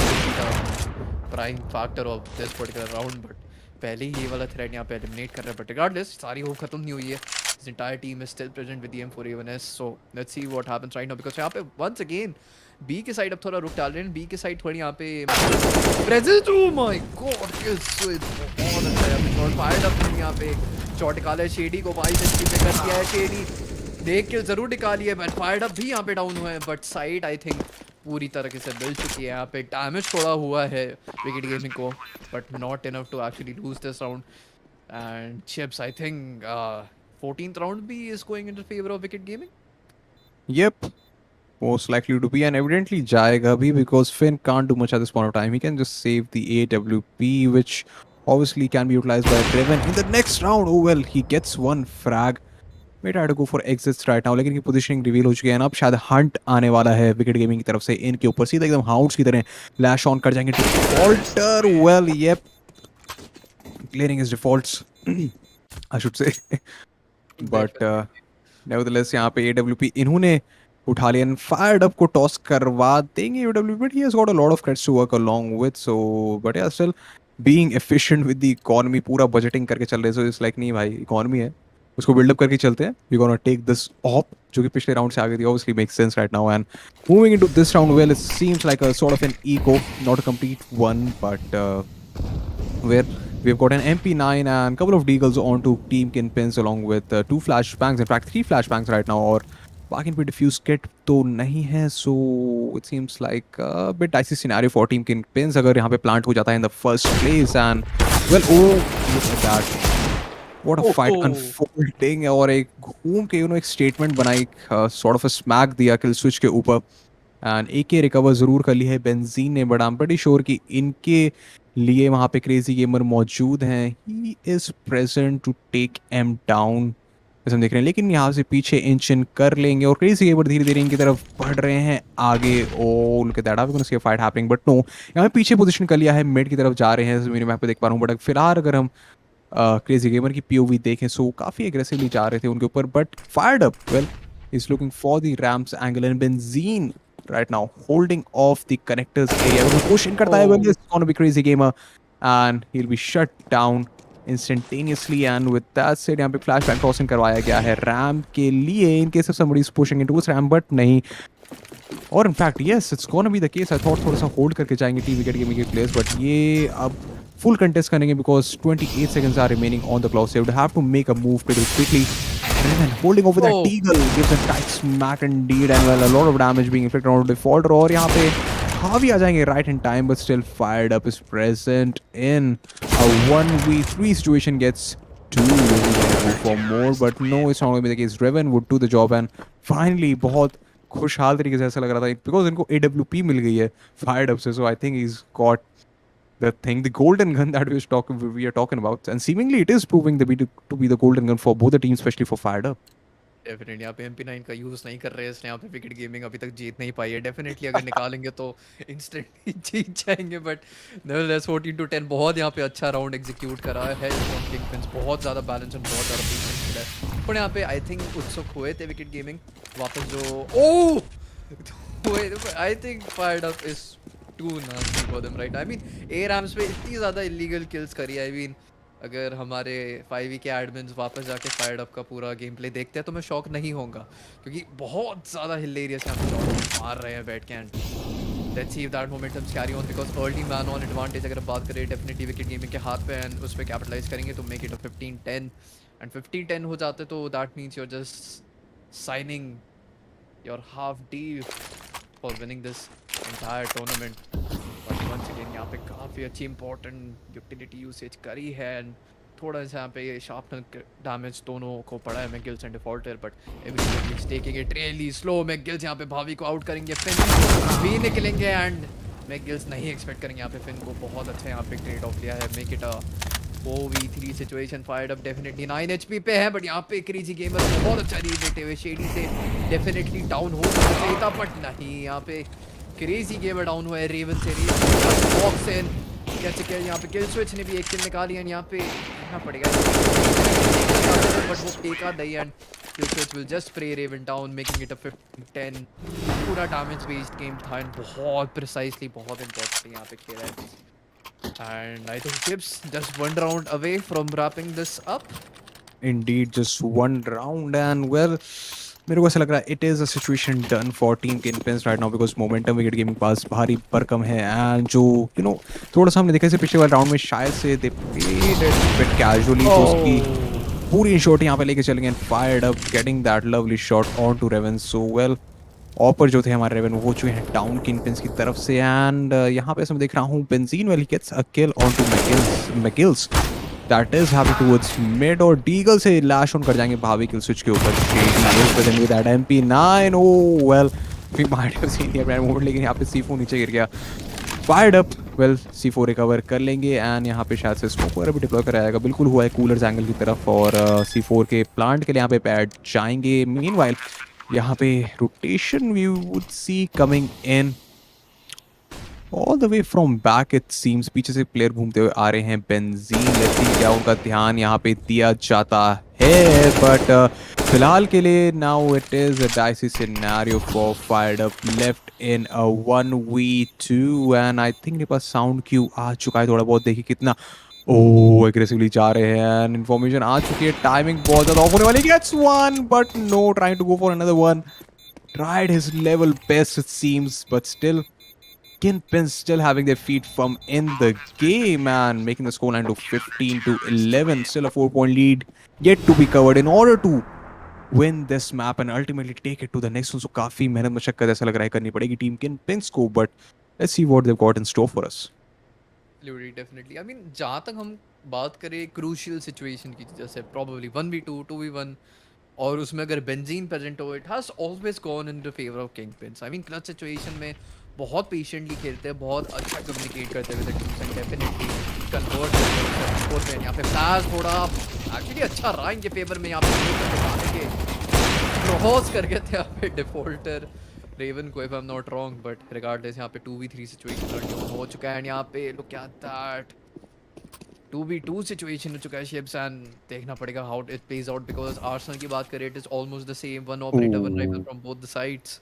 prime factor of this particular round but पहले ही ये वाला थ्रेड यहाँ पे एलिमिनेट कर रहा है. बट रिगार्डलेस सारी होप खत्म नहीं हुई है. This entire team is still present with the M4A1S. So let's see what happens right now because यहाँ पे वंस अगेन बी के साइड अब थोड़ा रुक डाल रहे हैं. बी के साइड थोड़ी यहाँ पे प्रेजेंस. ओह माय गॉड सो बहुत अच्छा है. अभी शॉट फायर्ड अप यहाँ पे शॉट निकाला है शेडी को. 22 HP पे कर दिया है शेडी. देख के जरूर निकाली है बट फायर्ड अप भी यहाँ पे डाउन हुआ है. बट साइड आई थिंक पूरी तरीके से मिल चुकी है. यहाँ पे डैमेज थोड़ा हुआ है विकेट गेमिंग को but not enough to actually lose this round. And Chips I think 14th round भी is going in favour of Wicket Gaming. Yep, most likely to be and evidently जाएगा भी because Finn can't do much at this point of time. He can just save the AWP which obviously can be utilized by Draven in the next round. Oh well, he gets one frag. May try to go for exits right now लेकिन इनकी positioning reveal हो चुकी है. अब शायद Hunt आने वाला है विकेट गेमिंग की तरफ से. इनके ऊपर सीधा एकदम हाउंड्स की तरह लैश ऑन कर जाएंगे. Defaulter well Yelp clearing his defaults I should से. बट नेवरदलेस यहाँ पे AWP इन्होंने उठा लिया. फायर्ड अप को टॉस करवा देंगे AWP but he has got a lot of credits to work along with. So but yeah still being efficient with the economy पूरा बजटिंग करके चल रहे. सो इट्स लाइक नहीं भाई इकोनॉमी है उसको बिल्डअप करके चलते हैं. We gonna take this off जो कि पिछले राउंड से आगे थी. Obviously makes sense right now and moving into this round well it seems like a sort of an eco not a complete one but where we've got an MP9 and couple of deagles onto Team KingPins along with 2 flashbangs, in fact 3 flashbangs right now. और बाकी पे diffuse kit तो नहीं है. So it seems like a bit dicey scenario for team KingPins अगर यहाँ पे plant हो जाता है in the first place. And well oh look at that what a fight unfolding. और एक घूम के एक स्टेटमेंट बनाई सॉर्ट ऑफ अ स्मैक दिया किल स्विच के ऊपर. एंड AK रिकवर जरूर कर ली है बेंजीन ने but I am pretty sure कि इनके लिए वहाँ पे क्रेजी गेमर मौजूद हैं. He is present to take am down जैसे हम देख रहे हैं. लेकिन यहाँ से पीछे इंच इन कर लेंगे और क्रेजी गेमर धीरे धीरे इनकी तरफ बढ़ रहे हैं आगे. Oh look at that we gonna see a fight happening but no यहाँ पे पीछे पोजीशन कर लिया है. मिड की तरफ जा रहे हैं मेरे मैप पे देख पा रहा हूँ. बट फिलहाल अगर हम क्रेजी गेमर की पीओवी देखें, सो काफ़ी एग्रेसिवली जा रहे थे उनके ऊपर, but fired up well is looking for the rams angle and benzene right now holding off the connectors area. Will push in करता है, well Oh. it's gonna be crazy gamer and he'll be shut down instantaneously. And with that said, यहाँ पे flashbang crossing करवाया गया है RAM के लिए in case if somebody is pushing into उस रैम, but नहीं. और in fact yes it's gonna be the case, I thought थोड़ा सा होल्ड करके जाएंगे टी विकेट गेमिंग के प्लेयर्स, बट ये अब फुल कंटेस्ट करेंगे because 28 seconds are remaining on the clock, so they have to make a move pretty quickly. And holding over that Oh. eagle gives a tight smack indeed, and well a lot of damage being inflicted on defaulter. और यहाँ पे हावी आ जाएंगे right in time, but still fired up is present in a 1v3 situation. Gets two, go for more, but no, it's not going to be the case. Revan would do the job, and finally बहुत खुशहाल तरीके से ऐसा लग रहा था because इनको AWP मिल गई है फायर्ड अप से, so I think he's got the thing, the golden gun that we are talking about, and seemingly it is proving to be the golden gun for both the teams, especially for fired up. Definitely यहाँ पे MP9 का use नहीं कर रहे हैं, इसने यहाँ पे विकेट गेमिंग अभी तक जीत नहीं पाई है। डेफिनेटली अगर निकालेंगे तो इंस्टेंटली जीत जाएंगे, बट नेवरलेस 14-10 बहुत यहाँ पे अच्छा राउंड एग्जीक्यूट करा है किंगपिन्स, बहुत ज़्यादा बैलेंस एंड बहुत ज़्यादा पेशेंस है। पर यहाँ पे आई थिंक उत्सुक हुए थे विकेट गेमिंग वापस जो oh I think fired up is too nasty for them right. I mean a ramps पे इतनी ज़्यादा इलीगल किल्स करी, आई मीन अगर हमारे 5e के एडमिन्स वापस जाके फायर्ड अप का पूरा गेम प्ले देखते हैं तो मैं शॉक नहीं होऊंगा, क्योंकि बहुत ज़्यादा हिलेरियस यहाँ पे शॉट मार रहे हैं बैट के and let's see if that momentum carry on, because early man on advantage अगर बात करें डेफिनेटली विकेट गेमिंग के हाथ पे एंड उस पर कैपिटलाइज करेंगे तो मेक इट अ 15-10 एंड 15-10 हो जाते तो that means you are just signing your half deal for winning this entire tournament. But once again यहाँ पे काफ़ी अच्छी इंपॉर्टेंट यूटिलिटी यूसेज करी है एंड थोड़ा सा यहाँ पे ये शार्पनर डैमेज दोनों को पड़ा है McGills and defaulter, but everybody is taking it really slow. McGills यहाँ पे भावी को आउट करेंगे, फिन भी निकलेंगे एंड मैकगिल्स नहीं एक्सपेक्ट करेंगे यहाँ पे फिन को। बहुत अच्छा यहाँ पे ट्रेड ऑफ लिया है, make it a 4v3 situation. Fired up definitely 9 HP पे है, बट यहाँ पे क्रेजी गेमर बहुत अच्छा रीड देते हुए शेडी से डेफिनेटली डाउन हो सकते था, बट नहीं यहाँ पे क्रेजी गेमर डाउन हुआ है रेवन से। बॉक्स इन यहाँ पे किल स्विच ने भी एक किल निकाली एंड यहाँ पे देखना पड़ेगा बट वो टेका दई and Kill Switch will just spray Raven down making it a 15-10। पूरा डैमेज बेस्ड गेम था एंड बहुत प्रिसाइसली बहुत इंपॉर्टेंट यहाँ पे खेला है and I think Gibbs just one round away from wrapping this up. Indeed, just one round, and well, मेरे को ऐसा लग रहा है it is a situation done for team KingPins right now because momentum wicket gaming पास भारी भरकम है and जो थोड़ा सा हमने देखा इसे पिछले वाले राउंड में शायद से they played it a bit casually, तो उसकी पूरी शॉट यहाँ पे लेके चलेंगे and fired up getting that lovely shot onto Revan. So well, ऑपर जो थे हमारे रेवन वो चुके हैं डाउन किंगपिन्स की तरफ से एंड यहाँ पे मैं देख रहा हूँ Benzene well gets a kill onto McGills that is happy towards mid और डीगल से लैश ऑन कर जाएंगे भावी किल स्विच के ऊपर with that MP9. Oh well we might have seen the moment, लेकिन यहाँ पे C4 नीचे गिर गया। Fired up well C4 recover कर लेंगे एंड यहाँ पे शायद से स्मोक वगैरह भी डिप्लॉय कराया जाएगा, बिल्कुल हुआ है कूलर्स एंगल की तरफ और C4 के प्लांट के लिए यहाँ पे पैड जाएंगे। मीनवाइल यहाँ पे rotation we would see coming in all the way from back it seems, पीछे से प्लेयर घूमते हुए आ रहे हैं बेंजीन। लेट्स सी क्या उनका ध्यान यहाँ पे दिया जाता है, बट फिलहाल के लिए now it is a dicey scenario for fired up left in a 1v2 and I think मेरे पास साउंड क्यू आ चुका है थोड़ा बहुत, देखिए कितना एग्रेसिवली जा रहे हैं। इन्फॉर्मेशन आ चुकी है, टाइमिंग बहुत ज्यादा ऑफ होने वाली। Gets one but no, trying to go for another one, tried his level best it seems, but still KingPins still having their feet from in the game and making the scoreline to 15-11. Still a 4-point lead yet to be covered in order to win this map and ultimately take it to the next one. So काफी मेहनत मशक्कत ऐसा लग रहा है करनी पड़ेगी team KingPins को, but let's see what they've got in store for us. Definitely I mean जहाँ तक हम बात करें क्रूशियल सिचुएशन की, जैसे प्रॉब्ली 1v2 2v1 और उसमें अगर बेंजीन प्रेजेंट हो, it has always gone in the favour of Kingpins. I mean clutch situation में बहुत पेशेंटली खेलते हैं, बहुत अच्छा कम्युनिकेट करते हैं with the teams and definitely convert करते हैं। यहाँ पे फ्लैश थोड़ा एक्चुअली अच्छा रहा इनके फेवर में, यहाँ पे क्रॉस कर गए थे यहाँ पे डिफॉल्टर रेवन को, if I am not wrong, but regardless यहाँ पे 2v3 सिचुएशन हो चुका है एंड यहाँ पे look at that 2v2 situation हो चुका है शिप्स एंड देखना पड़ेगा how it plays out because Arsenal की बात करें it is almost the same one operator one rifle Oh, from both the sides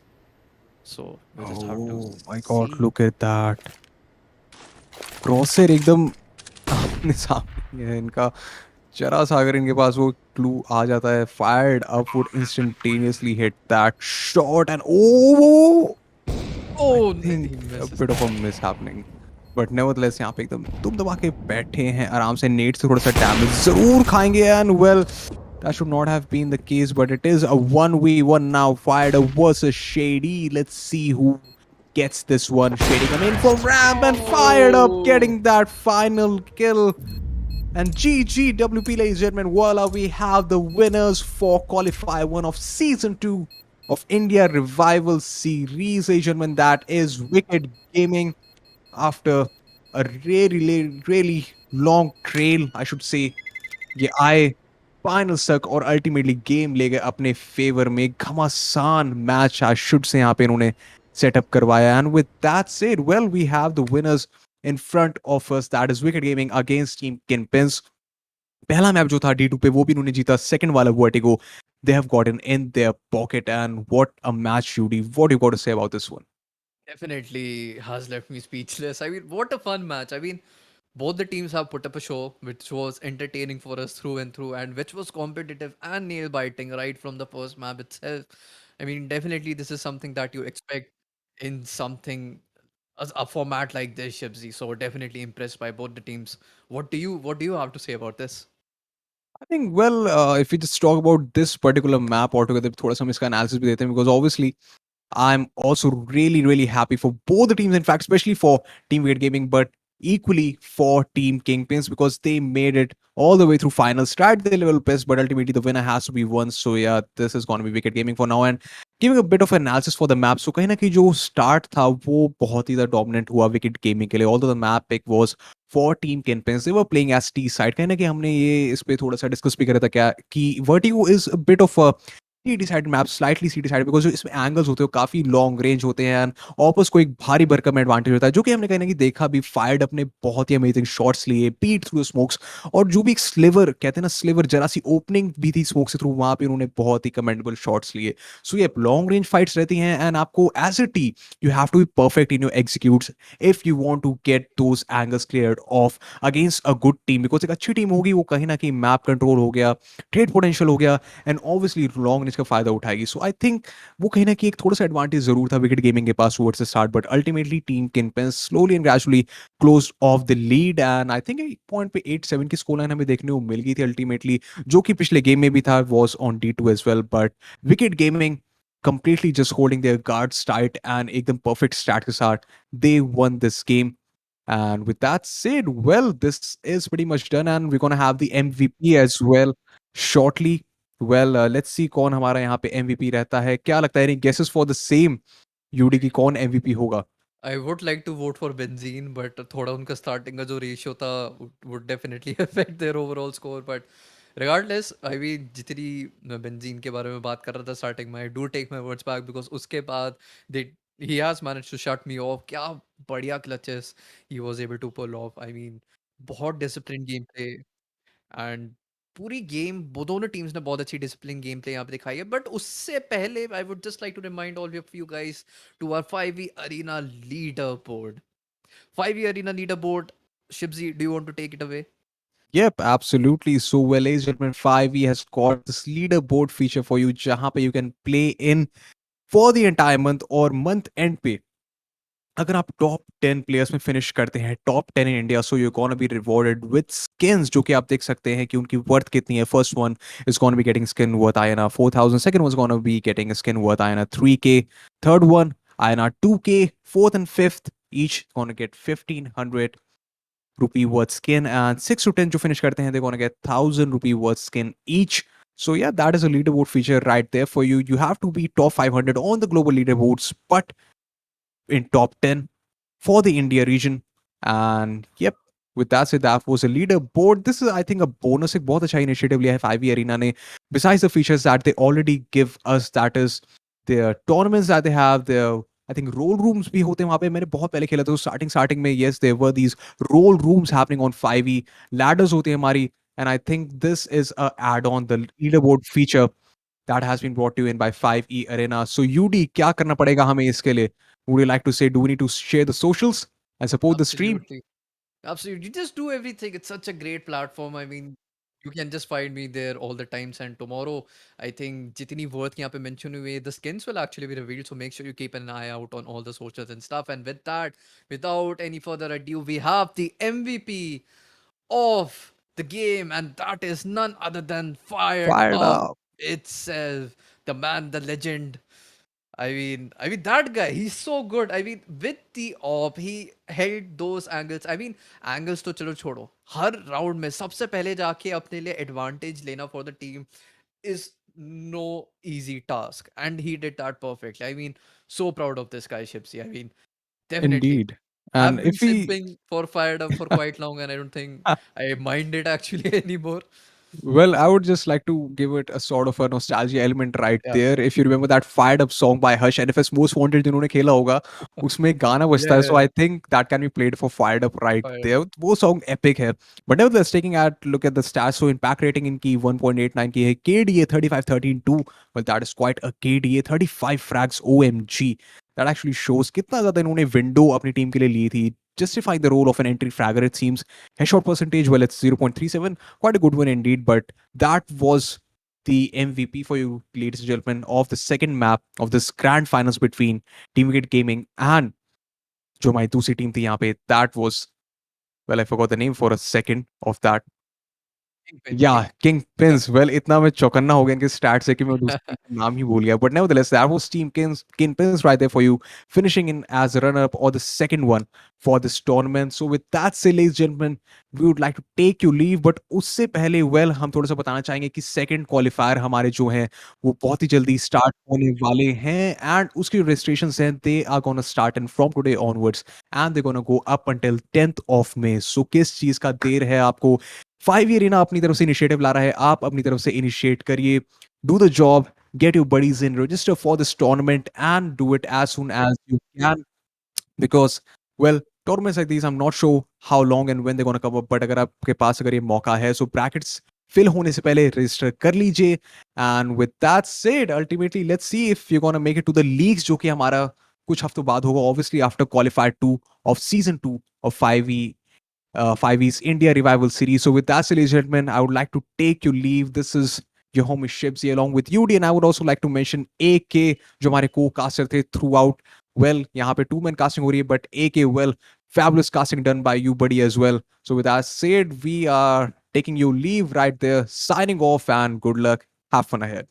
so we just have to oh my see God, look at that. Crosser एकदम अपने सामने है इनका, जरा सा अगर इनके पास वो क्लू आ जाता है, fired up would instantaneously hit that shot and oh I oh think he a misses bit of a miss happening, but nevertheless यहाँ पे एकदम तुम दबा के बैठे हैं आराम से, नेट से थोड़ा सा डैमेज जरूर खाएंगे and well that should not have been the case, but it is a 1v1 now. Fired versus Shady. Let's see who gets this one. Shady coming in from ramp and fired up, oh getting that final kill. And GGWP, ladies and gentlemen, voila, we have the winners for Qualifier 1 of Season 2 of India Revival Series, ladies and gentlemen. That is Wicked Gaming after a really long trail, I should say. ये आए final तक और ultimately game ले गए अपने favour में, घमासान match I should से यहाँ पे इन्होंने सेटअप करवाया and with that said well we have the winners in front of us, that is Wicket Gaming against team Kingpins. पहला मैच जो था D2 पे वो भी उन्होंने जीता, सेकंड वाला vertigo they have gotten in their pocket and what a match, Judy. What do you got to say about this one? definitely has left me speechless. I mean, what a fun match. I mean, both the teams have put up a show which was entertaining for us through and through and which was competitive and nail biting right from the first map itself. I mean, definitely this is something that you expect in something as a format like this, Shibzi. So definitely impressed by both the teams. What do you have to say about this? I think, well, if we just talk about this particular map altogether, थोड़ा सा हम इसका analysis भी देते हैं, because obviously I'm also really happy for both the teams, in fact, especially for Team Wicked Gaming, but equally for Team Kingpins because they made it all the way through finals, tried the level best, but ultimately the winner has to be one. So yeah, this is going to be Wicked Gaming for now. And giving a bit of analysis for the map, so कहीं ना कहीं जो start था वो बहुत ही ज़्यादा dominant हुआ Wicked Gaming के लिए. Although the map pick was for Team Kingpins, they were playing as T side. कहीं ना कहीं हमने ये इस पे थोड़ा सा डिस्कस भी करा था क्या कि Vertigo is a bit of a see decided map, slightly see decided, because जो इसमें एंगल्स होते हैं वो काफी लॉन्ग रेंज होते हैं एंड ऑपोस को एक भारी भरकम एडवांटेज होता है, जो कि हमने कहीं ना कहीं देखा भी, फायर्ड अपने बहुत ही अमेजिंग शॉट्स लिए, पीट थ्रू स्मोक्स, और जो भी एक स्लिवर कहते हैं ना, स्लिवर जरा सी ओपनिंग भी थी स्मोक से थ्रू, वहां पे उन्होंने बहुत ही कमेंडेबल शॉट्स लिए। सो ये लॉन्ग रेंज फाइट्स रहती हैं एंड आपको as a T you have to be perfect in your executes if you want to get those angles cleared off against a good team, because एक अच्छी team होगी वो कहीं ना कहीं मैप कंट्रोल हो गया, ट्रेड पोटेंशियल हो गया एंड ऑब्वियसली लॉन्ग रेंज का फायदा उठाएगी। सो आई थिंक वो कहीं ना कहीं एक थोड़ा सा एडवांटेज जरूर था विकेट गेमिंग के पास towards the start, but ultimately team Kingpins slowly and gradually close off the lead and I think एक पॉइंट पे 8-7 की स्कोर लाइन हमें देखने को मिल गई थी अल्टीमेटली, जो कि पिछले गेम में भी था, was on D2 as well, but wicket gaming completely just holding their guards tight and एकदम perfect stat के साथ they won this game. And with that said, well, this is pretty much done, and we're gonna have the MVP as well shortly. Well, let's see कौन हमारा यहाँ पे MVP रहता है, क्या लगता है, any guesses for the same यूडी की कौन MVP होगा? I would like to vote for Benzene, but थोड़ा उनका starting का जो ratio था would definitely affect their overall score. But regardless, I mean जितनी मैं Benzene के बारे में बात कर रहा था starting में, I do take my words back because उसके बाद they he has managed to shut me off. क्या बढ़िया clutches he was able to pull off. I mean बहुत disciplined gameplay एंड पूरी गेम वो दोनों टीम्स ने बहुत अच्छी डिसिप्लिन गेम प्ले यहाँ पे दिखाई है बट उससे पहले I would just like to remind all of you guys to our 5e arena leaderboard 5e arena leaderboard Shibzi do you want to take it away Yep, absolutely. So, well, ladies and gentlemen, 5e has got this leaderboard feature for you, जहाँ पे you can play in for the entire month और month end पे अगर आप top 10 players में finish करते हैं, top 10 in India, so you gonna be rewarded with skins, जो कि आप देख सकते हैं कि उनकी वर्थ कितनी है। First one is gonna be getting skin worth INR 4,000, second one is gonna be getting skin worth INR 3K, third one INR 2K, fourth and fifth each gonna get 1,500 rupee worth skin, and 6 to 10 जो finish करते हैं, they're gonna get 1,000 rupee worth skin each. So yeah, that is a leaderboard feature right there for you. You have to be top 500 on the global leaderboards, but in top 10 for the India region. And yep, with that said, that was a leaderboard. This is, I think, a bonus. एक बहुत अच्छा initiative लिया है 5e Arena ने. Besides the features that they already give us, that is their tournaments that they have, their I think role rooms भी होते हैं वहाँ पे. मैंने बहुत पहले खेला था तो स्टार्टिंग में yes there were these role rooms happening on 5e. Ladders होती है हमारी. And I think this is a add on the leaderboard feature that has been brought to you in by 5e Arena. So UD, क्या करना पड़ेगा हमें इसके लिए? Would you like to say, do we need to share the socials and support the stream? Absolutely. Absolutely. Just do everything. It's such a great platform. I mean, you can just find me there all the times. And tomorrow, I think jitni worth ki yahan pe mention hue, the skins will actually be revealed. So make sure you keep an eye out on all the socials and stuff. And with that, without any further ado, we have the MVP of the game, and that is none other than Fired Fired Up up. itself. The man, the legend, I mean that guy, he's so good. I mean, with the op, he held those angles. I mean, angles तो चलो छोड़ो. हर round में सबसे पहले जाके अपने लिए advantage लेना for the team is no easy task, and he did that perfectly. I mean, so proud of this guy, Shipsy. I mean, definitely. Indeed. And I've been if we simping for Fired Up for quite long, and I don't think I mind it actually anymore. Well, I would just like to give it a sort of a nostalgia element right Yeah. there. If you remember that fired up song by Hush, NFS Most Wanted जिन्होंने खेला होगा, उसमें एक गाना बजता Yeah, है. yeah, So yeah. I think that can be played for fired up right Fired Up. there. वो song epic है. But nevertheless, taking a look at the stats, so impact rating इनकी 1.89 की है. KDA 35-13-2. Well, that is quite a KDA. 35 frags OMG. That actually shows कितना ज़्यादा इन्होंने window अपनी team के लिए ली थी. Justifying the role of an entry fragger, it seems. Headshot percentage, well, it's 0.37. Quite a good one indeed, but that was the MVP for you, ladies and gentlemen, of the second map of this grand finals between Team Wicked Gaming and जो हमारी दूसरी team थी यहाँ पे. That was, well, I forgot the name for a second of that. KingPins, Yeah, King. KingPins. Well, इतना मैं चौकन्ना हो गया इनके stats से कि मैं दूसरी टीम का नाम ही भूल गया. But nevertheless, that was Team KingPins right there for you, finishing in as a runner-up or the second one for this tournament. So with that said, ladies and gentlemen, we would like to take you leave. But उससे पहले, well, हम थोड़ा सा बताना चाहेंगे कि second qualifier हमारे जो हैं वो बहुत ही जल्दी start होने वाले हैं. And उसकी registrations हैं, they are gonna start and from today onwards, and they're gonna go up until 10th of May. So किस चीज़ का देर है आपको? 5 Arena अपनी तरफ से इनिशिएटिव ला रहा है. आप अपनी तरफ से इनिशिएट करिए. Do the job, get your buddies in, register for this tournament, and do it as soon as you can. Because, well, tournaments like these, I'm not sure how long and when they're gonna come up. But अगर आपके पास अगर ये मौका है, so brackets fill होने से पहले register कर लीजिए. And with that said, ultimately, let's see if you're gonna make it to the leagues, जो कि हमारा कुछ हफ्तों बाद होगा. Obviously, after qualifier 2 of season 2 of 5e's India Revival Series. So with that, ladies and gentlemen, I would like to take you leave. This is your homie Shibsy along with UD, and I would also like to mention AK, जो हमारे co-caster थे throughout. Well, यहाँ पे 2-man casting हो रही है, but AK, well, fabulous casting done by you, buddy, as well. So with that said, we are taking you leave right there, signing off, and good luck. Have fun ahead.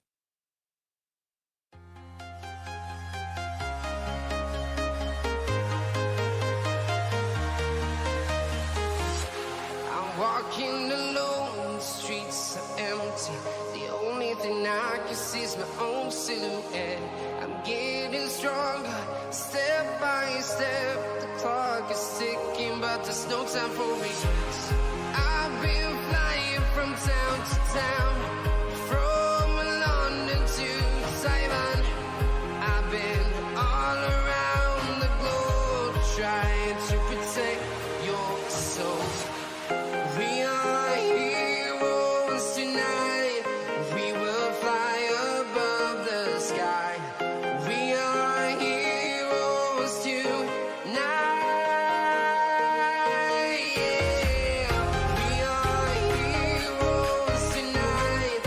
I'm walking alone, the streets are empty. The only thing I can see is my own silhouette. I'm getting stronger, step by step. The clock is ticking, but there's no time for regrets. I've been flying from town to town, from London to Taiwan. I've been all around the globe trying to protect your soul. We are heroes tonight. We will fly above the sky. We are heroes tonight. Yeah. We are heroes tonight.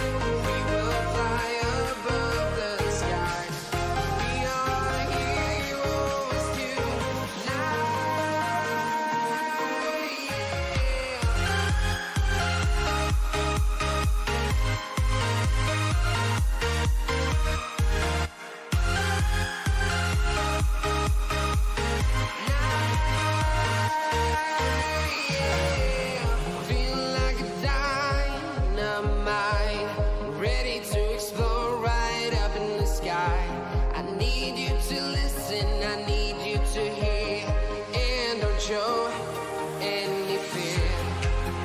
We will fly above the sky. We are heroes tonight. Yeah. Feel like a dynamite, ready to explode right up in the sky. I need you to listen, I need you to hear, and don't show any fear.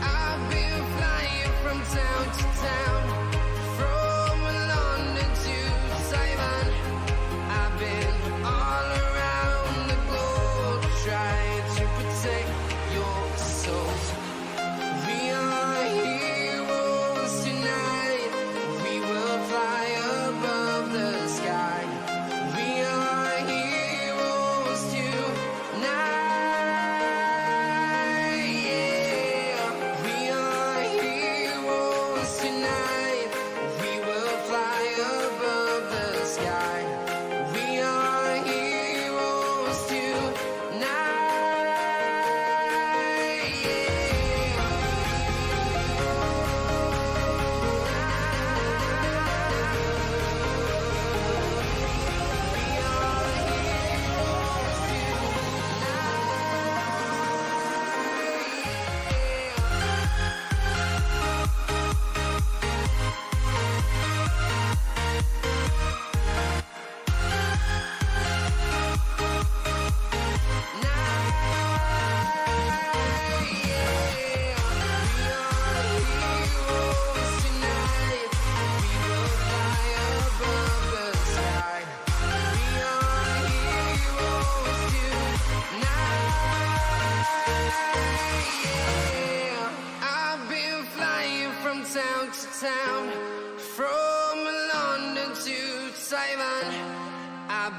I've been flying from town to town, from London to Taiwan. I've been all around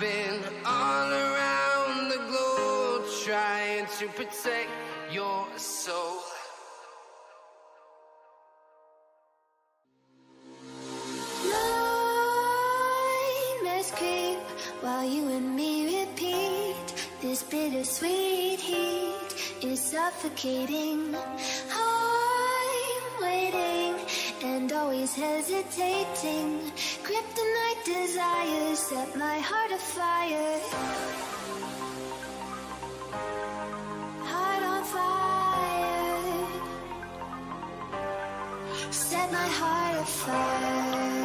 been all around the globe trying to protect your soul. Nightmares creep while you and me repeat. This bittersweet heat is suffocating. I'm waiting and always hesitating. Kryptonite desires set my heart afire. Heart on fire. Set my heart afire.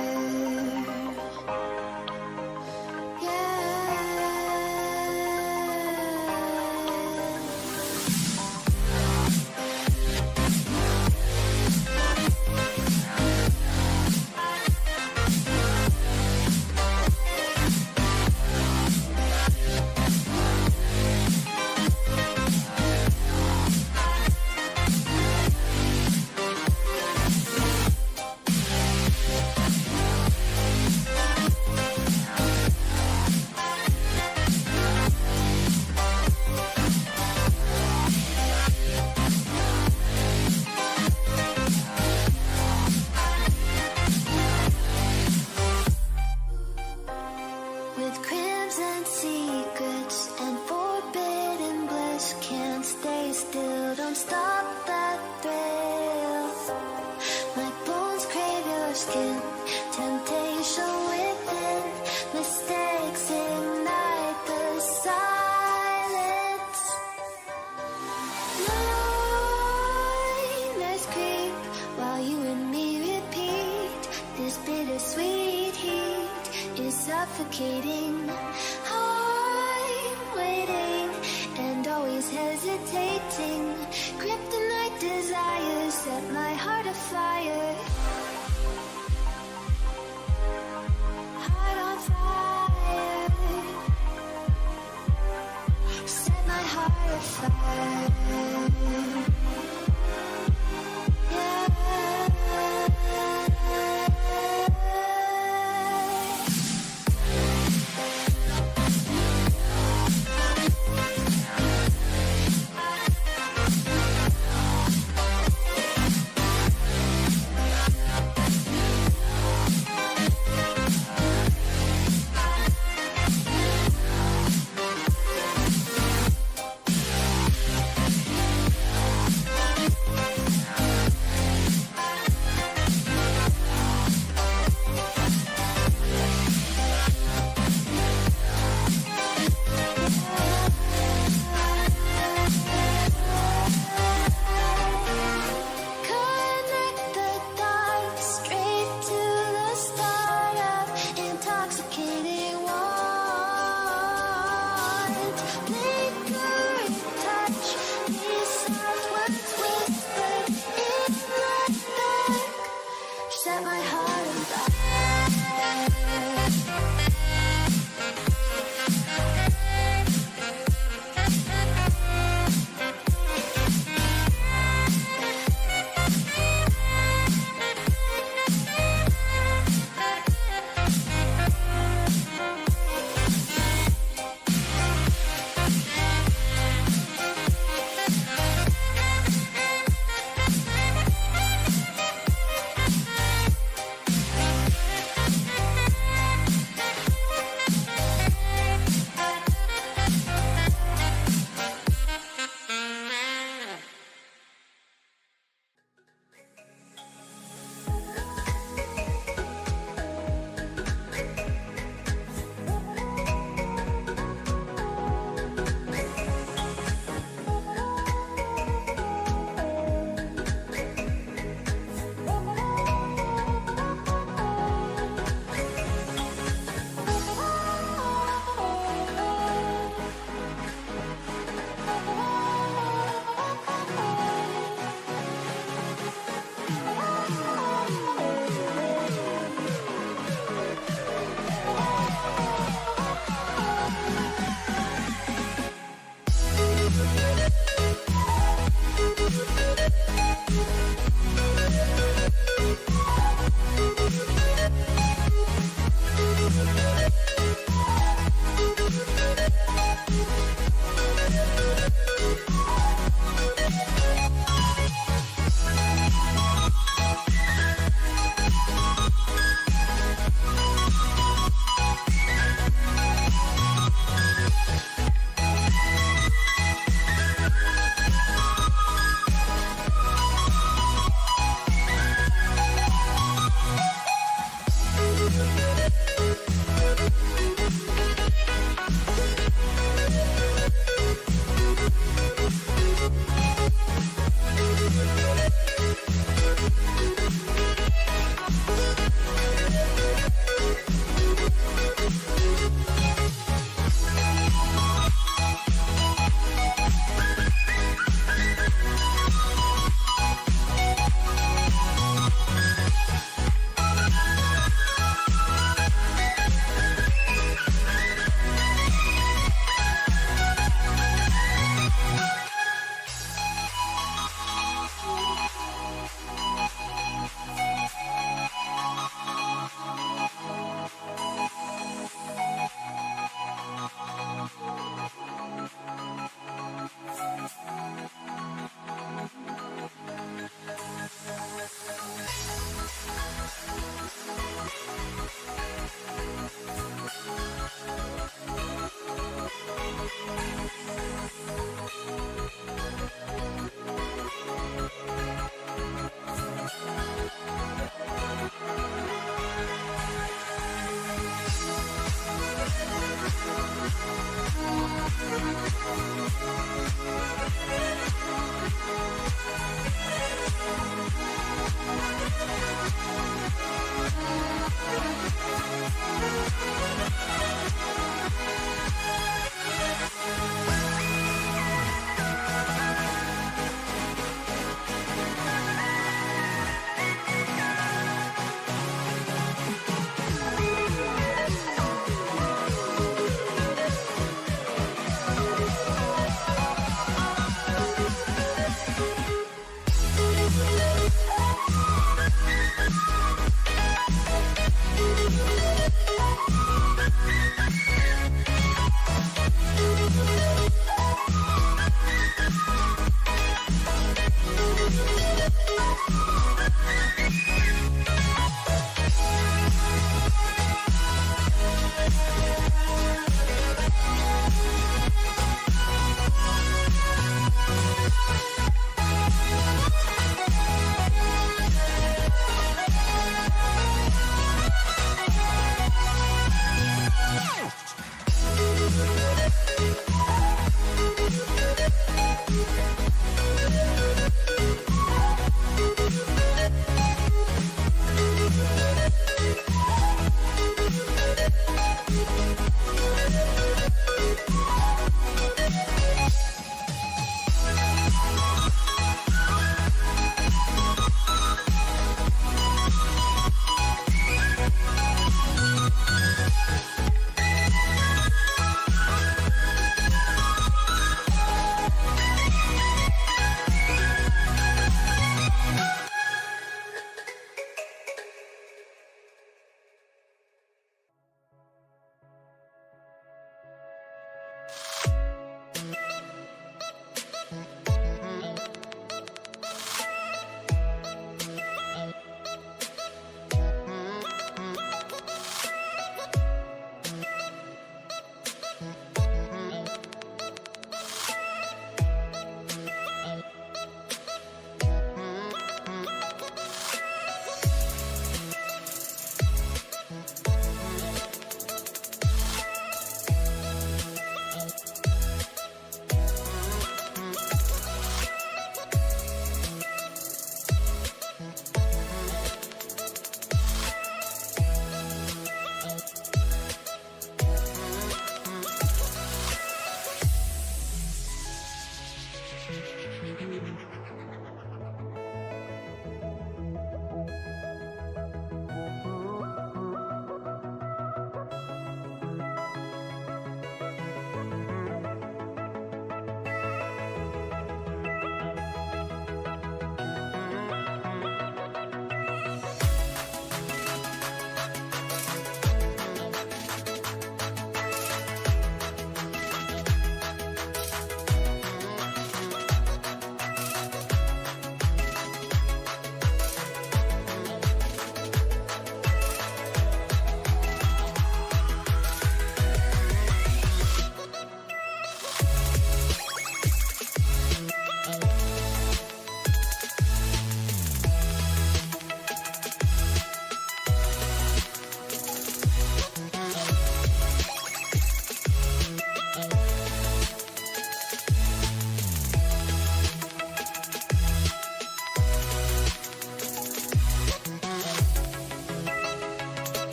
With crimson secrets and forbidden bliss, can't stay still, don't stop that thrill. My bones crave your skin, temptation within, mistakes ignite the silence. Nightmares creep while you and me repeat. This bittersweet heat is suffocating. I'm waiting and always hesitating. Kryptonite desires set my heart afire. Heart on fire. Set my heart afire. Yeah.